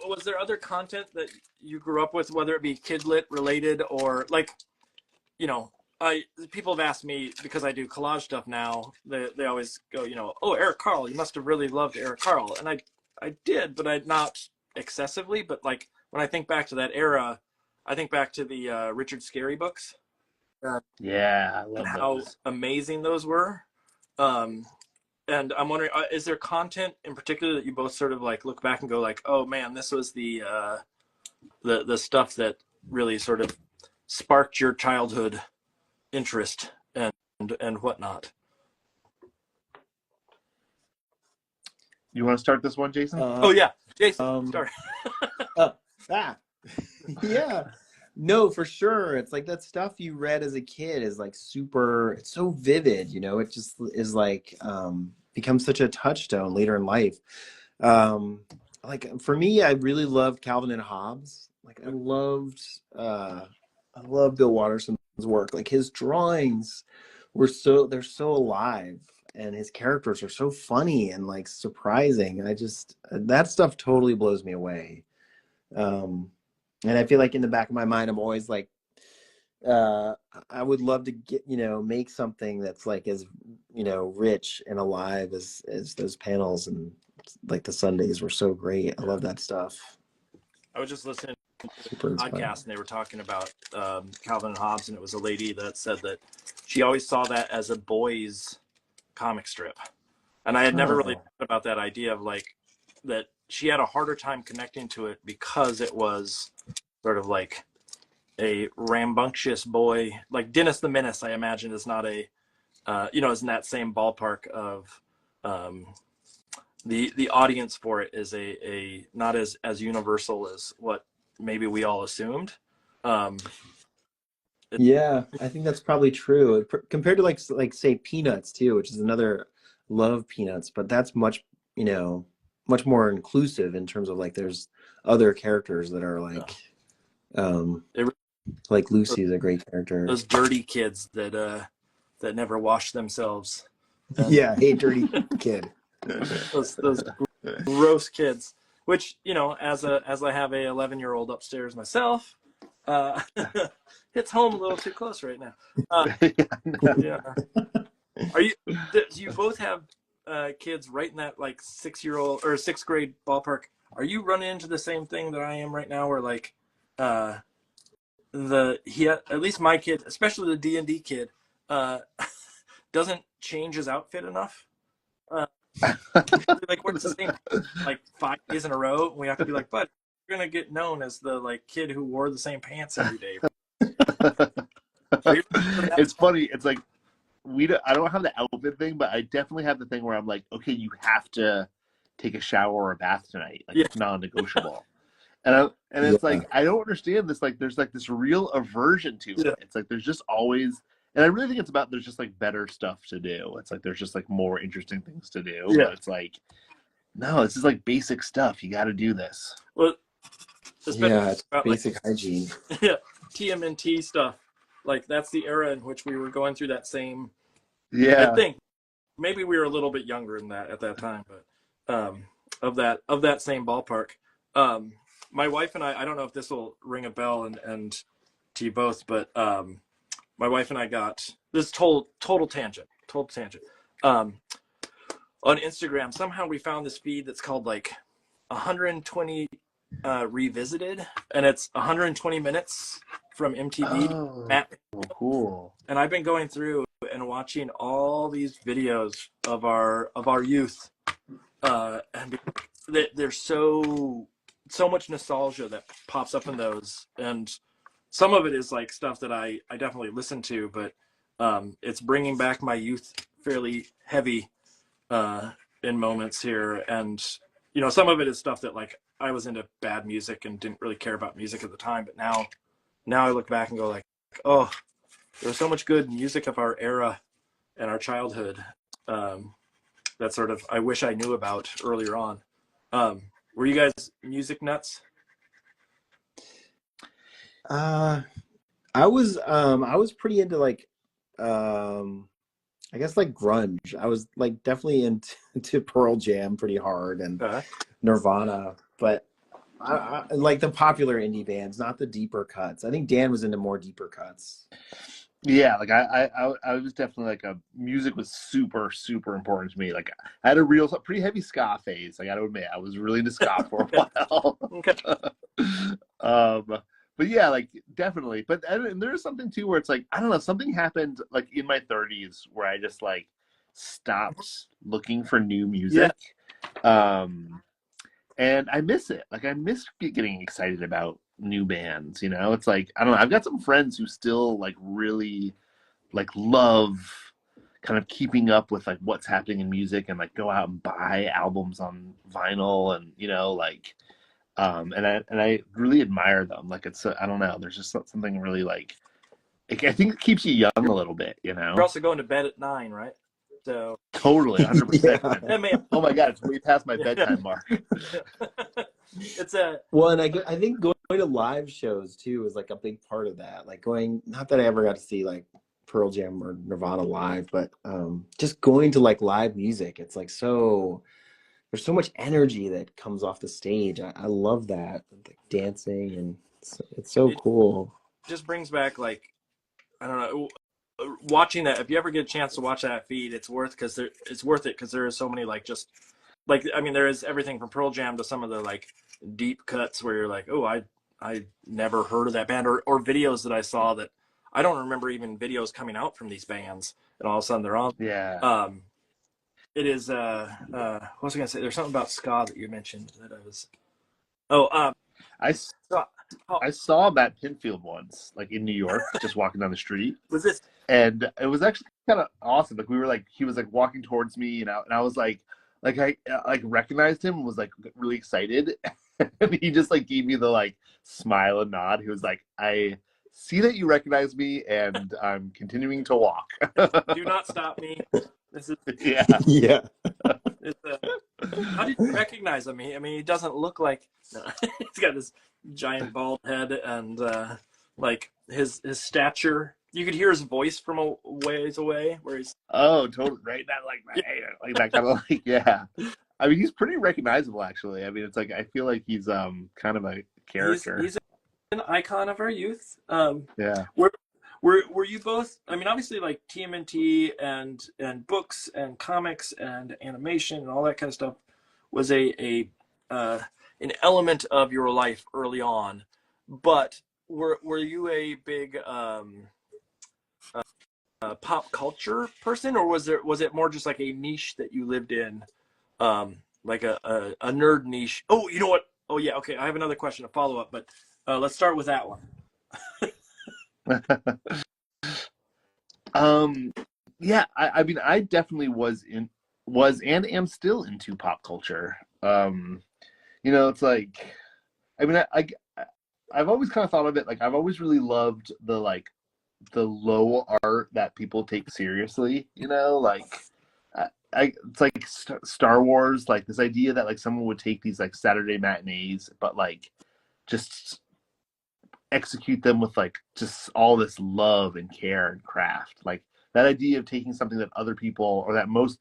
Was there other content that you grew up with, whether it be kidlit related or like, you know, people have asked me, because I do collage stuff now, they always go, you know, oh, Eric Carle, you must have really loved Eric Carle. And I did, but I not excessively. But like when I think back to that era, I think back to the Richard Scarry books. Yeah, I And love how those. amazing those were. And I'm wondering, is there content in particular that you both sort of like look back and go like, oh man, this was the stuff that really sort of sparked your childhood interest and whatnot. You want to start this one, Jason? Oh yeah, Jason, start. Yeah. No, for sure. It's like that stuff you read as a kid is like super, it's so vivid, you know, it just is like becomes such a touchstone later in life. Like for me, I really loved Calvin and Hobbes. Like I loved Bill Watterson's work. Like his drawings they're so alive, and his characters are so funny and like surprising. And that stuff totally blows me away. And I feel like in the back of my mind, I'm always like, I would love to make something that's like as, rich and alive as those panels. And like the Sundays were so great. I love that stuff. I was just listening to Super a inspiring. podcast, and they were talking about Calvin and Hobbes, and it was a lady that said that she always saw that as a boy's comic strip. And I had never really thought about that idea of like that she had a harder time connecting to it because it was sort of like a rambunctious boy, like Dennis the Menace, I imagine is not a, is in that same ballpark of the audience for it is a not as universal as what maybe we all assumed. Yeah, I think that's probably true. Compared to like say Peanuts too, which is another, love Peanuts, but that's much more inclusive in terms of like there's other characters that are like like Lucy's a great character. Those dirty kids that never wash themselves. Yeah, hey dirty kid. those gross kids, which as I have a 11-year-old upstairs myself, hits home a little too close right now. Yeah. Do you both have kids right in that like 6-year-old or 6th grade ballpark? Are you running into the same thing that I am right now, where like at least my kid, especially the D&D kid, doesn't change his outfit enough? Like we're the same like 5 days in a row, and we have to be like, but you're gonna get known as the like kid who wore the same pants every day. It's funny. It's like I don't have the outfit thing, but I definitely have the thing where I'm like, okay, you have to take a shower or a bath tonight. Like it's non-negotiable. And it's like, I don't understand this. Like, there's like this real aversion to it. It's like, there's just always, and I really think it's about, there's just like better stuff to do. It's like, there's just like more interesting things to do. Yeah. But it's like, no, this is like basic stuff. You got to do this. Well, yeah, it's about, basic hygiene. Yeah. TMNT stuff. Like that's the era in which we were going through that same. Yeah. I think maybe we were a little bit younger than that at that time, but of that same ballpark. My wife and I don't know if this will ring a bell and to you both, but my wife and I got this total tangent. On Instagram, somehow we found this feed that's called like 120 Revisited, and it's 120 minutes from MTV. Oh, cool. And I've been going through and watching all these videos of our youth, and there's so much nostalgia that pops up in those, and some of it is like stuff that I definitely listen to, but it's bringing back my youth fairly heavy in moments here. And some of it is stuff that like I was into bad music and didn't really care about music at the time, but now I look back and go like, oh, there was so much good music of our era and our childhood that sort of I wish I knew about earlier on. Were you guys music nuts? I was pretty into like I guess like grunge. I was like definitely into Pearl Jam pretty hard and Nirvana, but I like the popular indie bands, not the deeper cuts. I think Dan was into more deeper cuts. Yeah, like I was definitely like music was super super important to me. Like I had a real pretty heavy ska phase. I got to admit, I was really into ska for a while. Okay. But yeah, like definitely. But and there's something too where it's like I don't know, something happened like in my 30s where I just like stopped looking for new music. And I miss it. Like I miss getting excited about new bands, you know? It's like I don't know, I've got some friends who still like really like love kind of keeping up with like what's happening in music and like go out and buy albums on vinyl and you know like and I really admire them. Like it's I don't know, there's just something really like I think it keeps you young a little bit, you know. You're also going to bed at 9, right? So totally 100%. Yeah. Oh my god, it's way past my bedtime mark. It's a Well, and I think going to live shows too is like a big part of that. Like going, not that I ever got to see like Pearl Jam or Nirvana live, but just going to like live music. It's like there's so much energy that comes off the stage. I love that, like dancing, and it's so cool. just brings back like I don't know, watching that. If you ever get a chance to watch that feed, it's worth it because there is so many like just like I mean there is everything from Pearl Jam to some of the like deep cuts where you're like, oh, I never heard of that band, or videos that I saw that I don't remember even videos coming out from these bands, and all of a sudden they're on. Yeah. It is what was I gonna say? There's something about ska that you mentioned that I was. I saw Matt Pinfield once, like in New York, just walking down the street. Was this? And it was actually kind of awesome. Like we were like, he was like walking towards me, and I was like I like recognized him and was like really excited, and he just like gave me the like smile and nod. He was like, I see that you recognize me, and I'm continuing to walk. Do not stop me. This is Yeah. Yeah. How did you recognize him? I mean, he doesn't look like. No, he's got this giant bald head and like his stature. You could hear his voice from a ways away, where he's. Oh, totally right. That like that kind of like yeah. I mean, he's pretty recognizable actually. I mean, it's like I feel like he's kind of a character. He's an icon of our youth. Yeah. Were you both? I mean, obviously, like TMNT and books and comics and animation and all that kind of stuff was an element of your life early on. But were you a big pop culture person, or was it more just like a niche that you lived in, like a nerd niche? Oh, you know what? Oh yeah, okay. I have another question, a follow up, but let's start with that one. Yeah, I mean I definitely was and am still into pop culture. You know, it's like I mean I've always kind of thought of it like I've always really loved the low art that people take seriously, you know, like it's like Star Wars, like this idea that like someone would take these like Saturday matinees but like just execute them with like just all this love and care and craft. Like that idea of taking something that other people or that most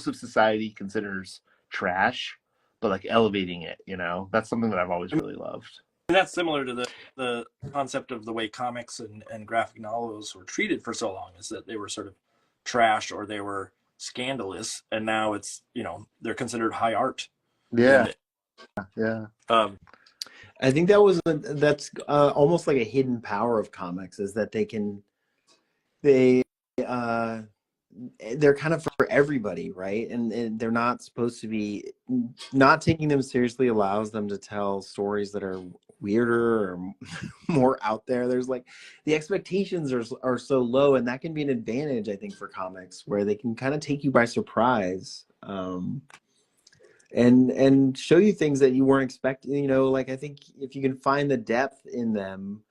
of society considers trash, but like elevating it, you know, that's something that I've always really loved. And that's similar to the concept of the way comics and graphic novels were treated for so long, is that they were sort of trash or they were scandalous, and now it's, you know, they're considered high art. Yeah. Yeah. I think that's almost like a hidden power of comics, is that they're kind of for everybody, right? And they're not supposed to be. Not taking them seriously allows them to tell stories that are weirder or more out there. There's like the expectations are so low, and that can be an advantage, I think, for comics, where they can kind of take you by surprise. And show you things that you weren't expecting, you know, like I think if you can find the depth in them,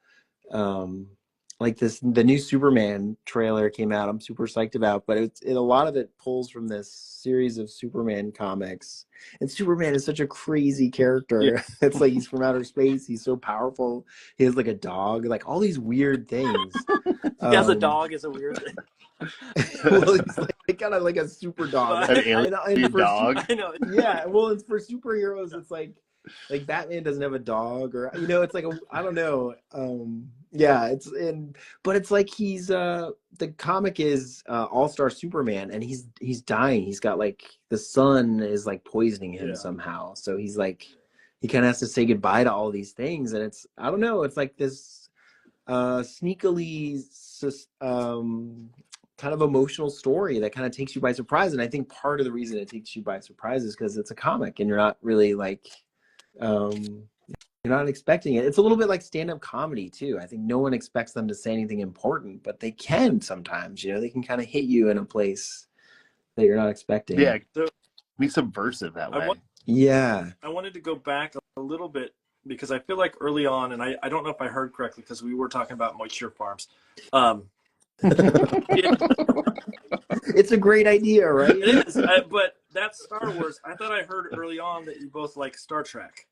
like the new Superman trailer came out, I'm super psyched about, but a lot of it pulls from this series of Superman comics, and Superman is such a crazy character. Yeah. It's like he's from outer space, he's so powerful, he has like a dog, like all these weird things. He has a dog is a weird thing. Well, he's like kind of like a super dog. An alien dog. I know. Yeah, well, it's for superheroes. It's like Batman doesn't have a dog, or it's like I don't know. Yeah, but it's like he's the comic is All-Star Superman, and he's dying. He's got like the sun is like poisoning him somehow, so he's like he kind of has to say goodbye to all these things, and it's I don't know. It's like this sneakily kind of emotional story that kind of takes you by surprise. And I think part of the reason it takes you by surprise is because it's a comic and you're not really like you're not expecting it. It's a little bit like stand-up comedy too. I think no one expects them to say anything important, but they can sometimes, they can kind of hit you in a place that you're not expecting. Yeah, be subversive that way. I wanted to go back a little bit because I feel like early on, and I don't know if I heard correctly because we were talking about moisture farms. It's a great idea, right? It is, but that's Star Wars. I thought I heard early on that you both like Star Trek.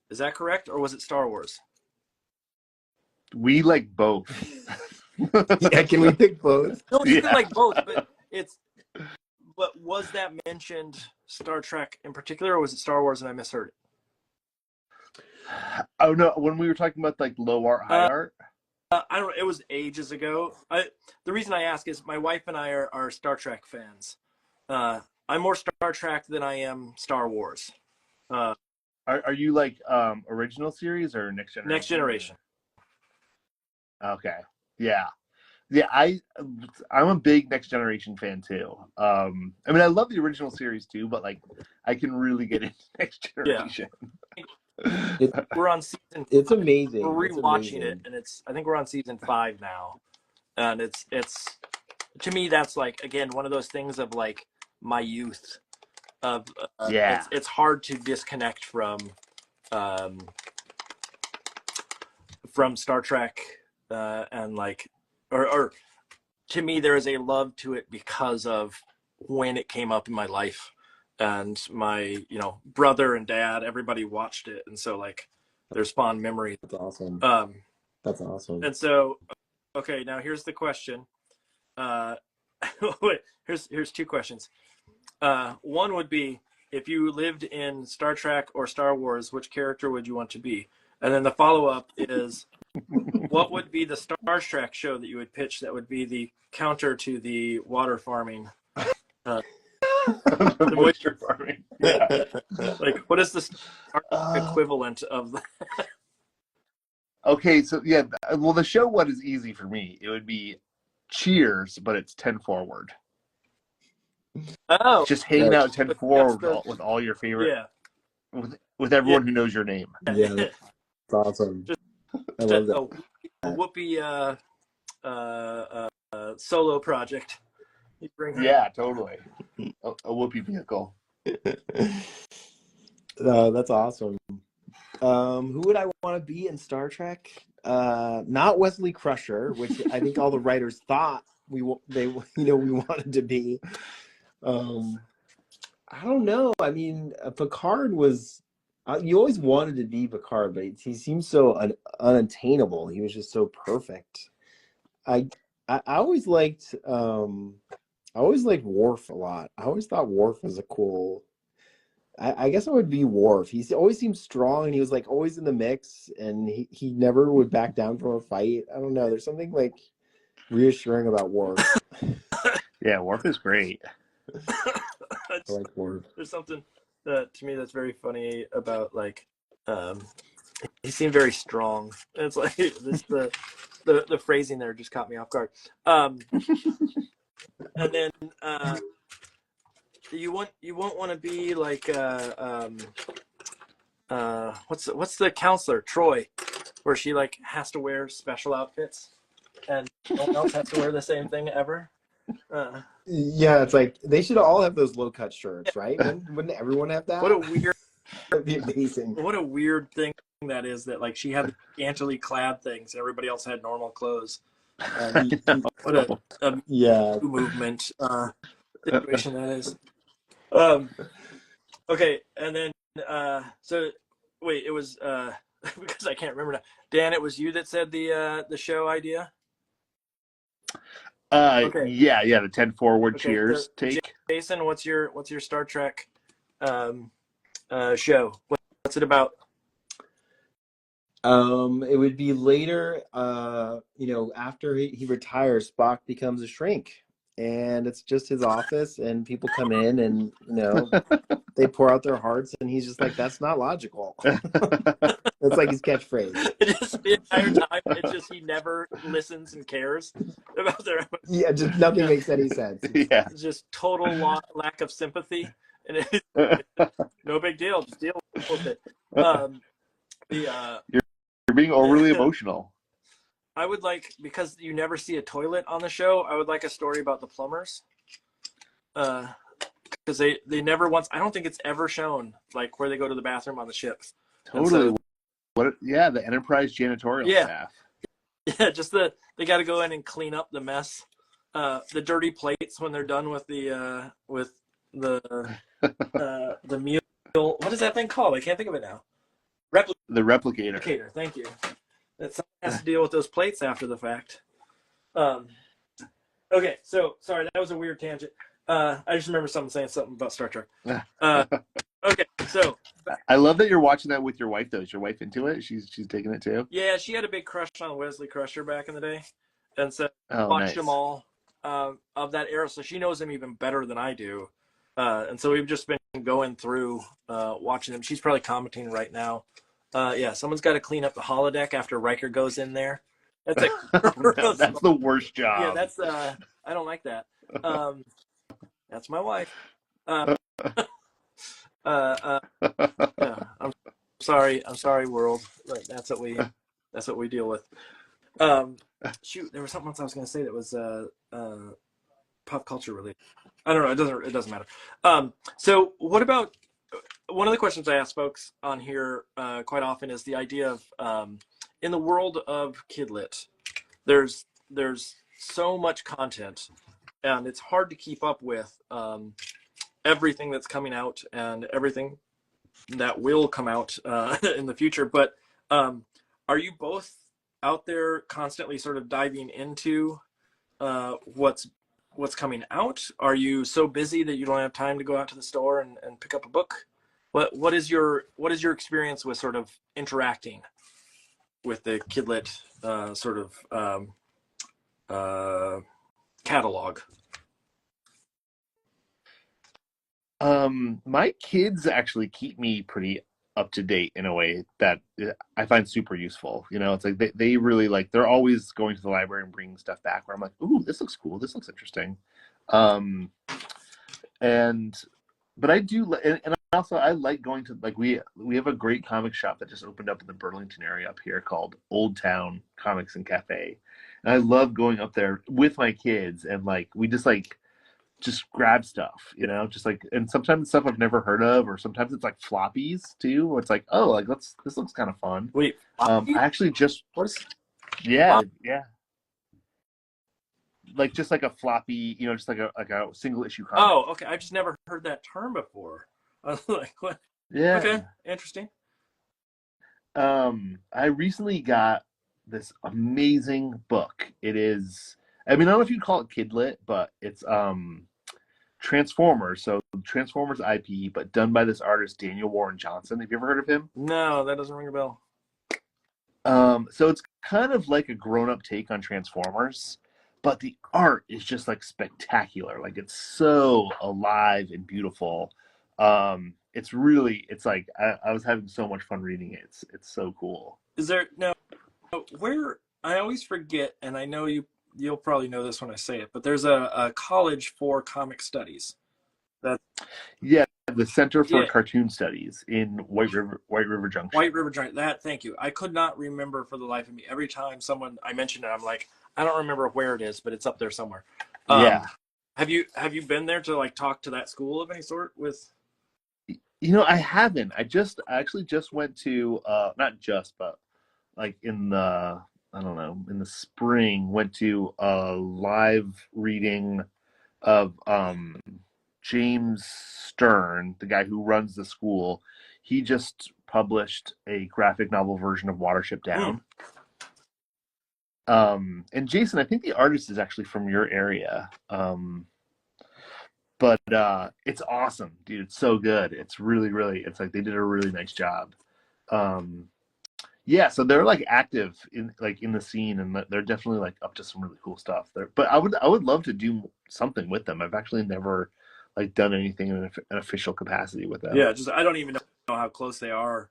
Is that correct, or was it Star Wars? We like both. Yeah, can we pick both? No, you can like both, but But was that mentioned Star Trek in particular, or was it Star Wars and I misheard it? Oh no, when we were talking about like low art, high art. I don't know. It was ages ago. The reason I ask is my wife and I are Star Trek fans. I'm more Star Trek than I am Star Wars. Are you like original series or next generation? Next generation. Okay. Yeah. I'm a big Next Generation fan too. I mean, I love the original series too, but like, I can really get into Next Generation. Yeah. We're on season. It's amazing. We're rewatching it, and I think we're on season 5 now, and it's to me that's like again one of those things of like my youth. It's hard to disconnect from Star Trek and like or to me there is a love to it because of when it came up in my life. And my, brother and dad, everybody watched it. And so like there's fond memory. That's awesome. That's awesome. And so, okay, now here's the question. Wait, here's 2 questions. One would be, if you lived in Star Trek or Star Wars, which character would you want to be? And then the follow-up is, what would be the Star Trek show that you would pitch that would be the counter to the water farming? The moisture farming. Yeah. Like, what is the equivalent of that? Okay, so yeah, well, the show what is easy for me? It would be Cheers, but it's 10 forward. Oh, just hanging out 10 forward with all your favorite, with everyone who knows your name. Yeah, that's awesome. I love that. A Whoopi solo project. Yeah, totally. A Whoopi vehicle. That's awesome. Who would I want to be in Star Trek? Not Wesley Crusher, which I think all the writers thought we wanted to be. I don't know. I mean, Picard was. You always wanted to be Picard, but he seemed so unattainable. He was just so perfect. I always liked. I always liked Worf a lot. I always thought Worf was a cool. I guess I would be Worf. He always seemed strong, and he was like always in the mix, and he never would back down from a fight. I don't know. There's something like reassuring about Worf. Yeah, Worf is great. I like Worf. There's something that to me that's very funny about like he seemed very strong. It's like this the phrasing there just caught me off guard. And then you won't want to be like what's the counselor Troy, where she like has to wear special outfits and no one else has to wear the same thing ever. Yeah, it's like they should all have those low cut shirts, right? Wouldn't everyone have that? What a weird That'd be amazing. What a weird thing that is, that like she had scantily clad things and everybody else had normal clothes. What a movement situation that is. Okay, and then so wait, it was because I can't remember now. Dan, it was you that said the show idea? Okay. Yeah, the 10 forward Okay. Cheers take. Jason, what's your Star Trek show? What's it about? It would be later, after he retires, Spock becomes a shrink, and it's just his office, and people come in, and they pour out their hearts, and he's just like, "That's not logical." That's like his catchphrase. Just the entire time, it's just he never listens and cares about their. Yeah, just nothing makes any sense. Yeah. It's just total lack of sympathy, and no big deal. Just deal with it. You're being overly emotional. I would like, because you never see a toilet on the show, I would like a story about the plumbers. Because they never once, I don't think it's ever shown like where they go to the bathroom on the ship. Totally. The Enterprise janitorial staff. Yeah, just they got to go in and clean up the mess, the dirty plates when they're done with the meal. What is that thing called? I can't think of it now. The replicator. Thank you. That someone has to deal with those plates after the fact. Okay, so sorry, that was a weird tangent. I just remember someone saying something about Star Trek. Okay, so I love that you're watching that with your wife, though. Is your wife into it? She's taking it too. yeah, she had a big crush on Wesley Crusher back in the day, and so watched nice. them all of that era. So she knows him even better than I do, and so we've just been going through watching them. She's probably commenting right now. Yeah, someone's got to clean up the holodeck after Riker goes in there. That's No, that's the worst job. Yeah, that's I don't like that. That's my wife. Yeah, I'm sorry, world. But that's what we deal with. Shoot, there was something else I was going to say that was pop culture related. I don't know. It doesn't matter. So what about one of the questions I ask folks on here quite often is the idea of in the world of kidlit, there's so much content, and it's hard to keep up with everything that's coming out and everything that will come out in the future. But are you both out there constantly sort of diving into what's coming out? Are you so busy that you don't have time to go out to the store and pick up a book? What is your experience with sort of interacting with the kidlit sort of catalog? My kids actually keep me pretty up to date in a way that I find super useful. It's like they really like, they're always going to the library and bringing stuff back where I'm like, ooh, this looks cool. This looks interesting. But I do, and also I like going to, like, we have a great comic shop that just opened up in the Burlington area up here called Old Town Comics and Cafe. And I love going up there with my kids, and like, we just grab stuff, just like, and sometimes stuff I've never heard of, or sometimes it's like floppies too, where it's like, oh, like this looks kind of fun. Wait, I actually just, what is? yeah, like just like a floppy, just like a single issue comic. Oh, okay. I've just never heard that term before. I was like, what? Yeah. Okay, interesting. I recently got this amazing book. It is, I mean, I don't know if you'd call it kidlit, but it's Transformers. So Transformers IP, but done by this artist Daniel Warren Johnson. Have you ever heard of him? No, that doesn't ring a bell. So it's kind of like a grown-up take on Transformers, but the art is just like spectacular. Like, it's so alive and beautiful. It's like I was having so much fun reading it. It's so cool. Is there no where I always forget, and I know you'll probably know this when I say it, but there's a college for comic studies. Yeah, the Center for Cartoon Studies in White River Junction. White River Junction. Thank you. I could not remember for the life of me. Every time I mention it, I'm like, I don't remember where it is, but it's up there somewhere. Yeah. Have you been there to like talk to that school of any sort with? I haven't. I actually just went to not just, but like in the, I don't know, in the spring, went to a live reading of James Stern, the guy who runs the school. He just published a graphic novel version of Watership Down. And Jason, I think the artist is actually from your area. But it's awesome, dude. It's so good. It's really, really, it's like they did a really nice job. Um, yeah, so they're like active in the scene, and they're definitely like up to some really cool stuff there. But I would love to do something with them. I've actually never like done anything in an official capacity with them. Yeah, just I don't even know how close they are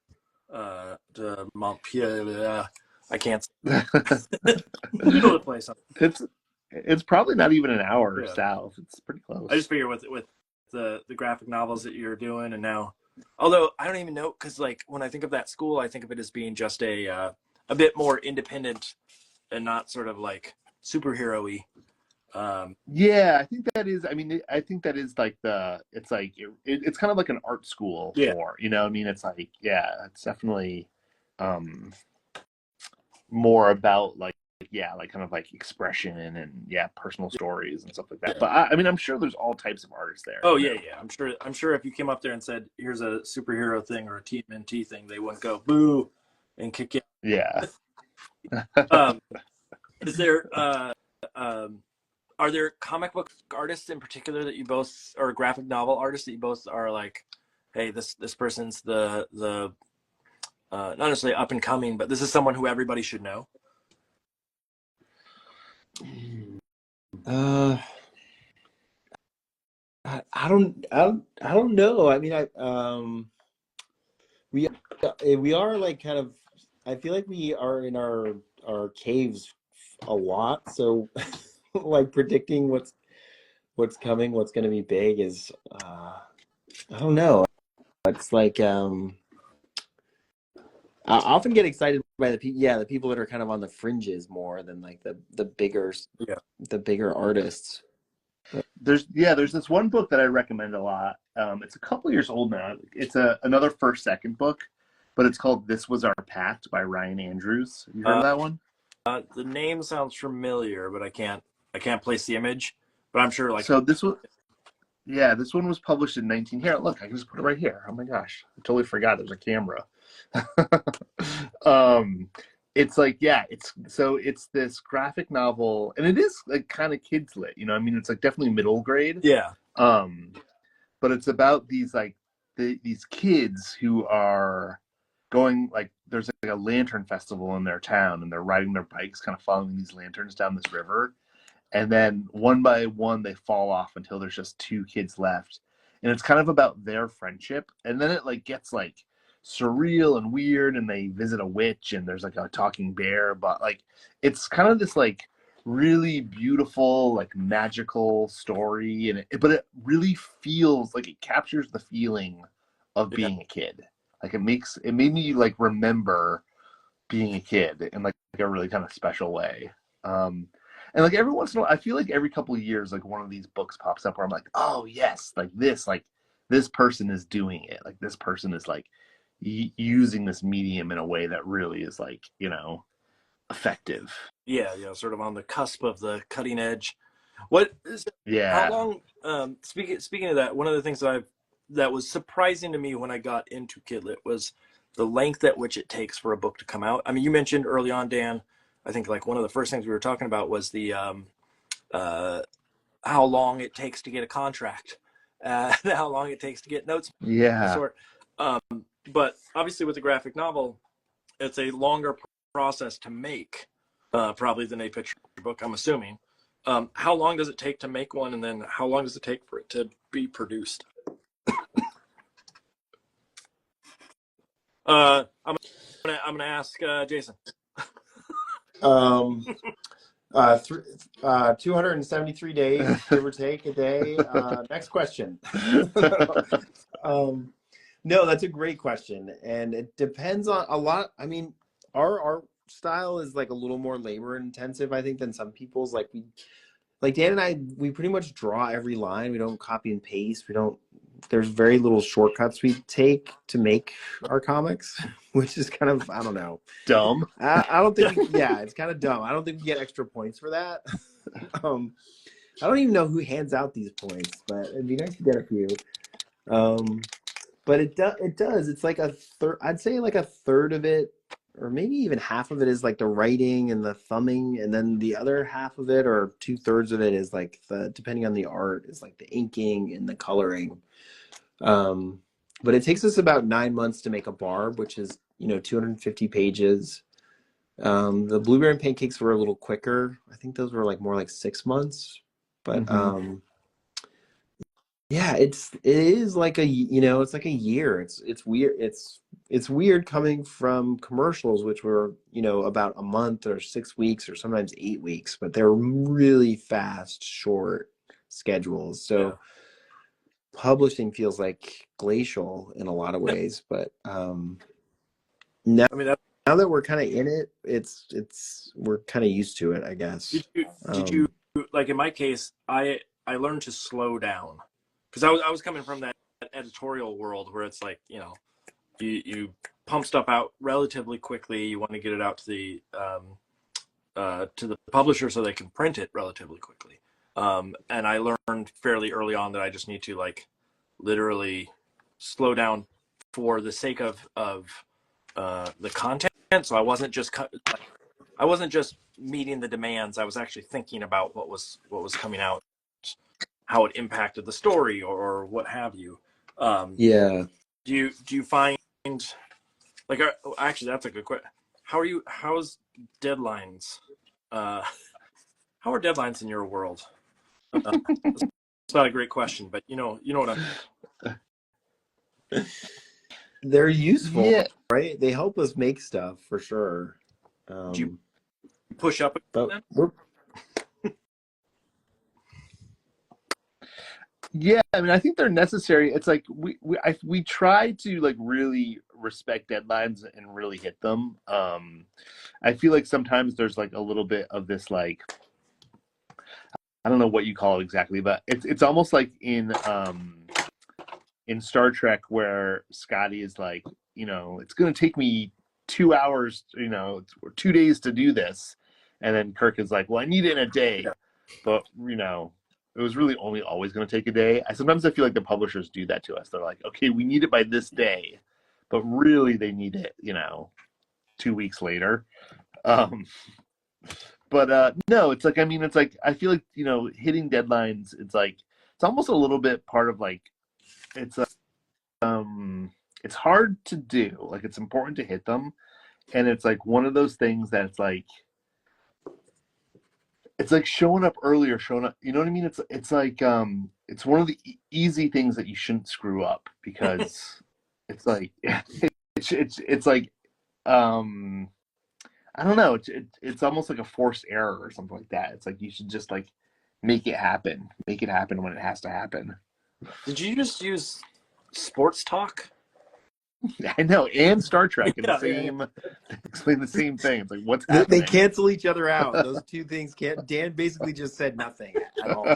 to Montpellier. I can't. You know the place. It's probably not even an hour Yeah. south. It's pretty close. I just figure with the graphic novels that you're doing, and now, although I don't even know, because like when I think of that school, I think of it as being just a bit more independent and not sort of like superhero-y. Yeah, I think that is. I mean, I think that is like it's like it's kind of like an art school Yeah. for, you know. I mean, it's like, yeah, it's definitely more about like, yeah, like kind of like expression and yeah, personal stories and stuff like that. But I mean, I'm sure there's all types of artists there. Oh you yeah, know? yeah. I'm sure if you came up there and said, "Here's a superhero thing or a TMNT thing," they wouldn't go boo and kick you. Yeah. Is there are there comic book artists in particular that you both, or graphic novel artists that you both are like, hey, this person's the not necessarily up and coming, but this is someone who everybody should know? I don't know. I mean, we are like kind of. I feel like we are in our caves a lot. So, like predicting what's coming, what's going to be big is I don't know. It's like I often get excited by the people that are kind of on the fringes more than like the bigger artists. There's this one book that I recommend a lot. It's a couple years old now. It's another first second book, but it's called This Was Our Pact by Ryan Andrews. Have you heard of that one? The name sounds familiar, but I can't place the image. But I'm sure like So this one was published in 19. Here, look, I can just put it right here. Oh my gosh, I totally forgot there's a camera. It's like, yeah, it's this graphic novel, and it is like kind of kids lit, you know. I mean, it's like definitely middle grade. yeah. But it's about these like these kids who are going, like, there's like a lantern festival in their town, and they're riding their bikes, kind of following these lanterns down this river. And then one by one, they fall off until there's just two kids left. And it's kind of about their friendship. And then it like gets like surreal and weird, and they visit a witch, and there's like a talking bear. But like, it's kind of this like really beautiful, like magical story. And but it really feels like it captures the feeling of being a kid. Like it made me like remember being a kid in like a really kind of special way. And like every once in a while, I feel like every couple of years, like one of these books pops up where I'm like, oh yes, like this person is doing it. Like this person is like using this medium in a way that really is like, you know, effective. Yeah, sort of on the cusp of the cutting edge. What is Yeah. How long? Speaking of that, one of the things that was surprising to me when I got into Kidlit was the length at which it takes for a book to come out. I mean, you mentioned early on, Dan, I think like one of the first things we were talking about was the how long it takes to get a contract, how long it takes to get notes. Yeah. Sort. But obviously with a graphic novel, it's a longer process to make, probably than a picture book, I'm assuming. How long does it take to make one, and then how long does it take for it to be produced? I'm gonna ask Jason. 273 days, give or take a day. Next question. No, that's a great question, and it depends on a lot. I mean, our style is like a little more labor intensive, I think, than some people's. Like Dan and I, we pretty much draw every line. We don't copy and paste. There's very little shortcuts we take to make our comics, which is kind of, I don't know. Dumb. I don't think, it's kind of dumb. I don't think we get extra points for that. I don't even know who hands out these points, but it'd be nice to get a few. But it does. It's like a third, I'd say like a third of it or maybe even half of it is like the writing and the thumbing, and then the other half of it, or 2/3 of it, is like the, depending on the art, is like the inking and the coloring. But it takes us about 9 months to make a barb, which is, 250 pages. The blueberry and pancakes were a little quicker. I think those were like more like 6 months. But yeah, it is like it's like a year. It's weird. It's weird coming from commercials, which were, about a month or 6 weeks or sometimes 8 weeks, but they're really fast, short schedules. So publishing feels like glacial in a lot of ways. But now, I mean, that, now that we're kind of in it, we're kind of used to it, I guess. did you like in my case, I learned to slow down, because I was coming from that editorial world where it's like, you pump stuff out relatively quickly. You want to get it out to the publisher so they can print it relatively quickly. And I learned fairly early on that I just need to like literally slow down for the sake of the content. So I wasn't just meeting the demands. I was actually thinking about what was coming out, how it impacted the story or what have you. Yeah. Do you find, like, actually that's a good question. How's deadlines? How are deadlines in your world? It's not a great question, but you know what I'm. They're useful, Yeah. right? They help us make stuff for sure. Do you push up? But we're Yeah, I mean, I think they're necessary. It's like we try to like really respect deadlines and really hit them. I feel like sometimes there's like a little bit of this, like, I don't know what you call it exactly, but it's almost like in Star Trek where Scotty is like, it's going to take me 2 hours, or 2 days to do this, and then Kirk is like, well, I need it in a day, but it was really only always going to take a day. Sometimes I feel like the publishers do that to us. They're like, okay, we need it by this day, but really they need it, 2 weeks later. But no, it's like, I mean, it's like, I feel like, hitting deadlines, it's like, it's almost a little bit part of like, it's hard to do. Like, it's important to hit them. And it's like one of those things that's like, it's like showing up earlier, showing up, you know what I mean? It's like, it's one of the easy things that you shouldn't screw up, because it's like, it's like, I don't know. It's almost like a forced error or something like that. It's like you should just like make it happen when it has to happen. Did you just use sports talk? I know, and Star Trek in the same explain the same thing. It's like, what's they happening? cancel each other out. Those two things can't. Dan basically just said nothing at all,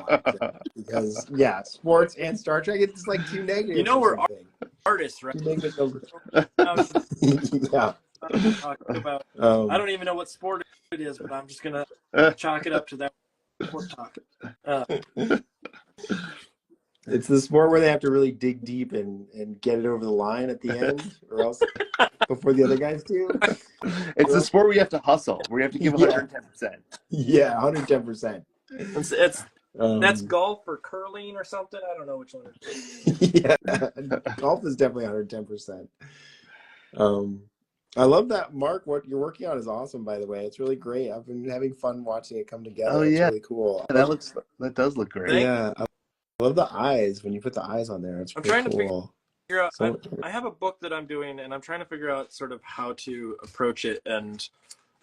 because sports and Star Trek, it's like two negatives. We're artists, right? Yeah. Talking about, I don't even know what sport it is, but I'm just gonna chalk it up to that sport talk. It's the sport where they have to really dig deep and get it over the line at the end, or else before the other guys do. It's the sport where you have to hustle, where you have to give 110%. Yeah, 110%. It's that's golf or curling or something. I don't know which one it is. Yeah, golf is definitely 110%. I love that, Mark. What you're working on is awesome, by the way. It's really great. I've been having fun watching it come together. Oh, It's yeah. really cool. That does look great. Yeah, I love the eyes when you put the eyes on there. It's pretty cool. Figure out, I have a book that I'm doing, and I'm trying to figure out sort of how to approach it, and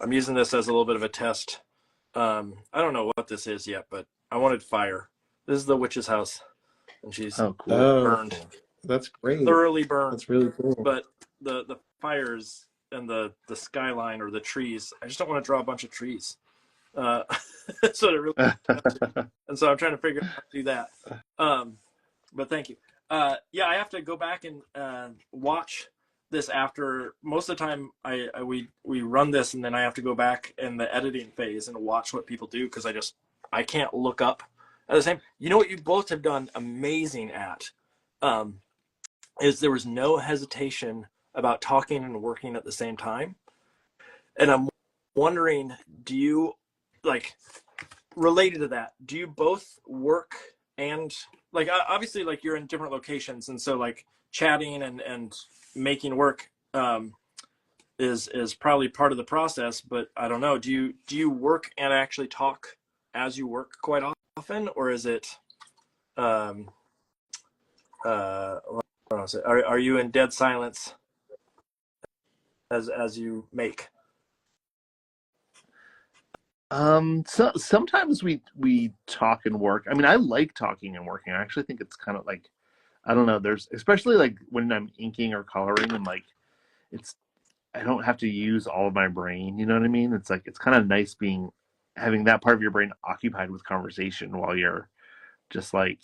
I'm using this as a little bit of a test. I don't know what this is yet, but I wanted fire. This is the witch's house, and she's burned. That's great. Thoroughly burned. That's really cool. But the fires and the skyline or the trees, I just don't want to draw a bunch of trees. So it really and so I'm trying to figure out how to do that. But thank you. I have to go back and watch this after. Most of the time we run this, and then I have to go back in the editing phase and watch what people do, because I can't look up at the same. You know what you both have done amazing at is there was no hesitation about talking and working at the same time. And I'm wondering, do you, like, related to that, do you both work and, like, obviously, like, you're in different locations, and so, like, chatting and making work is probably part of the process, but I don't know, do you work and actually talk as you work quite often, or is it what was it? Are you in dead silence as you make? So sometimes we talk and work. I mean, I like talking and working. I actually think it's kind of like, I don't know, there's, especially like when I'm inking or coloring, and like it's, I don't have to use all of my brain, you know what I mean? It's like, it's kind of nice having that part of your brain occupied with conversation while you're just like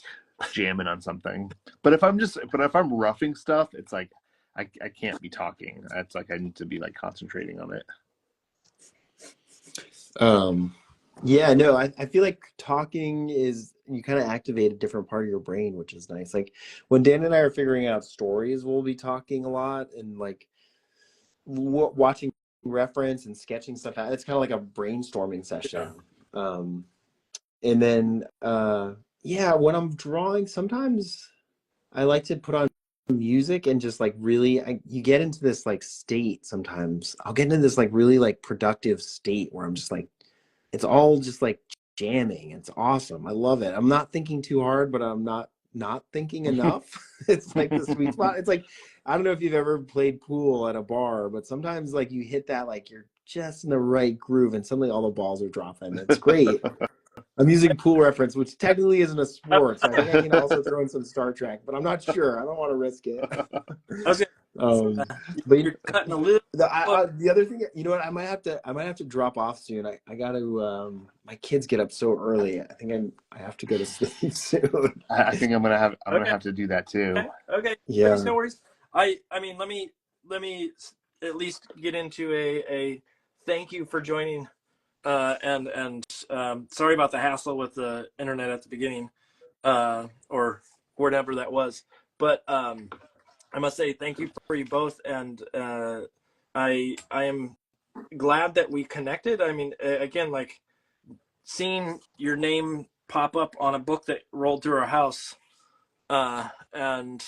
jamming on something. But if I'm roughing stuff, it's like I can't be talking. It's like I need to be like concentrating on it. Yeah, no, I feel like talking is, you kind of activate a different part of your brain, which is nice. Like when Dan and I are figuring out stories, we'll be talking a lot and like watching reference and sketching stuff out. It's kind of like a brainstorming session. And then yeah, when I'm drawing, sometimes I like to put on music and just like really, you get into this like state. Sometimes I'll get into this like really like productive state where I'm just like, it's all just like jamming. It's awesome. I love it. I'm not thinking too hard, but I'm not thinking enough. It's like the sweet spot. It's like, I don't know if you've ever played pool at a bar, but sometimes like you hit that, like you're just in the right groove and suddenly all the balls are dropping. It's great. I'm using pool reference, which technically isn't a sport, so I think I can also throw in some Star Trek, but I'm not sure. I don't want to risk it. But You're cutting a little. the other thing, you know what? I might have to drop off soon. I got to. My kids get up so early. I think I have to go to sleep soon. I think I'm gonna have to do that too. Okay. Yeah. No worries. I mean, let me at least get into a thank you for joining. And sorry about the hassle with the internet at the beginning, or whatever that was. But I must say thank you for you both, and I am glad that we connected. I mean, again, like seeing your name pop up on a book that rolled through our house, and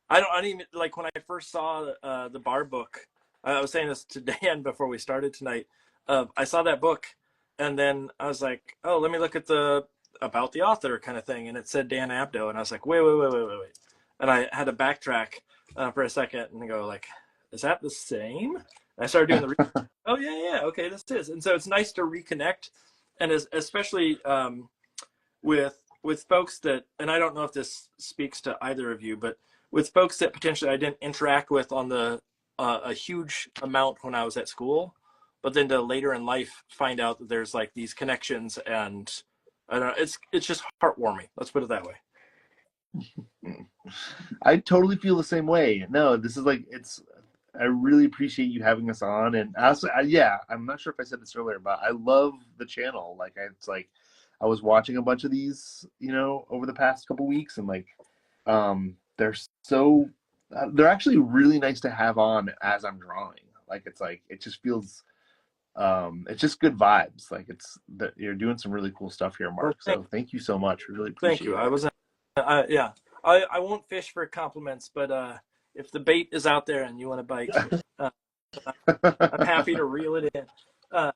I didn't even, like, when I first saw the BARB book. I was saying this to Dan before we started tonight. I saw that book, and then I was like, oh, let me look at about the author kind of thing, and it said Dan Abdo, and I was like, wait, and I had to backtrack for a second and go like, is that the same? And I started doing the oh yeah, okay, this is. And so it's nice to reconnect, and especially with folks that, and I don't know if this speaks to either of you, but with folks that potentially I didn't interact with on a huge amount when I was at school, but then to later in life find out that there's like these connections, and I don't know, it's just heartwarming. Let's put it that way. I totally feel the same way. No, this is like, I really appreciate you having us on, and also, yeah, I'm not sure if I said this earlier, but I love the channel. Like, it's like I was watching a bunch of these, over the past couple weeks, and like, they're actually really nice to have on as I'm drawing. Like, it's like, it just feels, it's just good vibes. Like, it's that you're doing some really cool stuff here, Mark. So thank you so much. We really appreciate Thank you. it. Yeah, I won't fish for compliments, but if the bait is out there and you want to bite, I'm happy to reel it in. That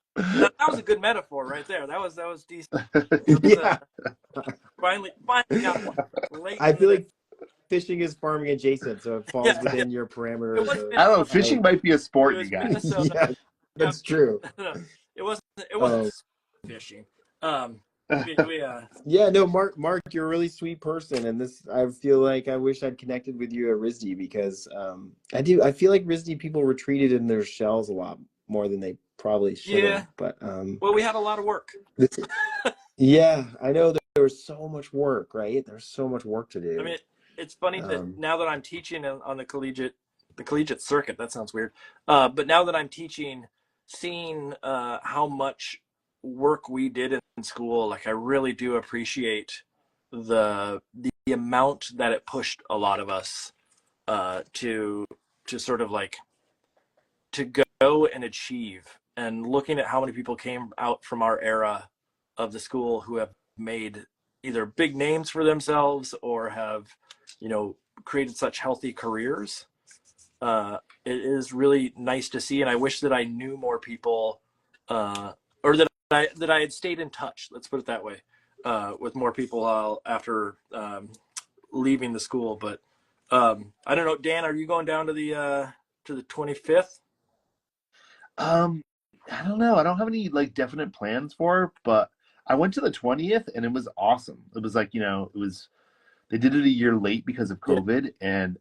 was a good metaphor right there. That was decent. Yeah. Finally got one. I feel like fishing is farming adjacent, so it falls within your parameters. I don't know. Fishing might be a sport, you guys. Yeah, that's true. It wasn't fishing. Yeah, no, Mark, you're a really sweet person, and I feel like I wish I'd connected with you at RISD, because I feel like RISD people retreated in their shells a lot more than they probably should have. But well, we had a lot of work. Yeah, I know there was so much work, right? There's so much work to do. I mean, it's funny that now that I'm teaching on the collegiate circuit, that sounds weird, but now that I'm teaching, seeing how much work we did in school, like I really do appreciate the amount that it pushed a lot of us to sort of like to go and achieve. And looking at how many people came out from our era of the school who have made either big names for themselves or have, you know, created such healthy careers, it is really nice to see. And I wish that I knew more people, or that I had stayed in touch, let's put it that way, with more people after leaving the school. But I don't know, Dan, are you going down to the 25th? I don't know. I don't have any like definite plans for it, but I went to the 20th and it was awesome. It was like, you know, they did it a year late because of COVID, and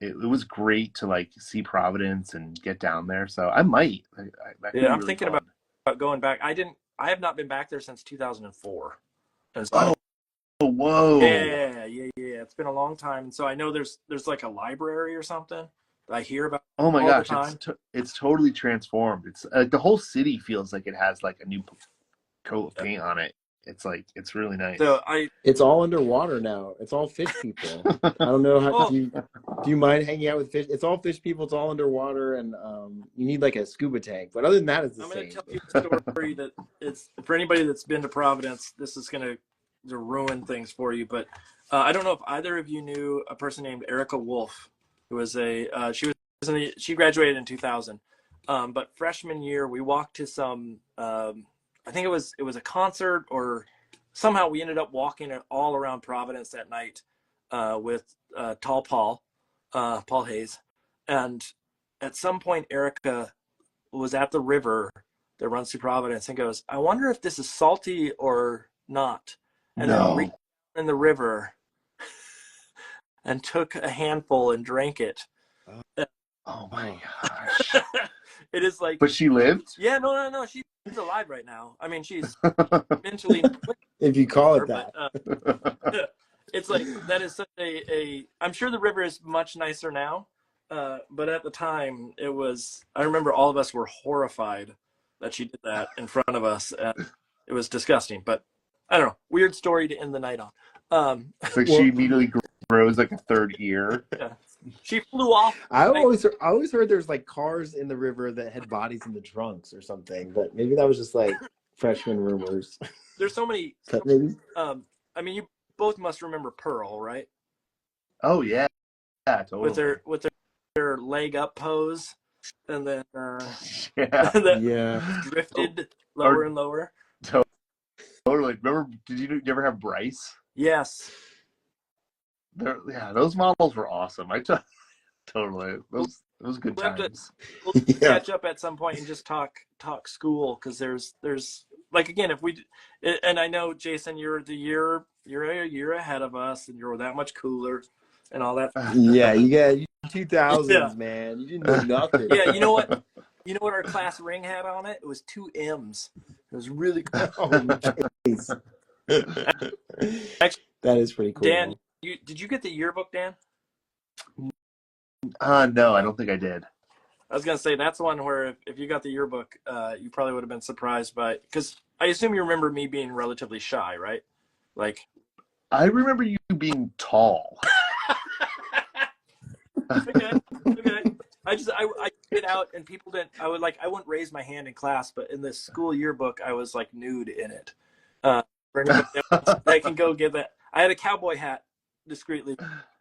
it was great to like see Providence and get down there. So I might. That could be I'm really thinking fun. about going back. I have not been back there since 2004. And so Whoa. yeah. It's been a long time. And so I know there's like a library or something that I hear about. Oh my all gosh, the time. it's totally transformed. It's the whole city feels like it has like a new coat of paint on it. It's like, it's really nice. So It's all underwater now. It's all fish people. I don't know how do you mind hanging out with fish? It's all fish people. It's all underwater, and you need like a scuba tank. But other than that, it's the I'm same. going to tell you a story that it's for anybody that's been to Providence. This is going to ruin things for you. But I don't know if either of you knew a person named Erica Wolf, who was she graduated in 2000. But freshman year, we walked to some. I think it was a concert, or somehow we ended up walking all around Providence that night with Tall Paul Hayes. And at some point, Erica was at the river that runs through Providence and goes, I wonder if this is salty or not. And then reached in the river and took a handful and drank it. Oh my gosh. It is like. But she lived? Yeah, no. She's alive right now. I mean, she's mentally. If you call it that. But, it's like, that is such I'm sure the river is much nicer now. But at the time, I remember all of us were horrified that she did that in front of us. And it was disgusting. But I don't know. Weird story to end the night on. So she immediately grows like a third ear. Yeah. She flew off. I always heard there's like cars in the river that had bodies in the trunks or something, but maybe that was just like freshman rumors. There's so many. Maybe. I mean, you both must remember Pearl, right? Oh yeah, totally. With their leg up pose, and then drifted lower and lower. Totally. Remember? Did you ever have Bryce? Yes. Those models were awesome. Totally. Those good times. We'll catch up at some point and just talk school, because there's like, again, and I know, Jason, you're a year ahead of us, and you're that much cooler and all that. Yeah, you got 2000s, man. You didn't know nothing. Yeah, you know what? You know what our class ring had on it? It was 2 M's. It was really cool. Actually, that is pretty cool. Dan, did you get the yearbook, Dan? No, I don't think I did. I was going to say, that's the one where if you got the yearbook, you probably would have been surprised by it. Because I assume you remember me being relatively shy, right? Like, I remember you being tall. Okay. I get out, and people didn't. I wouldn't raise my hand in class, but in the school yearbook, I was like nude in it. For anybody that can go get that. I had a cowboy hat discreetly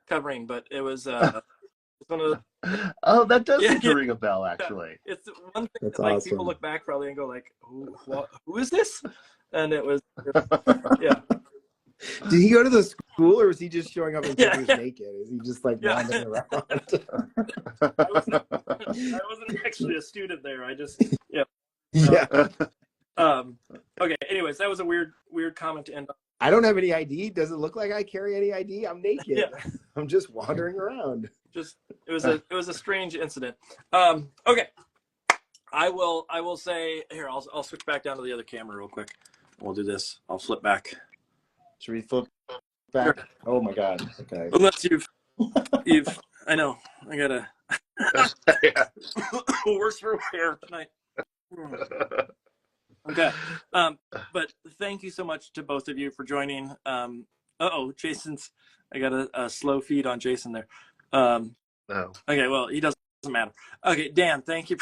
covering, but it was one of the. Oh, that does seem to ring a bell, actually. It's one thing That's that, like, awesome. people look back probably and go like, who is this? And it was, yeah. Did he go to the school, or was he just showing up in pictures naked? Is he just like wandering around? I wasn't actually a student there. I just, yeah. Okay. Anyways, that was a weird comment to end on. I don't have any ID. Does it look like I carry any ID? I'm naked. Yeah. I'm just wandering around. It was a strange incident. Okay. I will say here. I'll switch back down to the other camera real quick. We'll do this. I'll flip back. Should we flip back? Sure. Oh my God. Okay. Unless you've I know I gotta worse for wear tonight. Okay. But thank you so much to both of you for joining. Jason's. I got a slow feed on Jason there. No. Okay. Well, he doesn't matter. Okay, Dan, thank you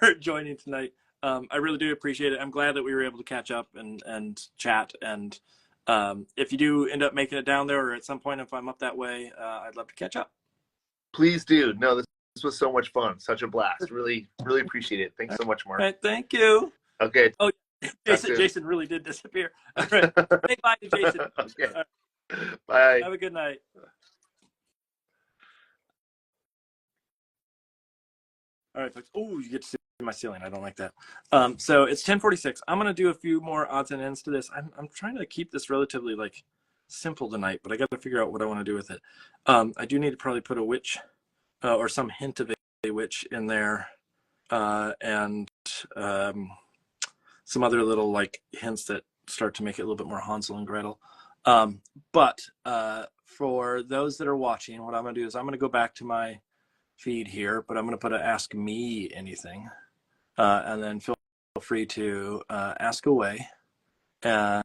for joining tonight. I really do appreciate it. I'm glad that we were able to catch up and chat. And if you do end up making it down there, or at some point if I'm up that way, I'd love to catch up. Please do. No, this was so much fun. Such a blast. Really, really appreciate it. Thanks so much, Mark. All right, thank you. Okay. Oh, Jason really did disappear. All right. Say bye to Jason. Okay. Right. Bye. Have a good night. All right, folks. Oh, you get to see my ceiling. I don't like that. So it's 10:46. I'm going to do a few more odds and ends to this. I'm trying to keep this relatively like simple tonight, but I got to figure out what I want to do with it. I do need to probably put a witch or some hint of a witch in there, and some other little like hints that start to make it a little bit more Hansel and Gretel. But for those that are watching, what I'm going to do is I'm going to go back to my feed here, but I'm going to put a ask me anything, and then feel free to ask away, and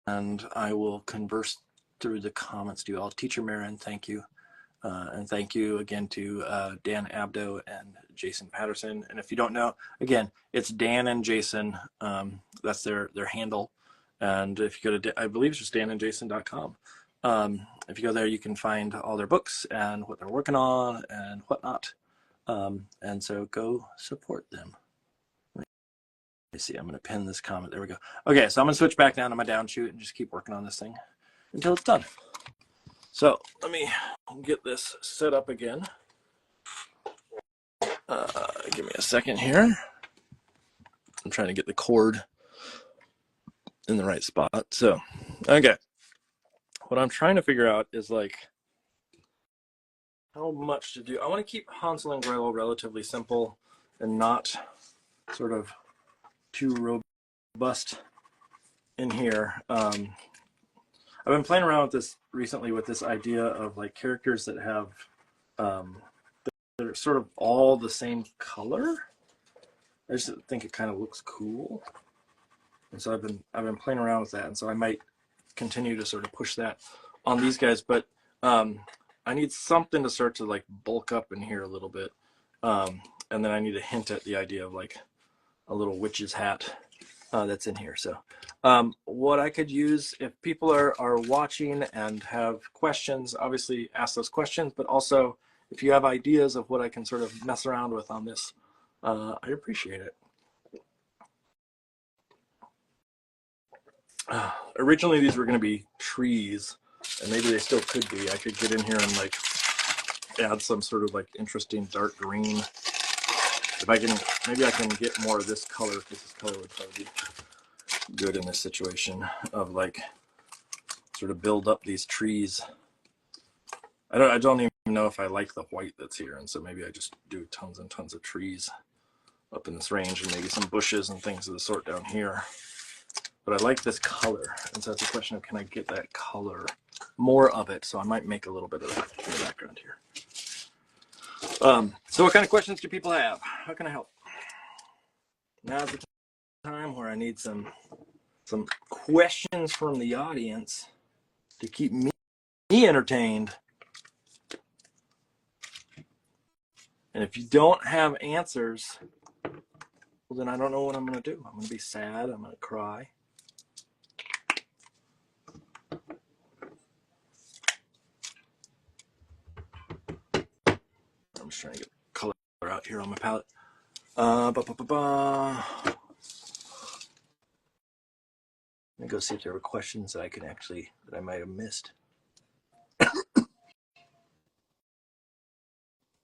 I will converse through the comments to you all. Teacher Marin, thank you. And thank you again to Dan Abdo and Jason Patterson. And if you don't know, again, it's Dan and Jason. That's their handle. And if you go to, I believe it's just danandjason.com. If you go there, you can find all their books and what they're working on and whatnot. And so go support them. Let me see, I'm going to pin this comment. There we go. Okay, so I'm going to switch back down to my downshoot and just keep working on this thing until it's done. So let me get this set up again. Give me a second here. I'm trying to get the cord in the right spot. So, okay. What I'm trying to figure out is like how much to do. I want to keep Hansel and Gretel relatively simple and not sort of too robust in here. I've been playing around with this recently with this idea of like characters that have they're sort of all the same color. I just think it kind of looks cool, and so I've been playing around with that, and so I might continue to sort of push that on these guys. But I need something to start to like bulk up in here a little bit, and then I need a hint at the idea of like a little witch's hat that's in here. So what I could use, if people are watching and have questions, obviously ask those questions, but also if you have ideas of what I can sort of mess around with on this, I appreciate it. Originally these were going to be trees, and maybe they still could be. I could get in here and like add some sort of like interesting dark green. If I can, maybe I can get more of this color, because this color would probably be good in this situation of like sort of build up these trees. I don't even know if I like the white that's here, and so maybe I just do tons and tons of trees up in this range, and maybe some bushes and things of the sort down here. But I like this color, and so it's a question of can I get that color, more of it? So I might make a little bit of that in the background here. So what kind of questions do people have? How can I help? Now's the time where I need some questions from the audience to keep me entertained. And if you don't have answers, well, then I don't know what I'm going to do. I'm going to be sad. I'm going to cry. I'm just trying to get color out here on my palette. Let me go see if there were questions that I might have missed.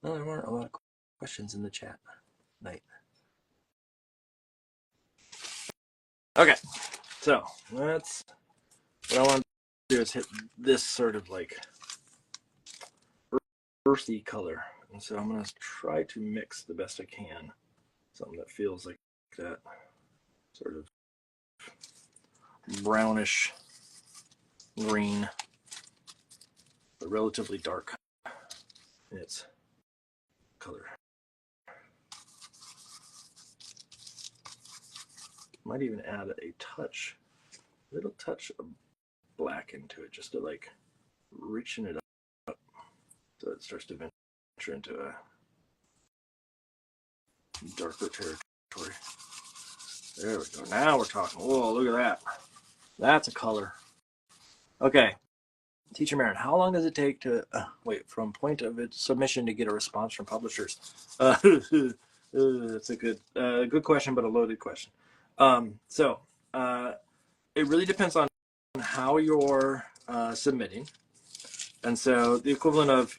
No, there weren't a lot of questions in the chat tonight. Okay, so what I want to do is hit this sort of like earthy color. And so I'm going to try to mix the best I can something that feels like that sort of brownish green, but relatively dark in its color. Might even add a little touch of black into it, just to like richen it up so it starts to venture into a darker territory. There we go. Now we're talking. Whoa, look at that. That's a color. Okay. Teacher Marin, how long does it take to wait from point of its submission to get a response from publishers? That's a good question, but a loaded question. So it really depends on how you're submitting. And so the equivalent of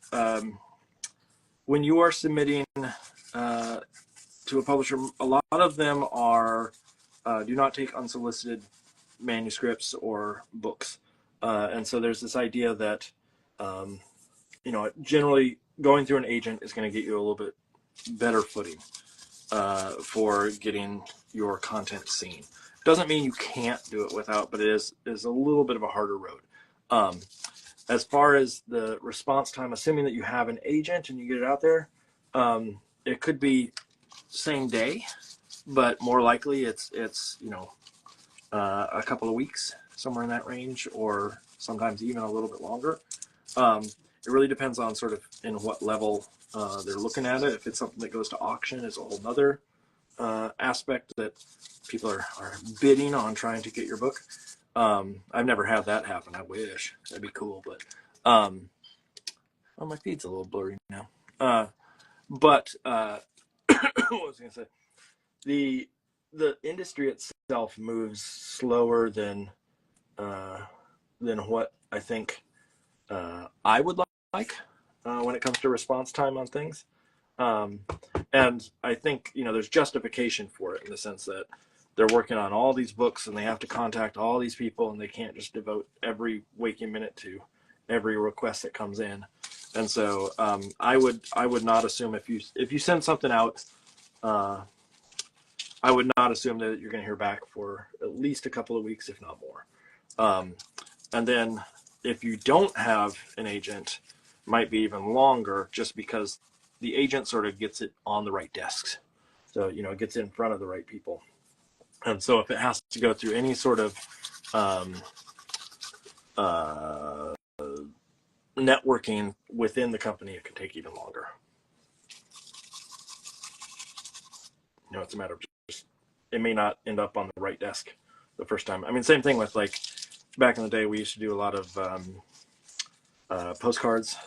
when you are submitting to a publisher, a lot of them are do not take unsolicited manuscripts or books. And so there's this idea that, generally going through an agent is going to get you a little bit better footing for getting your content seen. Doesn't mean you can't do it without, but it is a little bit of a harder road. As far as the response time, assuming that you have an agent and you get it out there, it could be same day, but more likely it's a couple of weeks, somewhere in that range, or sometimes even a little bit longer. It really depends on sort of in what level they're looking at it. If it's something that goes to auction, it's a whole nother aspect that people are bidding on trying to get your book. I've never had that happen. I wish. That'd be cool, but my feed's a little blurry now. But what was I gonna say? The industry itself moves slower than what I think I would like when it comes to response time on things. And I think, there's justification for it in the sense that they're working on all these books and they have to contact all these people and they can't just devote every waking minute to every request that comes in. And so I would not assume if you send something out, I would not assume that you're going to hear back for at least a couple of weeks, if not more. And then if you don't have an agent, might be even longer, just because the agent sort of gets it on the right desks. So, it gets in front of the right people. And so if it has to go through any sort of networking within the company, it can take even longer. It's a matter of just, it may not end up on the right desk the first time. I mean, same thing with like back in the day, we used to do a lot of postcards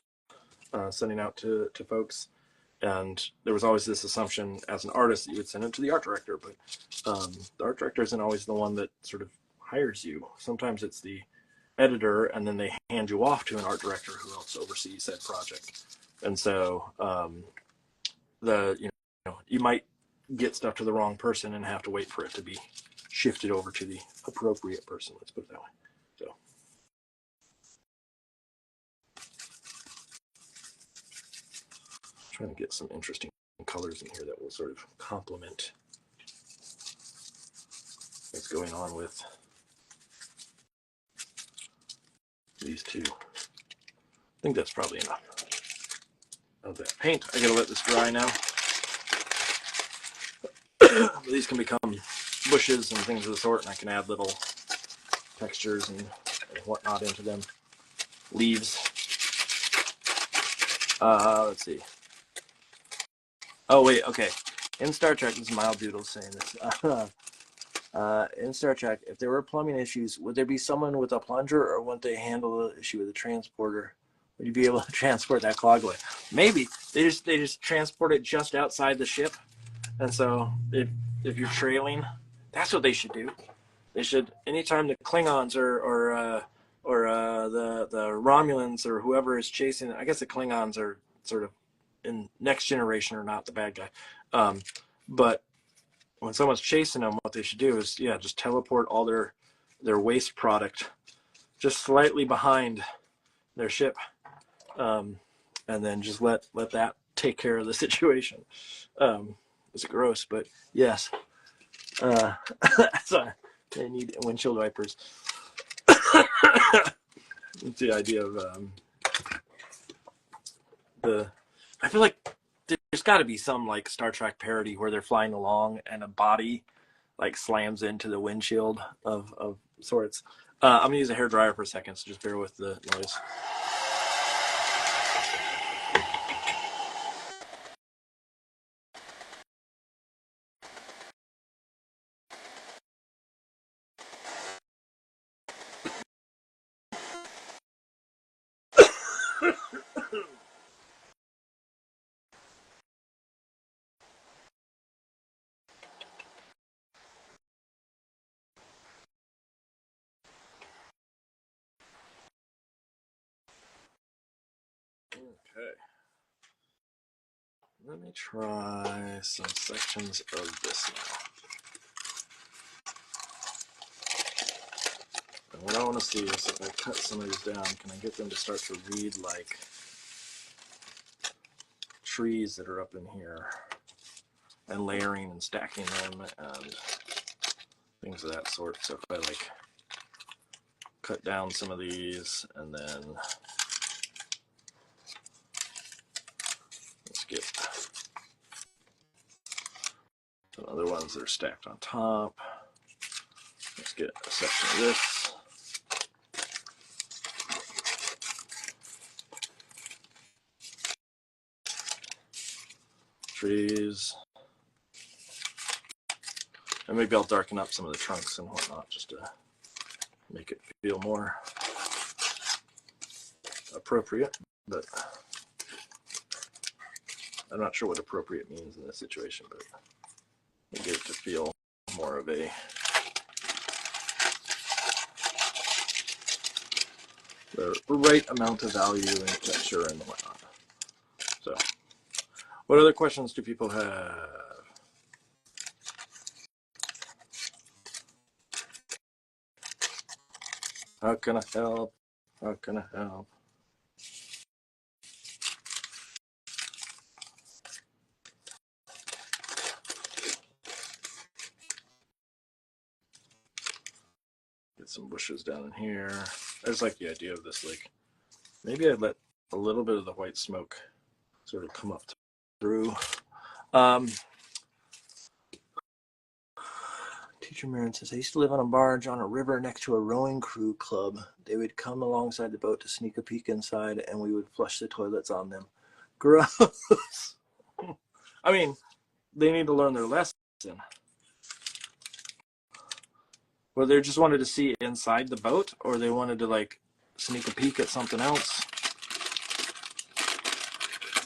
sending out to folks. And there was always this assumption as an artist that you would send it to the art director, but the art director isn't always the one that sort of hires you. Sometimes it's the editor, and then they hand you off to an art director who else oversees that project. And so you might get stuff to the wrong person and have to wait for it to be shifted over to the appropriate person. Let's put it that way. So. Trying to get some interesting colors in here that will sort of complement what's going on with these two. I think that's probably enough of that paint. I gotta let this dry now. These can become bushes and things of the sort, and I can add little textures and whatnot into them. Leaves. Let's see. Oh, wait, okay. In Star Trek, this is Mild Doodle saying this. In Star Trek, if there were plumbing issues, would there be someone with a plunger, or wouldn't they handle the issue with a transporter? Would you be able to transport that clog away? Maybe. They just transport it just outside the ship. And so if you're trailing, that's what they should do. They should, anytime the Klingons or the Romulans or whoever is chasing, I guess the Klingons are sort of in Next Generation or not the bad guy. But when someone's chasing them, what they should do is, just teleport all their waste just slightly behind their ship, and then just let that take care of the situation. It's gross, but yes. So they need windshield wipers. It's the idea of I feel like there's got to be some like Star Trek parody where they're flying along and a body like slams into the windshield of sorts. I'm gonna use a hairdryer for a second, so just bear with the noise. Okay. Let me try some sections of this now. And what I want to see is if I cut some of these down, can I get them to start to read like trees that are up in here, and layering and stacking them and things of that sort. So if I like cut down some of these and then let's get some other ones that are stacked on top. Let's get a section of this. Trees. And maybe I'll darken up some of the trunks and whatnot just to make it feel more appropriate, but I'm not sure what appropriate means in this situation, but we'll get it to feel more of the right amount of value and texture and whatnot. So, what other questions do people have? How can I help? How can I help? Get some bushes down in here. I just like the idea of this, like, maybe I'd let a little bit of the white smoke sort of come up through. Teacher Marin says, I used to live on a barge on a river next to a rowing crew club. They would come alongside the boat to sneak a peek inside, and we would flush the toilets on them. Gross. I mean, they need to learn their lesson. Whether they just wanted to see inside the boat, or they wanted to, like, sneak a peek at something else.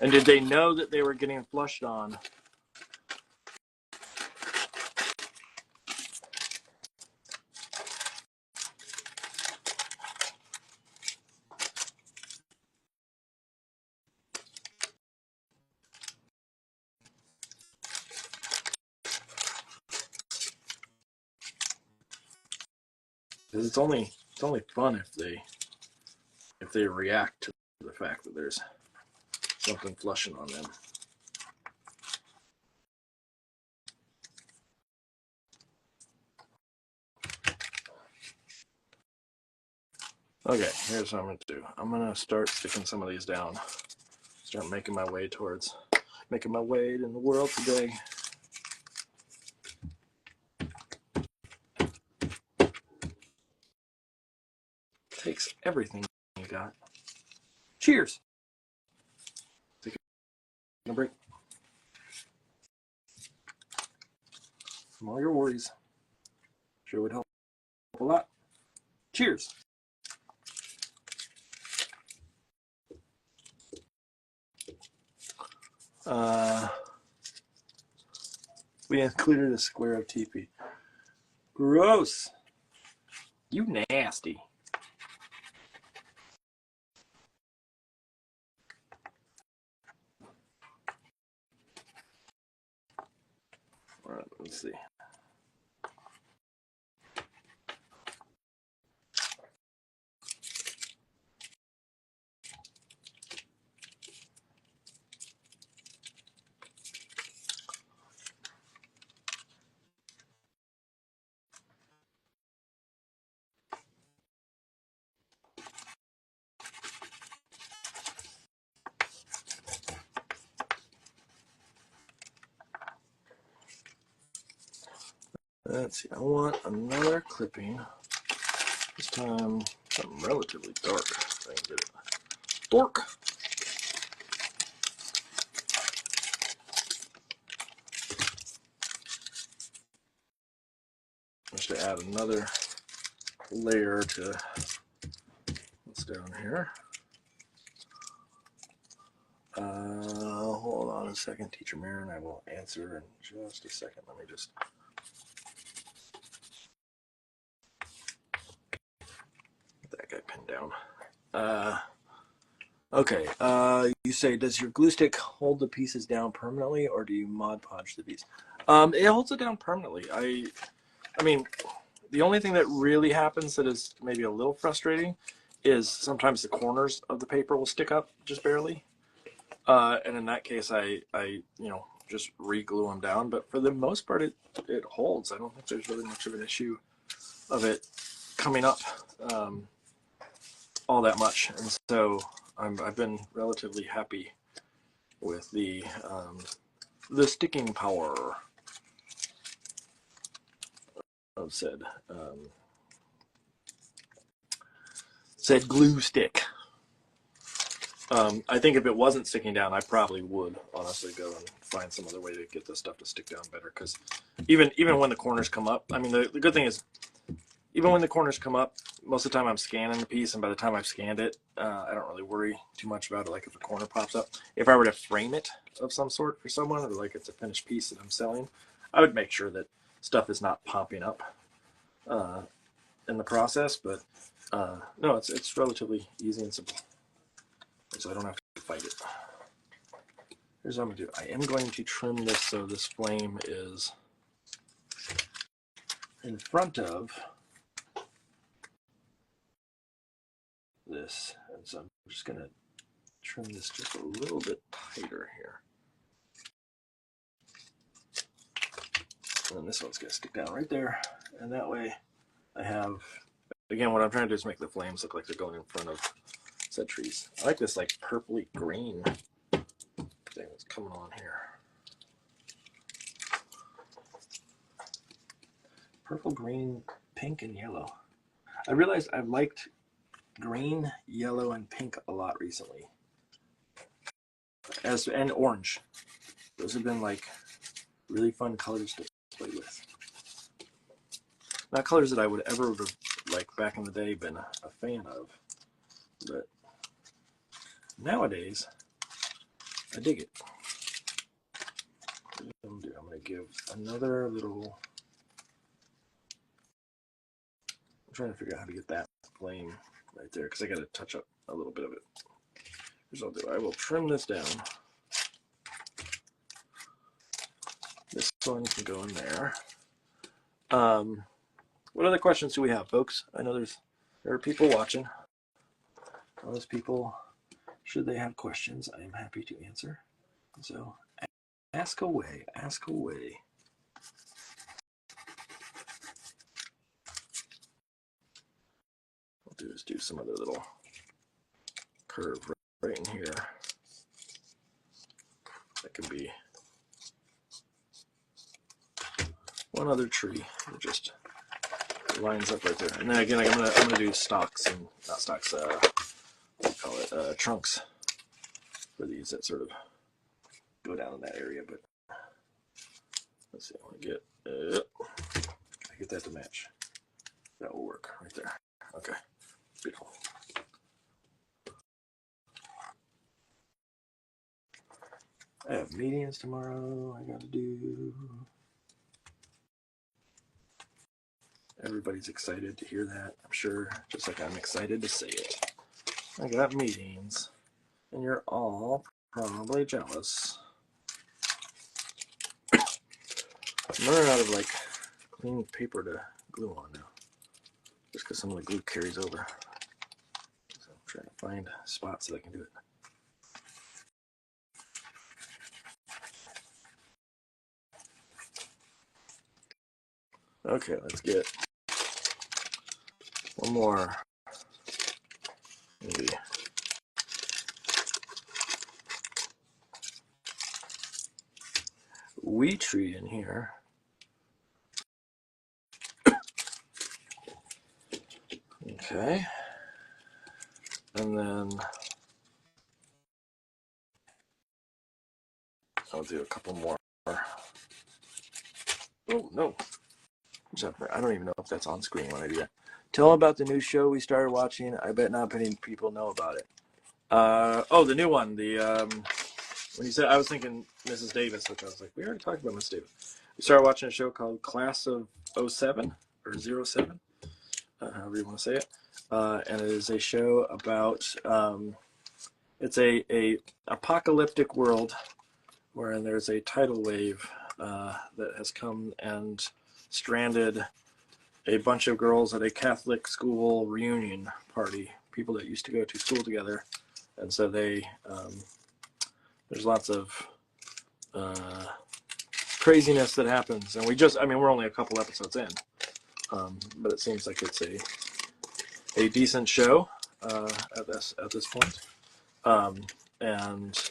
And did they know that they were getting flushed on? Because it's only fun if they react to the fact that there's something flushing on them. Okay, here's what I'm going to do. I'm going to start sticking some of these down. Start making my way in the world today. Takes everything you got. Cheers. Take a break from all your worries. Sure would help a lot. Cheers. We included a square of teepee. Gross. You nasty. All right, let's see. Let's see, I want another clipping. This time, something relatively dark. If I can get it. Dork! Just to add another layer to what's down here. Hold on a second, Teacher Marin. I will answer in just a second. Let me just... get that guy pinned down. Okay. say, does your glue stick hold the pieces down permanently, or do you Mod Podge the piece? It holds it down permanently. I mean, the only thing that really happens that is maybe a little frustrating is sometimes the corners of the paper will stick up just barely. And in that case, I just re-glue them down. But for the most part, it holds. I don't think there's really much of an issue of it coming up all that much. And so I've been relatively happy with the sticking power of said glue stick. I think if it wasn't sticking down, I probably would honestly go and find some other way to get this stuff to stick down better. Because even when the corners come up, I mean, the good thing is, even when the corners come up, most of the time I'm scanning the piece, and by the time I've scanned it, I don't really worry too much about it. Like if a corner pops up, if I were to frame it of some sort for someone, or like it's a finished piece that I'm selling, I would make sure that stuff is not popping up in the process. But no, it's relatively easy and simple, so I don't have to fight it. Here's what I'm gonna do. I am going to trim this so this flame is in front of this, and so I'm just gonna trim this just a little bit tighter here, and then this one's gonna stick down right there, and that way I have, again, what I'm trying to do is make the flames look like they're going in front of said trees. I like this like purpley green thing that's coming on here. Purple, green, pink, and yellow. I realized I've liked green, yellow, and pink a lot recently. And orange. Those have been like really fun colors to play with. Not colors that I would ever have, like back in the day, been a fan of, but nowadays I dig it. What I'm gonna give another little. I'm trying to figure out how to get that flame right there, because I got to touch up a little bit of it. Here's what I'll do. I will trim this down. This one can go in there. What other questions do we have, folks? I know there are people watching. All those people, should they have questions, I am happy to answer. So ask away, ask away. What I'll do is do some other little curve right in here. That could be one other tree that just lines up right there. And then again, I'm gonna do stalks, and not stalks, what do you call it, trunks for these that sort of go down in that area. But let's see, I want to get that to match. That will work right there. Okay, beautiful. I have meetings tomorrow I got to do. Everybody's excited to hear that, I'm sure, just like I'm excited to say it. I got meetings, and you're all probably jealous. I'm running out of like clean paper to glue on now, just because some of the glue carries over. So I'm trying to find spots that I can do it. Okay, let's get one more, maybe. Wheat tree in here. Okay. And then I'll do a couple more. Oh, no. I don't even know if that's on screen when I do that. Tell them about the new show we started watching. I bet not many people know about it. Oh, the new one. When you said, I was thinking Mrs. Davis, which I was like, we already talked about Mrs. Davis. We started watching a show called Class of 07 or 07, however you want to say it. And it is a show about It's a apocalyptic world wherein there's a tidal wave that has come and stranded a bunch of girls at a Catholic school reunion party, people that used to go to school together. And so they, there's lots of craziness that happens. And we're only a couple episodes in, but it seems like it's a decent show at this point. And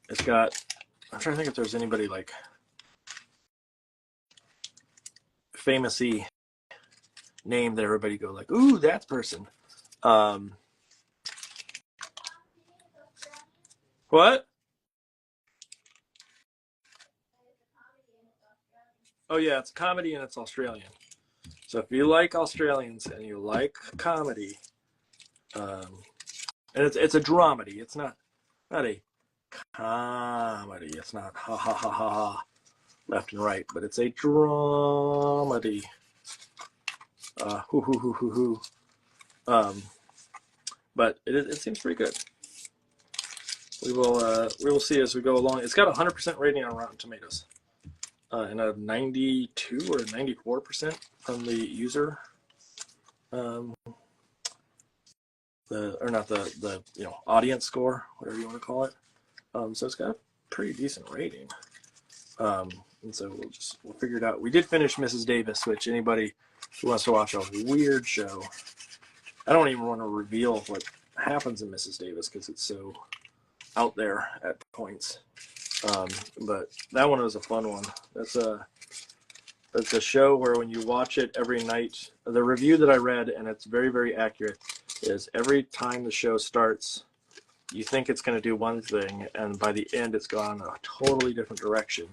it's got, I'm trying to think if there's anybody like famous-y name that everybody go like, ooh, that person. What? Oh yeah, it's comedy and it's Australian. So if you like Australians and you like comedy, and it's a dramedy. It's not a comedy. It's not ha ha ha ha ha left and right, but it's a dramedy. Hoo hoo hoo hoo hoo. But it seems pretty good. We will see as we go along. It's got a 100% rating on Rotten Tomatoes, and a 92 or 94% from the user. The audience score, whatever you want to call it. So it's got a pretty decent rating. And so we'll figure it out. We did finish Mrs. Davis, which anybody who wants to watch a weird show, I don't even want to reveal what happens in Mrs. Davis because it's so out there at points. But that one was a fun one. That's a show where when you watch it every night, the review that I read, and it's very, very accurate, is every time the show starts, you think it's going to do one thing, and by the end it's gone a totally different direction.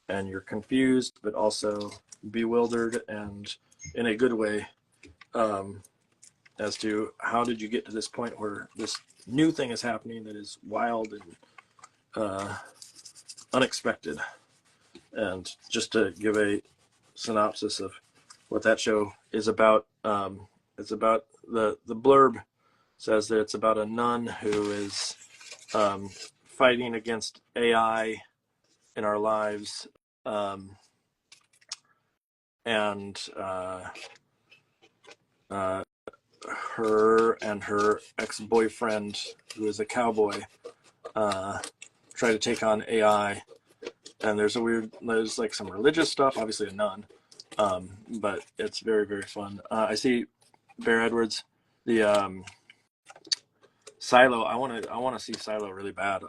And you're confused, but also bewildered, and in a good way, as to how did you get to this point where this new thing is happening that is wild and unexpected. And just to give a synopsis of what that show is about, it's about the blurb says that it's about a nun who is fighting against AI in our lives, and her and her ex-boyfriend, who is a cowboy, try to take on AI. And there's like some religious stuff, obviously a nun, but it's very, very fun. I see Bear Edwards, the Silo. I want to see Silo really bad.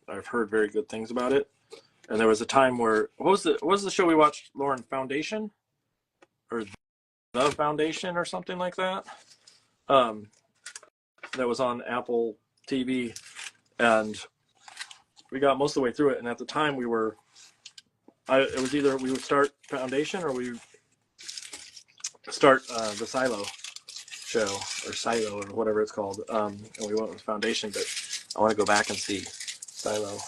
I've heard very good things about it. And there was a time where what was the show we watched, Lauren? Foundation, or The Foundation, or something like that. That was on Apple TV, and we got most of the way through it. And at the time, it was either we would start Foundation or we start the Silo show, or Silo, or whatever it's called. And we went with Foundation, but I want to go back and see Silo.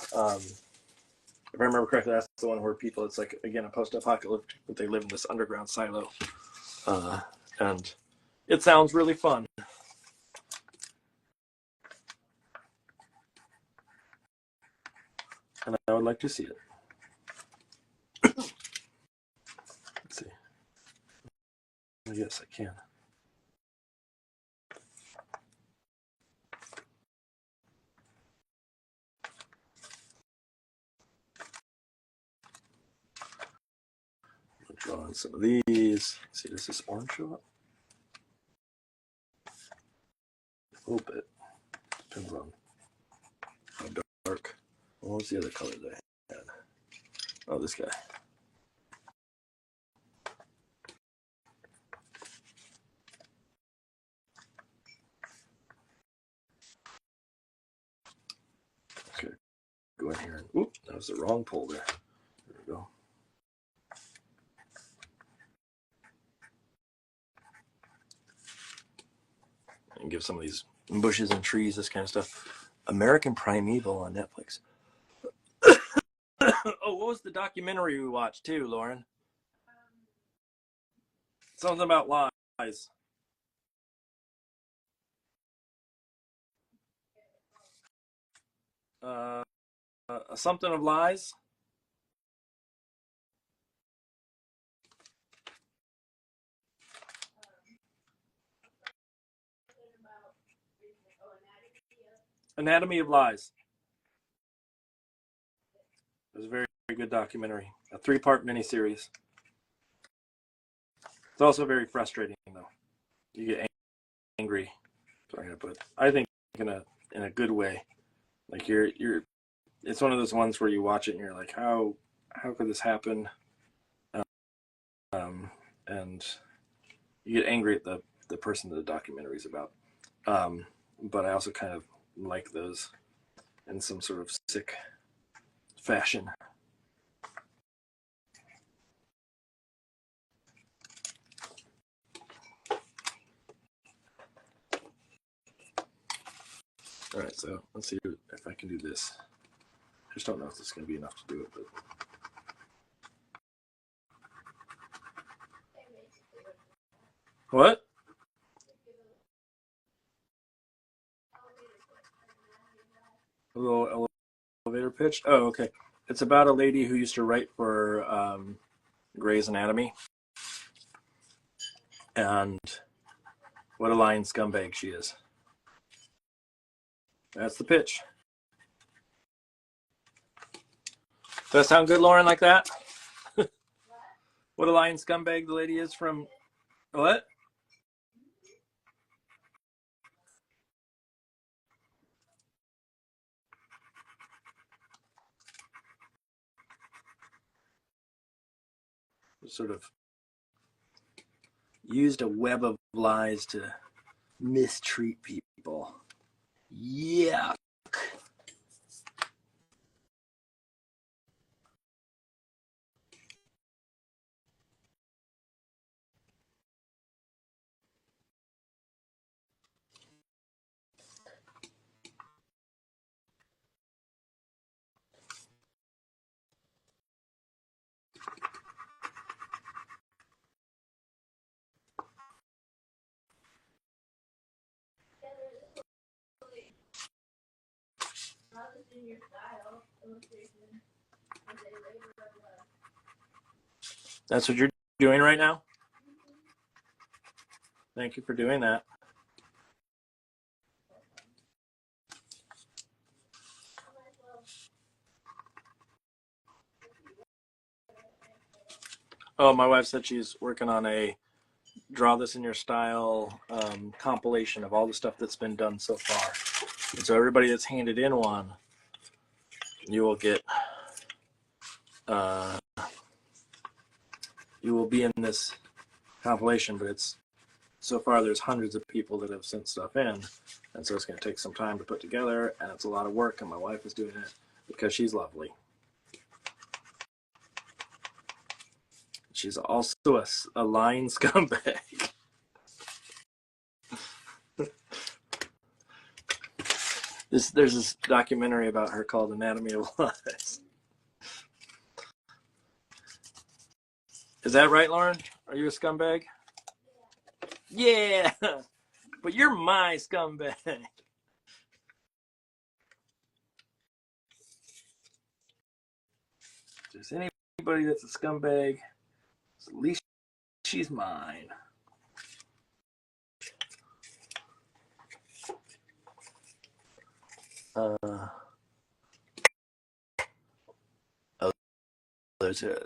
If I remember correctly, that's the one where people, it's like, again, a post-apocalyptic, but they live in this underground silo. And it sounds really fun. And I would like to see it. Let's see. Yes, I can. Draw on some of these. See, does this orange show up? A little bit. Depends on how dark. What was the other color that I had? Oh, this guy. Okay, go in here and, oop, that was the wrong pole there. There we go. And give some of these bushes and trees, this kind of stuff. American Primeval on Netflix. Oh, what was the documentary we watched too, Lauren? Something about lies. Something of Lies. Anatomy of Lies. It was a very, very good documentary. A 3-part miniseries. It's also very frustrating, though. You get angry. Sorry to put. I think in a good way. Like you're. It's one of those ones where you watch it and you're like, how could this happen? And you get angry at the person that the documentary is about. But I also kind of like those in some sort of sick fashion. All right, so let's see if I can do this. I just don't know if this is going to be enough to do it, but. What? A little elevator pitch? Oh, okay. It's about a lady who used to write for Grey's Anatomy. And what a lying scumbag she is. That's the pitch. Does that sound good, Lauren, like that? What a lying scumbag the lady is from... What? Sort of used a web of lies to mistreat people. Yeah. That's what you're doing right now? Thank you for doing that. Oh, my wife said she's working on a Draw This in Your Style compilation of all the stuff that's been done so far. And so everybody that's handed in one, you will get, you will be in this compilation, but it's, so far there's hundreds of people that have sent stuff in. And so it's going to take some time to put together, and it's a lot of work, and my wife is doing it because she's lovely. She's also a lying scumbag. There's this documentary about her called Anatomy of Lies. Is that right, Lauren? Are you a scumbag? Yeah, but you're my scumbag. If there's anybody that's a scumbag, at least she's mine. Oh, there's a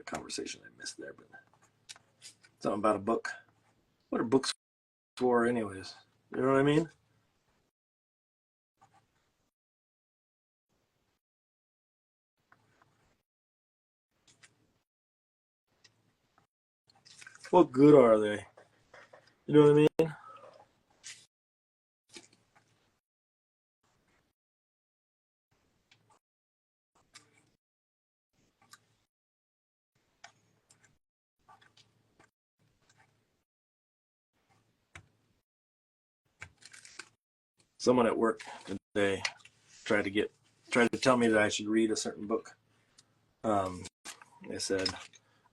conversation I missed there, but something about a book. What are books for, anyways? You know what I mean? What good are they? You know what I mean? Someone at work today tried to tell me that I should read a certain book. They said,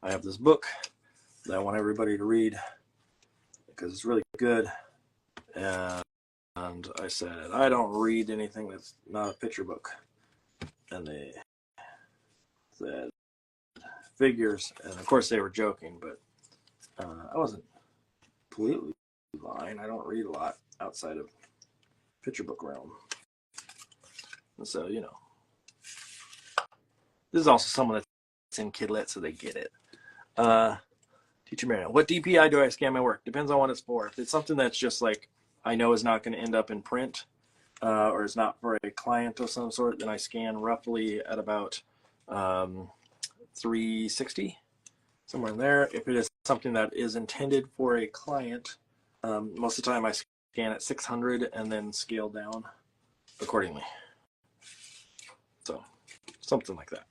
I have this book that I want everybody to read because it's really good. I said, I don't read anything that's not a picture book. And they said, figures. And of course they were joking, but I wasn't completely lying. I don't read a lot outside of picture book realm. And so, you know, this is also someone that's in Kidlit, so they get it. Teacher Marion, what DPI do I scan my work? Depends on what it's for. If it's something that's just like I know is not going to end up in print, or is not for a client of some sort, then I scan roughly at about 360, somewhere in there. If it is something that is intended for a client, most of the time I scan at 600 and then scale down accordingly. So something like that.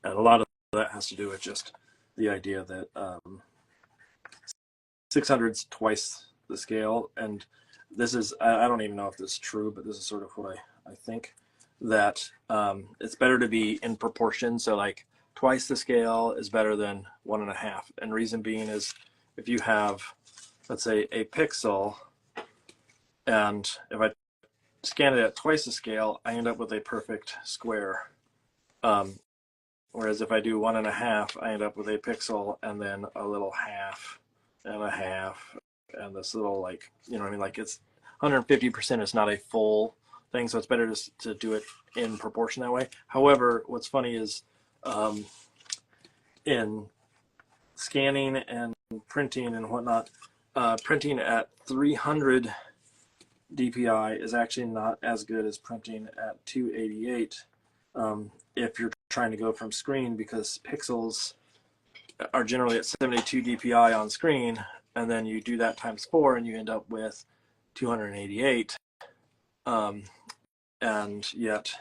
And a lot of that has to do with just the idea that 600 is twice the scale. And this is, I don't even know if this is true, but this is sort of what I think, that it's better to be in proportion. So like twice the scale is better than 1.5. And reason being is if you have, let's say, a pixel, and if I scan it at twice the scale, I end up with a perfect square. Whereas if I do 1.5, I end up with a pixel and then a little half and a half and this little, like, you know what I mean? Like it's 150% is not a full thing, so it's better to do it in proportion that way. However, what's funny is in scanning and printing and whatnot, printing at 300 DPI is actually not as good as printing at 288 if you're trying to go from screen, because pixels are generally at 72 DPI on screen, and then you do that times 4 and you end up with 288. And yet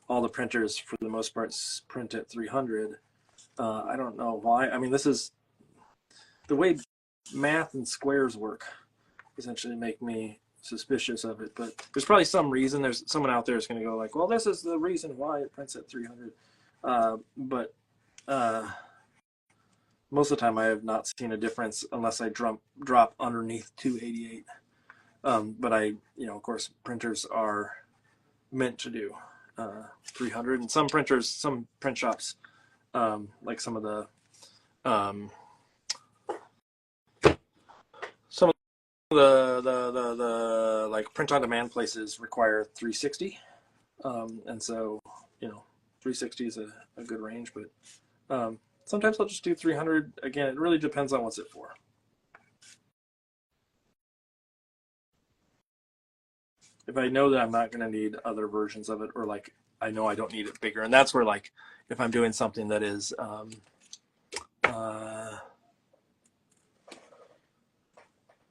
all the printers for the most part print at 300. I don't know why. I mean, this is the way math and squares work, essentially make me suspicious of it, but there's probably some reason. There's someone out there is going to go like, well, this is the reason why it prints at 300. But most of the time I have not seen a difference unless I drop underneath 288. But of course, printers are meant to do 300, and some printers, some print shops, like some of the the like print on demand places require 360, and so 360 is a good range, but sometimes I'll just do 300. Again, it really depends on what's it for. If I know that I'm not going to need other versions of it, or like I know I don't need it bigger, and that's where, like, if I'm doing something that is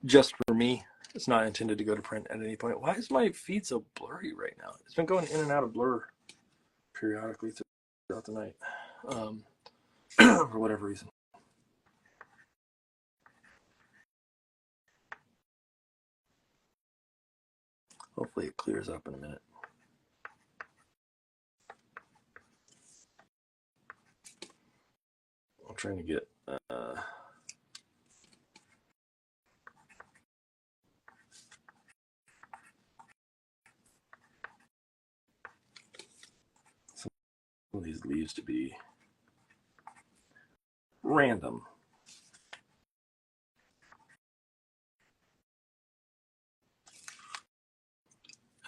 just for me, it's not intended to go to print at any point. Why is my feed so blurry right now? It's been going in and out of blur periodically throughout the night, for whatever reason. Hopefully it clears up in a minute. I'm trying to get some of these leaves to be random.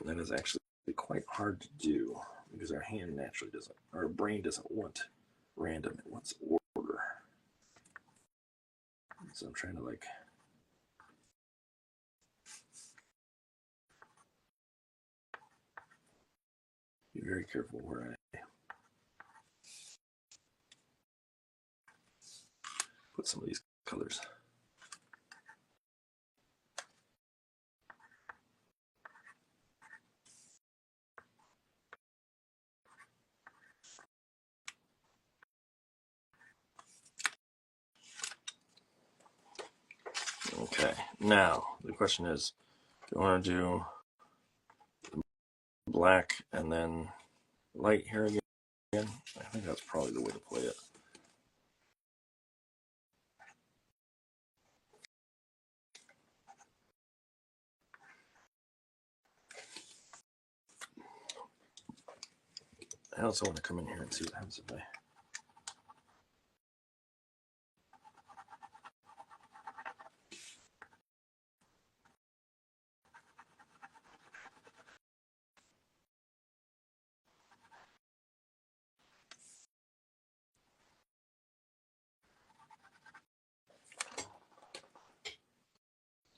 And that is actually quite hard to do because our hand naturally doesn't, our brain doesn't want random, it wants order. So I'm trying to be very careful where I put some of these colors. Okay, now the question is, do I want to do black and then light here again? I think that's probably the way to play it. I also want to come in here and see what happens if I.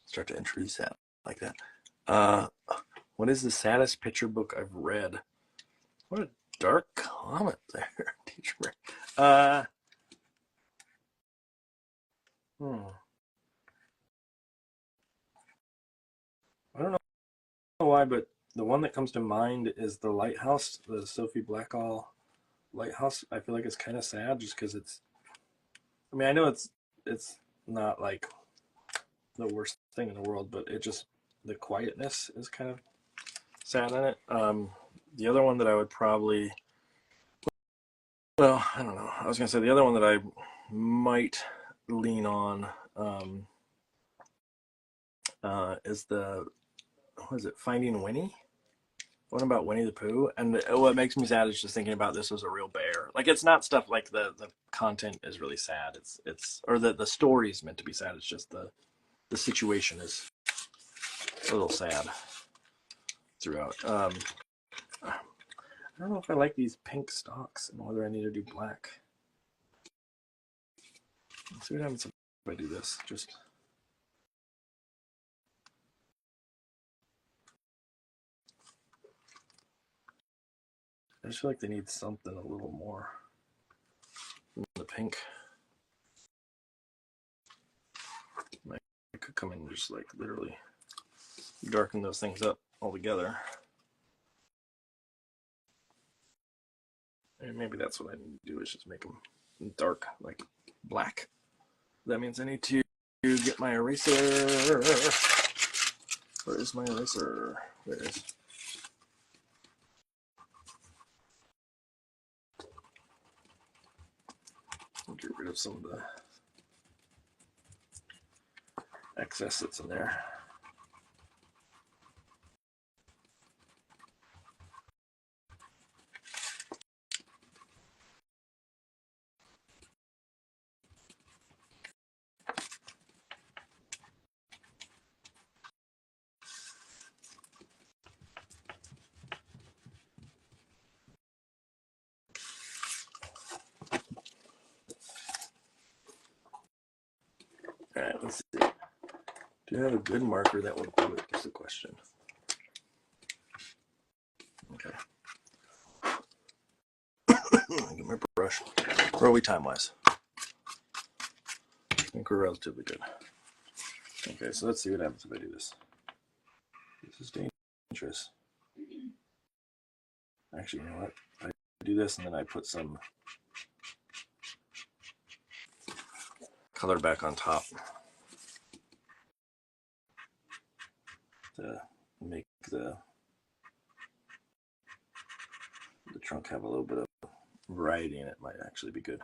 Start to introduce that like that. What is the saddest picture book I've read? What a dark comment there, teacher. I don't know why, but the one that comes to mind is The Lighthouse, the Sophie Blackall Lighthouse. I feel like it's kind of sad just because it's. I mean, I know it's not like the worst thing in the world, but it just the quietness is kind of sad in it. The other one that I would probably, well, I don't know. I was gonna say the other one that I might lean on is the, what is it, Finding Winnie? One about Winnie the Pooh. And what makes me sad is just thinking about this as a real bear. Like, it's not stuff like the content is really sad. It's or the story is meant to be sad. It's just the situation is a little sad throughout. I don't know if I like these pink stalks and whether I need to do black. Let's see what happens if I do this. Just I just feel like they need something a little more than the pink. I could come in and just like literally darken those things up altogether. And maybe that's what I need to do, is just make them dark, like black. That means I need to get my eraser. Where is my eraser? There it is. I'll get rid of some of the excess that's in there. All right, let's see. Do you have a good marker that will do it? Is the question. Okay. Get my brush. Where are we time-wise? I think we're relatively good. Okay, so let's see what happens if I do this. This is dangerous. Actually, you know what? I do this and then I put some color back on top to make the trunk have a little bit of variety in it. Might actually be good.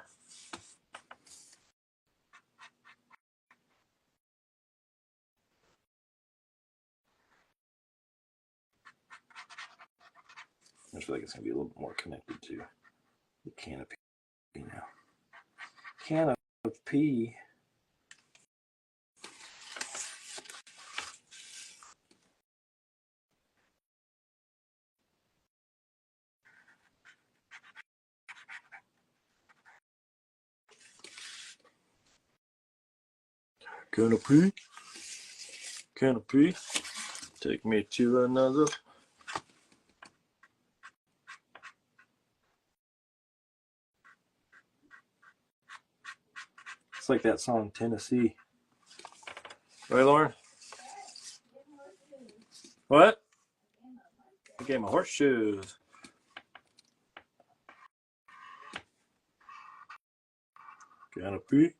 I feel like it's going to be a little bit more connected to the canopy now. Canopy. Canopy. Canopy. Take me to another. It's like that song, Tennessee. Right, Lauren? What? I gave my horseshoes. Canopy.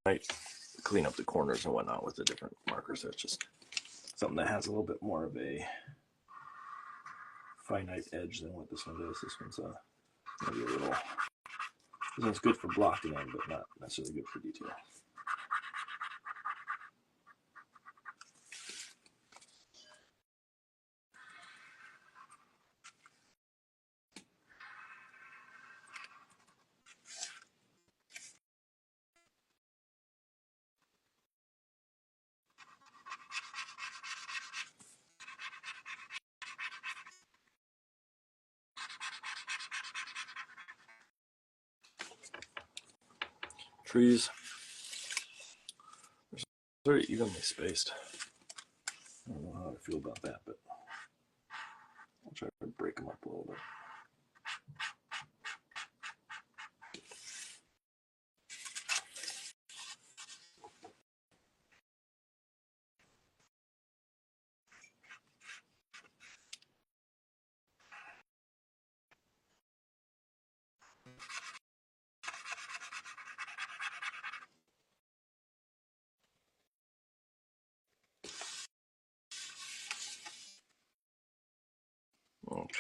Might clean up the corners and whatnot with the different markers. So it's just something that has a little bit more of a finite edge than what this one does. This one's maybe a little. This one's good for blocking in, but not necessarily good for detail. Trees are sort of evenly spaced. I don't know how I feel about that, but I'll try to break them up a little bit.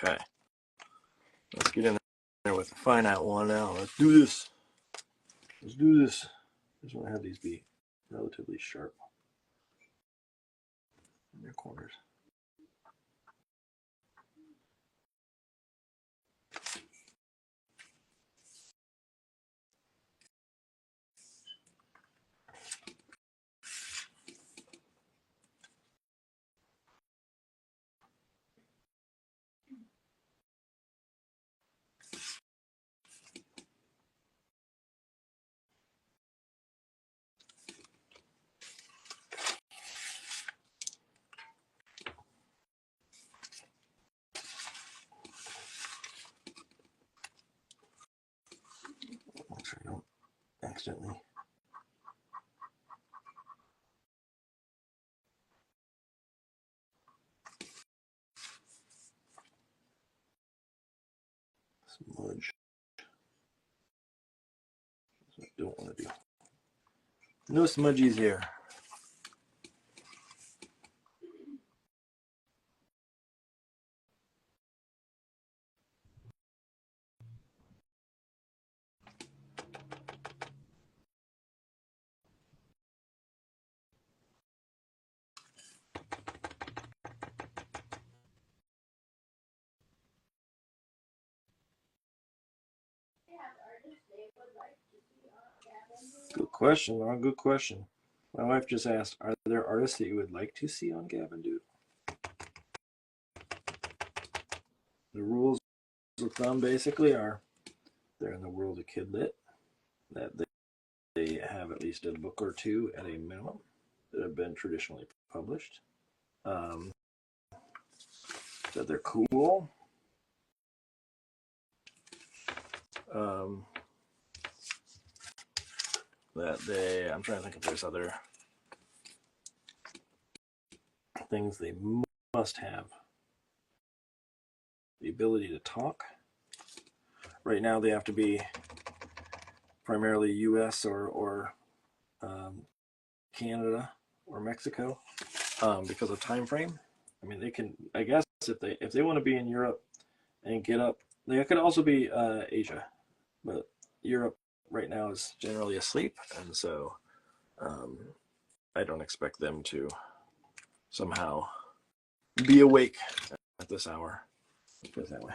Okay, let's get in there with the finite one now. Let's do this. Let's do this. I just want to have these be relatively sharp in their corners. Make sure I don't accidentally. Smudge. That's what I don't want to do. No smudgies here. Good question, Ron. Good question. My wife just asked, are there artists that you would like to see on Gavin Doodle? The rules of thumb basically are they're in the world of kidlit, that they have at least a book or two at a minimum that have been traditionally published, that they're cool, that they, I'm trying to think if there's other things they must have. The ability to talk. Right now they have to be primarily US or Canada or Mexico because of time frame. I mean, they can, I guess if they want to be in Europe and get up, they could also be Asia, but Europe right now is generally asleep, and so I don't expect them to somehow be awake at this hour. Let's put it that way.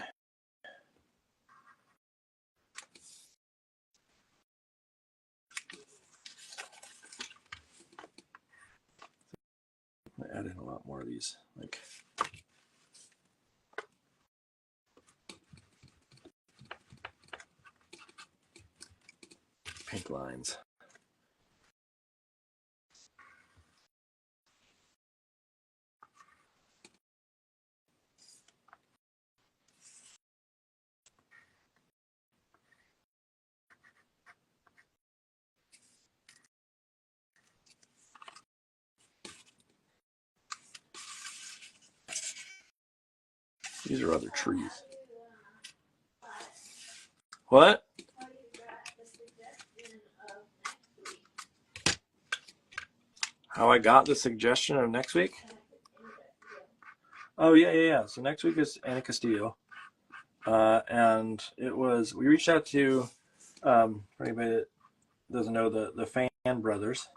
I add in a lot more of these, like pink lines. These are other trees. What? how I got the suggestion of next week. Oh yeah. So next week is Annie Castillo, and we reached out to for anybody that doesn't know the Fan brothers,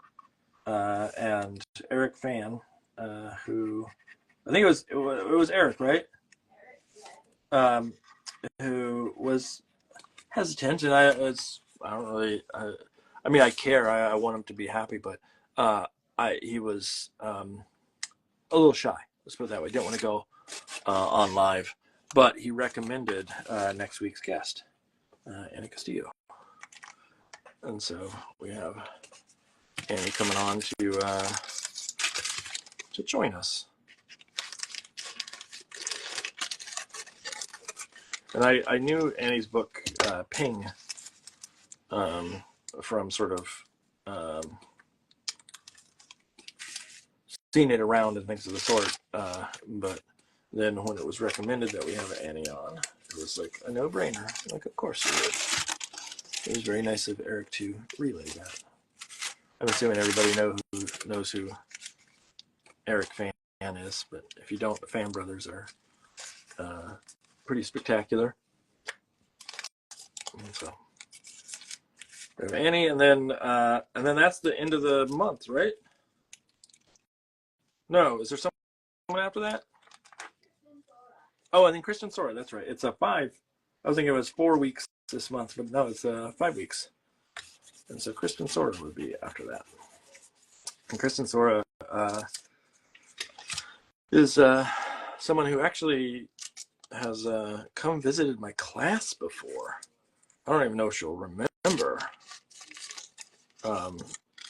and Eric Fan, who I think it was Eric, right? Who was hesitant, and I don't really. I mean, I care. I want him to be happy, but he was a little shy. Let's put it that way. Didn't want to go on live, but he recommended next week's guest, Annie Castillo, and so we have Annie coming on to join us. And I knew Annie's book, Ping, from sort of seeing it around and things of the sort. But then when it was recommended that we have Annie on, it was like a no-brainer. Like, of course you would. It was very nice of Eric to relay that. I'm assuming everybody knows who Eric Fan is, but if you don't, the Fan brothers are pretty spectacular. And so we have Annie, and then that's the end of the month, right? No, is there someone after that? Oh, and then Kristen Sora. That's right. It's a 5. I was thinking it was 4 weeks this month, but no, it's 5 weeks. And so Kristen Sora would be after that. And Kristen Sora is someone who actually has come visited my class before. I don't even know if she'll remember.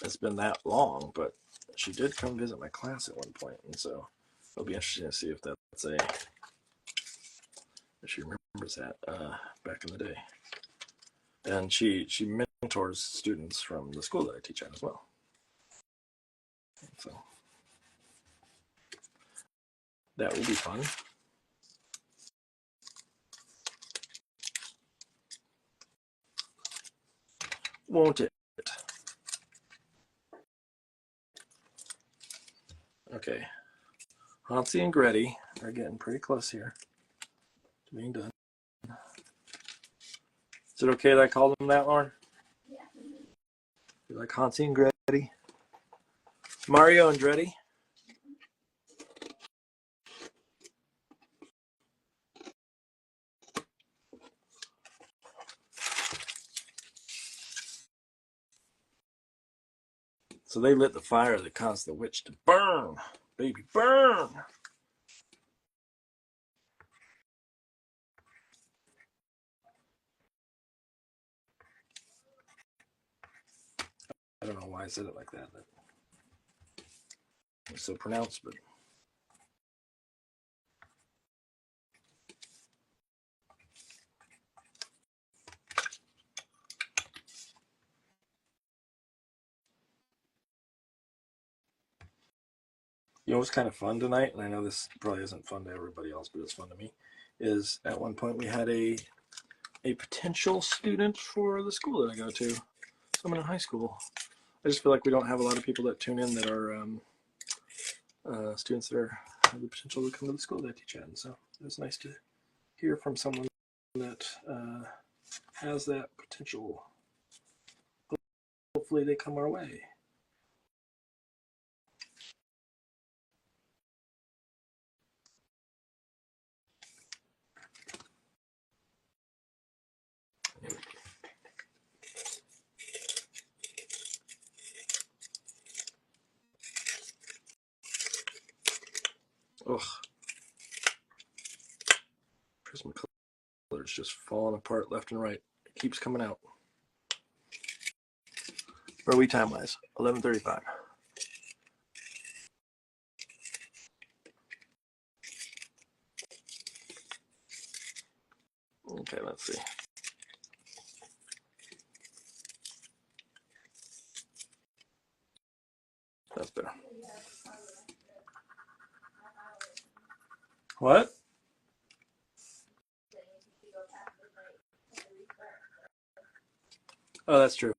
It's been that long, but she did come visit my class at one point, and so it'll be interesting to see if she remembers that back in the day. And she mentors students from the school that I teach at as well. So that will be fun. Won't it? Okay. Hansi and Gretty are getting pretty close here to being done. Is it okay that I call them that, Lauren? Yeah. You like Hansi and Gretty? Mario and Dreddy? So they lit the fire that caused the witch to burn. Baby, burn! I don't know why I said it like that. It's so pronounced, but you know what's kind of fun tonight, and I know this probably isn't fun to everybody else, but it's fun to me, is at one point we had a potential student for the school that I go to, someone in high school. I just feel like we don't have a lot of people that tune in that are students that have the potential to come to the school that I teach at, and so it was nice to hear from someone that has that potential. Hopefully they come our way. Ugh. Prismacolor is just falling apart left and right. It keeps coming out. Where are we time-wise? 11:35. Okay, let's see. That's better. What? Oh, that's true.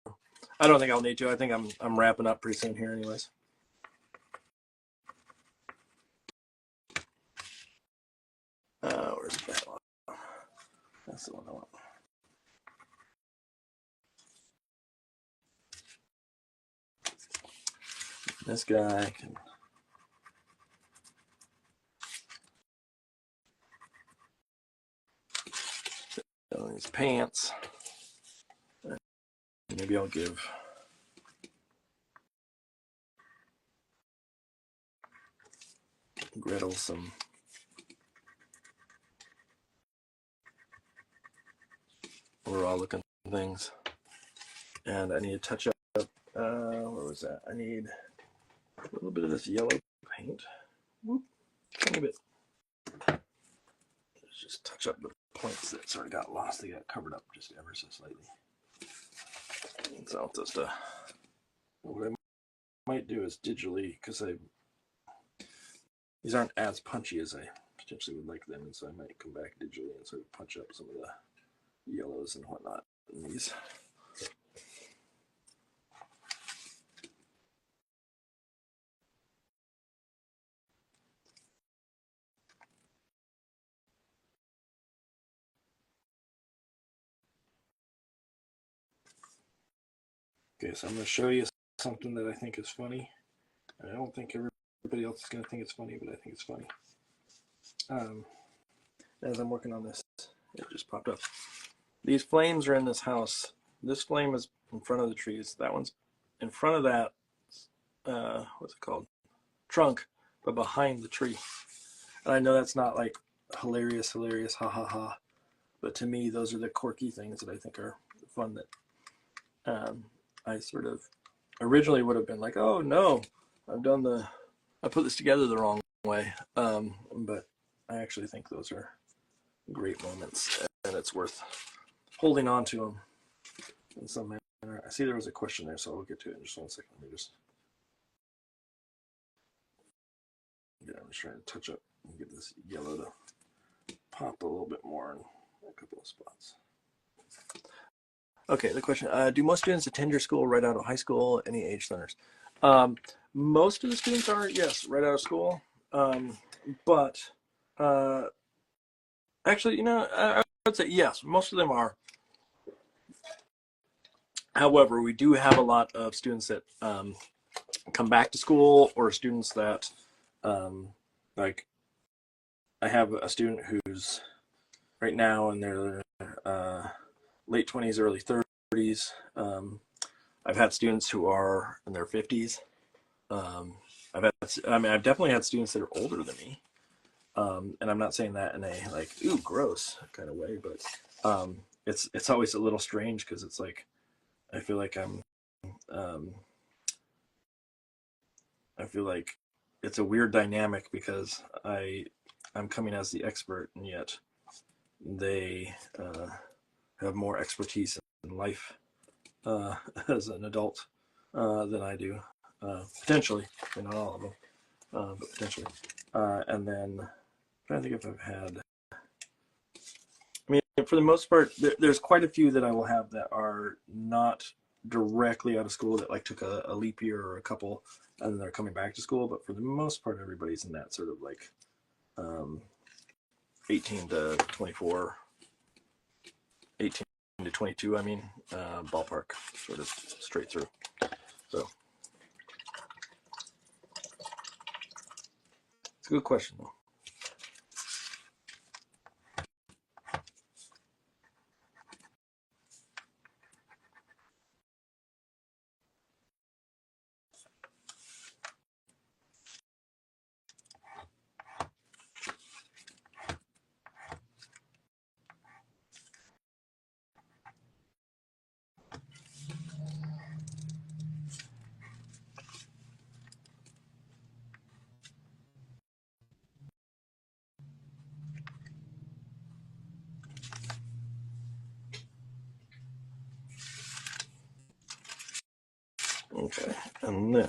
I don't think I'll need to. I think I'm wrapping up pretty soon here anyways. that one? That's the one I want. This guy can. On his pants. Maybe I'll give Gretel some overall looking things. And I need to touch up, where was that? I need a little bit of this yellow paint. Whoop, tiny bit. Let's just touch up the points that sort of got lost. They got covered up just ever so slightly. So just what I might do is digitally, because these aren't as punchy as I potentially would like them, and so I might come back digitally and sort of punch up some of the yellows and whatnot in these. Okay, so I'm going to show you something that I think is funny. I don't think everybody else is going to think it's funny, but I think it's funny. As I'm working on this, it just popped up. These flames are in this house. This flame is in front of the trees. That one's in front of that, what's it called? Trunk, but behind the tree. And I know that's not like hilarious, ha ha ha. But to me, those are the quirky things that I think are fun that I sort of originally would have been like, oh no, I put this together the wrong way. But I actually think those are great moments, and it's worth holding on to them in some manner. I see there was a question there, so I'll get to it in just 1 second. Let me just, yeah, I'm just trying to touch up and get this yellow to pop a little bit more in a couple of spots. Okay, the question, do most students attend your school right out of high school? Any age centers? Most of the students are, yes, right out of school. But actually, you know, I would say yes, most of them are. However, we do have a lot of students that come back to school, or students that, like, I have a student who's right now in their late 20s, early 30s. I've had students who are in their 50s. I've definitely had students that are older than me. And I'm not saying that in a like, ooh, gross kind of way, but it's always a little strange because it's like, I feel like I feel like it's a weird dynamic because I'm coming as the expert, and yet they have more expertise in life as an adult than I do, potentially, not all of them, but potentially. And then I'm trying to think if I've had. I mean, for the most part, there's quite a few that I will have that are not directly out of school, that like took a leap year or a couple, and then they're coming back to school. But for the most part, everybody's in that sort of like 18 to 24, 18 to 22. I mean, ballpark, sort of straight through. So it's a good question, though. Okay, and then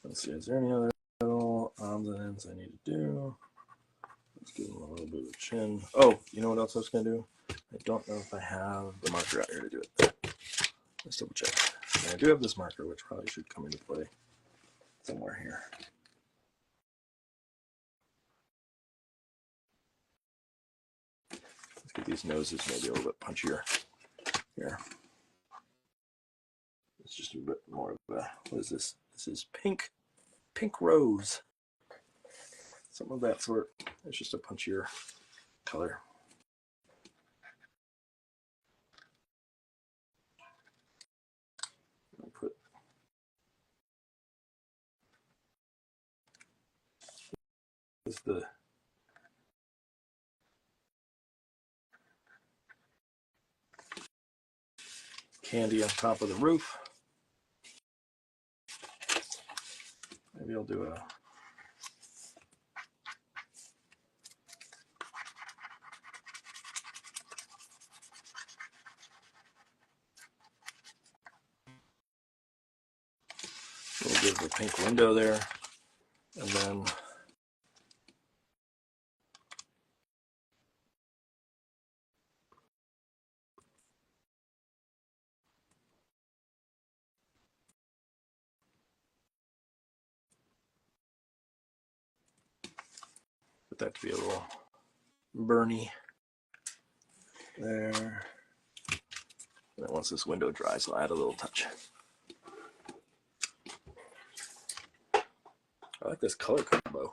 let's see, is there any other little arms and ends I need to do? Let's give them a little bit of a chin. Oh, you know what else I was going to do? I don't know if I have the marker out here to do it. Let's double check. And I do have this marker, which probably should come into play somewhere here. Get these noses maybe a little bit punchier here. It's just a bit more of a, what is this? This is pink rose. Some of that sort. It's just a punchier color. I'll put this is the candy on top of the roof. Maybe I'll do a little bit of a pink window there, and then put that to be a little burny there. And then once this window dries, I'll add a little touch. I like this color combo.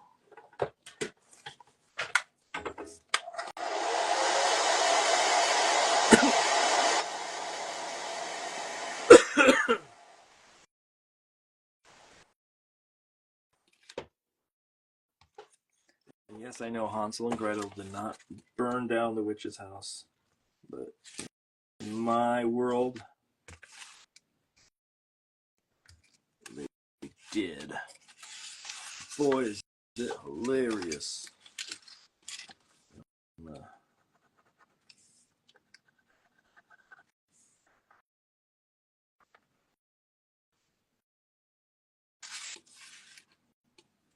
And yes, I know Hansel and Gretel did not burn down the witch's house, but in my world, they did. Boy, is it hilarious.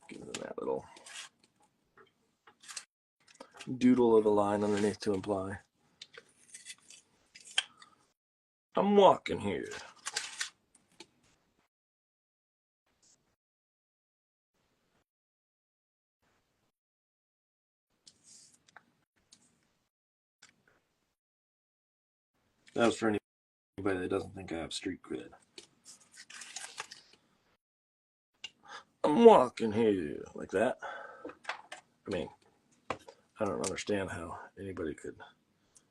Give them that little doodle of a line underneath to imply I'm walking here. That was for anybody that doesn't think I have street cred. I'm walking here like that. I mean, I don't understand how anybody could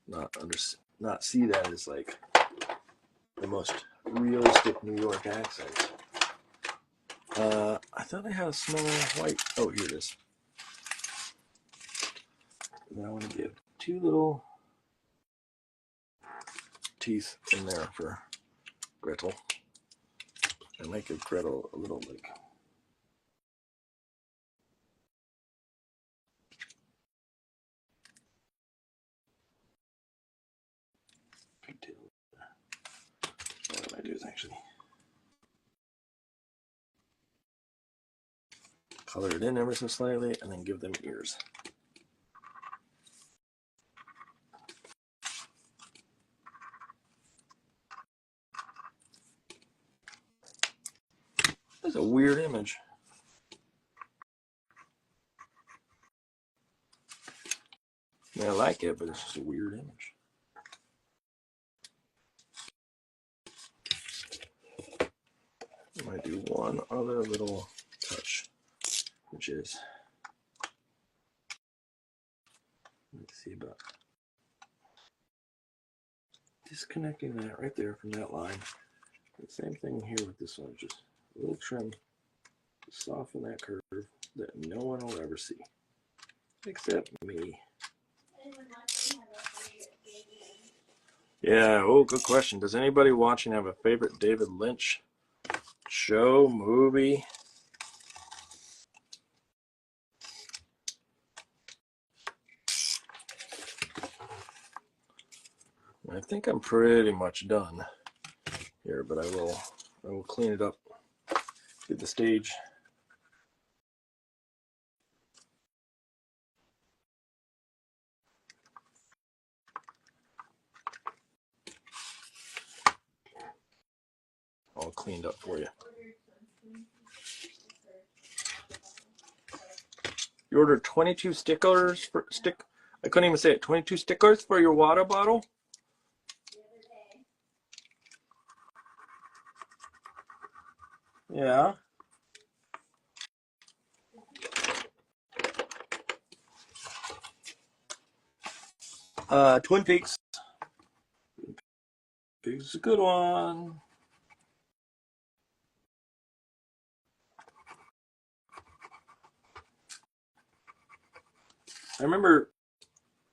not see that as like the most realistic New York accent. I thought I had a small white. Oh, here it is. And I want to give two little teeth in there for Gretel, and make give Gretel a little like pigtail. What I do is actually color it in ever so slightly, and then give them ears. That's a weird image. I mean, I like it, but it's just a weird image. I might do one other little touch, which is, let's see about disconnecting that right there from that line. The same thing here with this one, just a little trim to soften that curve that no one will ever see, except me. Yeah, oh, good question. Does anybody watching have a favorite David Lynch show, movie? I think I'm pretty much done here, but I will clean it up, get the stage. All cleaned up for you. You ordered 22 stickers for I couldn't even say it. 22 stickers for your water bottle. Yeah. Twin Peaks. Peaks is a good one. I remember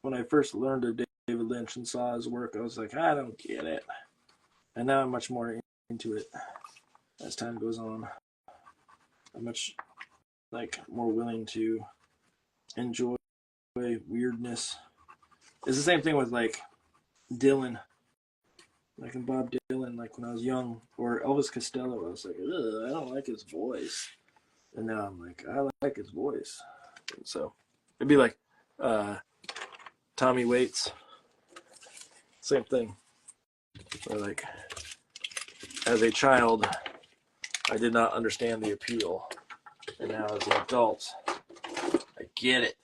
when I first learned of David Lynch and saw his work, I was like, I don't get it. And now I'm much more into it as time goes on. I'm much more willing to enjoy weirdness. It's the same thing with Dylan, in Bob Dylan, when I was young, or Elvis Costello. I was like, ugh, I don't like his voice. And now I'm like, I like his voice. And so it'd be like Tommy Waits. Same thing. Or as a child, I did not understand the appeal. And now as an adult, I get it.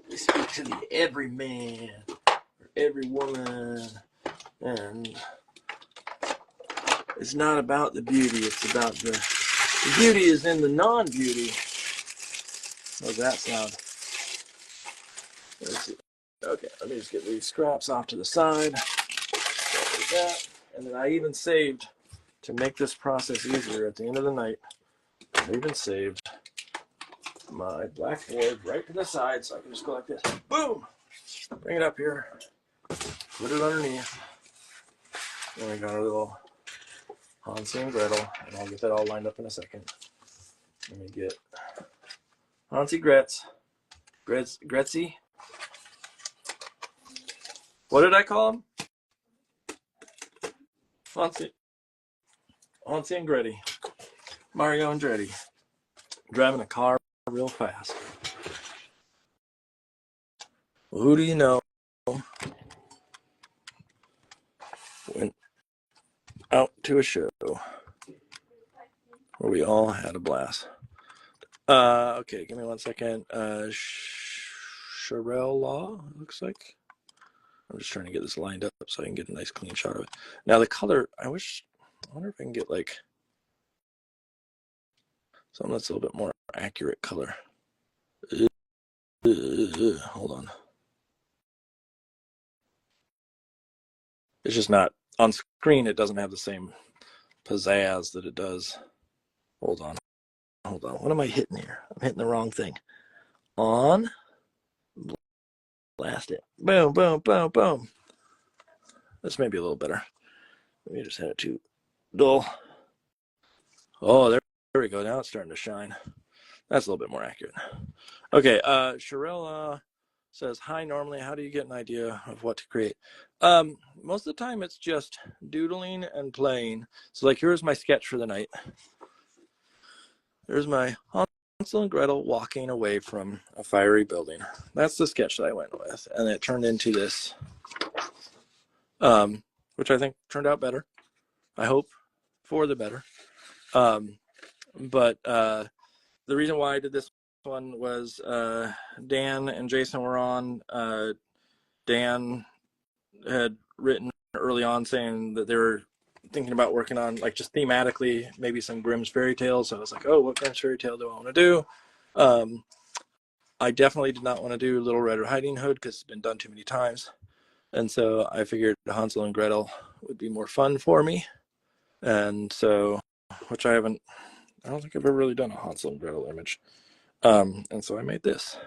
They speak to the every man or every woman. And it's not about the beauty, it's about the beauty is in the non-beauty. How's that sound? Let's see. Okay, let me just get these scraps off to the side. Like that. And then I even saved, to make this process easier at the end of the night, I even saved my blackboard right to the side so I can just go like this. Boom! Bring it up here. Put it underneath. And we got our little Hansel and Gretel, and I'll get that all lined up in a second. Let me get Hansy Gretzy. What did I call him? Hansy and Gretty. Mario and Andretti. Driving a car real fast. Well, who do you know went out to a show where we all had a blast? Okay, give me 1 second. Sherelle Law, looks like. I'm just trying to get this lined up so I can get a nice clean shot of it. Now the color, I wonder if I can get something that's a little bit more accurate color. Hold on. It's just not, on screen it doesn't have the same pizzazz that it does. Hold on. What am I hitting here? I'm hitting the wrong thing. On. Blast it. Boom, boom, boom, boom. This may be a little better. Let me just hit it to dull. Oh, there we go. Now it's starting to shine. That's a little bit more accurate. Okay, Sherelle says, hi, normally, how do you get an idea of what to create? Most of the time it's just doodling and playing. So here's my sketch for the night. There's my Hansel and Gretel walking away from a fiery building. That's the sketch that I went with. And it turned into this, which I think turned out better. I hope for the better. But the reason why I did this one was Dan and Jason were on. Dan had written early on saying that they were thinking about working on just thematically maybe some Grimm's fairy tales. So I was like, oh, what Grimm's fairy tale do I want to do? I definitely did not want to do Little Red Riding Hood because it's been done too many times. And so I figured Hansel and Gretel would be more fun for me. And so, which I don't think I've ever really done a Hansel and Gretel image. And so I made this.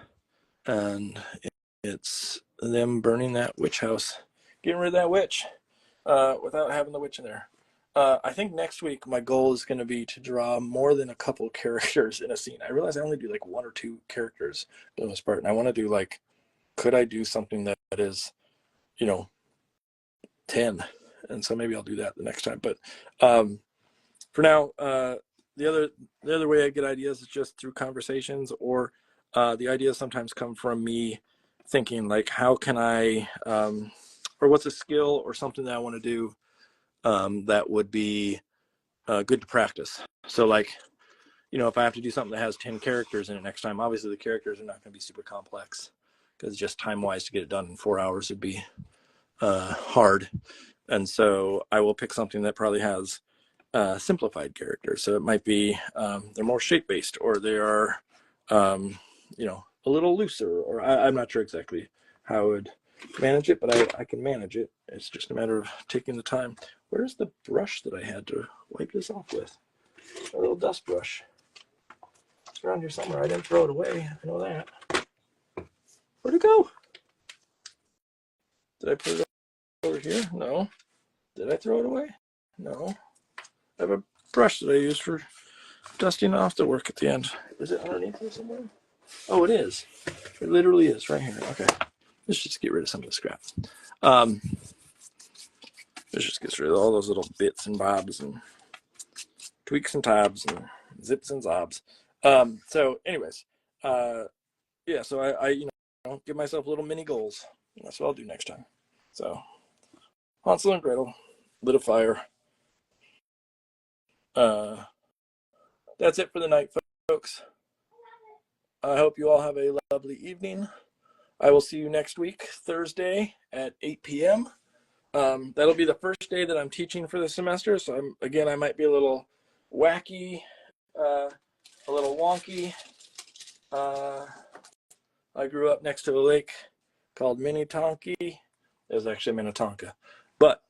And it's them burning that witch house, getting rid of that witch without having the witch in there. I think next week my goal is going to be to draw more than a couple characters in a scene. I realize I only do 1 or 2 characters for the most part, and I want to do could I do something that is, 10? And so maybe I'll do that the next time. But for now, the other way I get ideas is just through conversations, or the ideas sometimes come from me thinking how can I, or what's a skill or something that I want to do that would be good to practice. So if I have to do something that has 10 characters in it next time, obviously the characters are not going to be super complex. because just time-wise to get it done in 4 hours would be hard. And so I will pick something that probably has simplified characters. So it might be they're more shape-based, or they are, you know, a little looser, or I'm not sure exactly how I would manage it, but I can manage it. It's just a matter of taking the time. Where's the brush that I had to wipe this off with? A little dust brush. It's around here somewhere. I didn't throw it away. I know that. Where'd it go? Did I put it over here? No. Did I throw it away? No. I have a brush that I use for dusting off the work at the end. Is it underneath here somewhere? Oh, it is. It literally is right here. Okay. Let's just get rid of some of the scrap. This just gets rid of all those little bits and bobs and tweaks and tabs and zips and zobs. So anyways, yeah, so I you know, give myself little mini goals. That's what I'll do next time. So Hansel and Gretel lit a fire. That's it for the night, folks. I hope you all have a lovely evening. I will see you next week, Thursday at 8 p.m. That'll be the first day that I'm teaching for the semester. So I might be a little wacky, a little wonky. I grew up next to a lake called Minnetonka. It was actually Minnetonka. But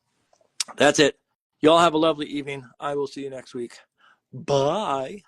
that's it. Y'all have a lovely evening. I will see you next week. Bye.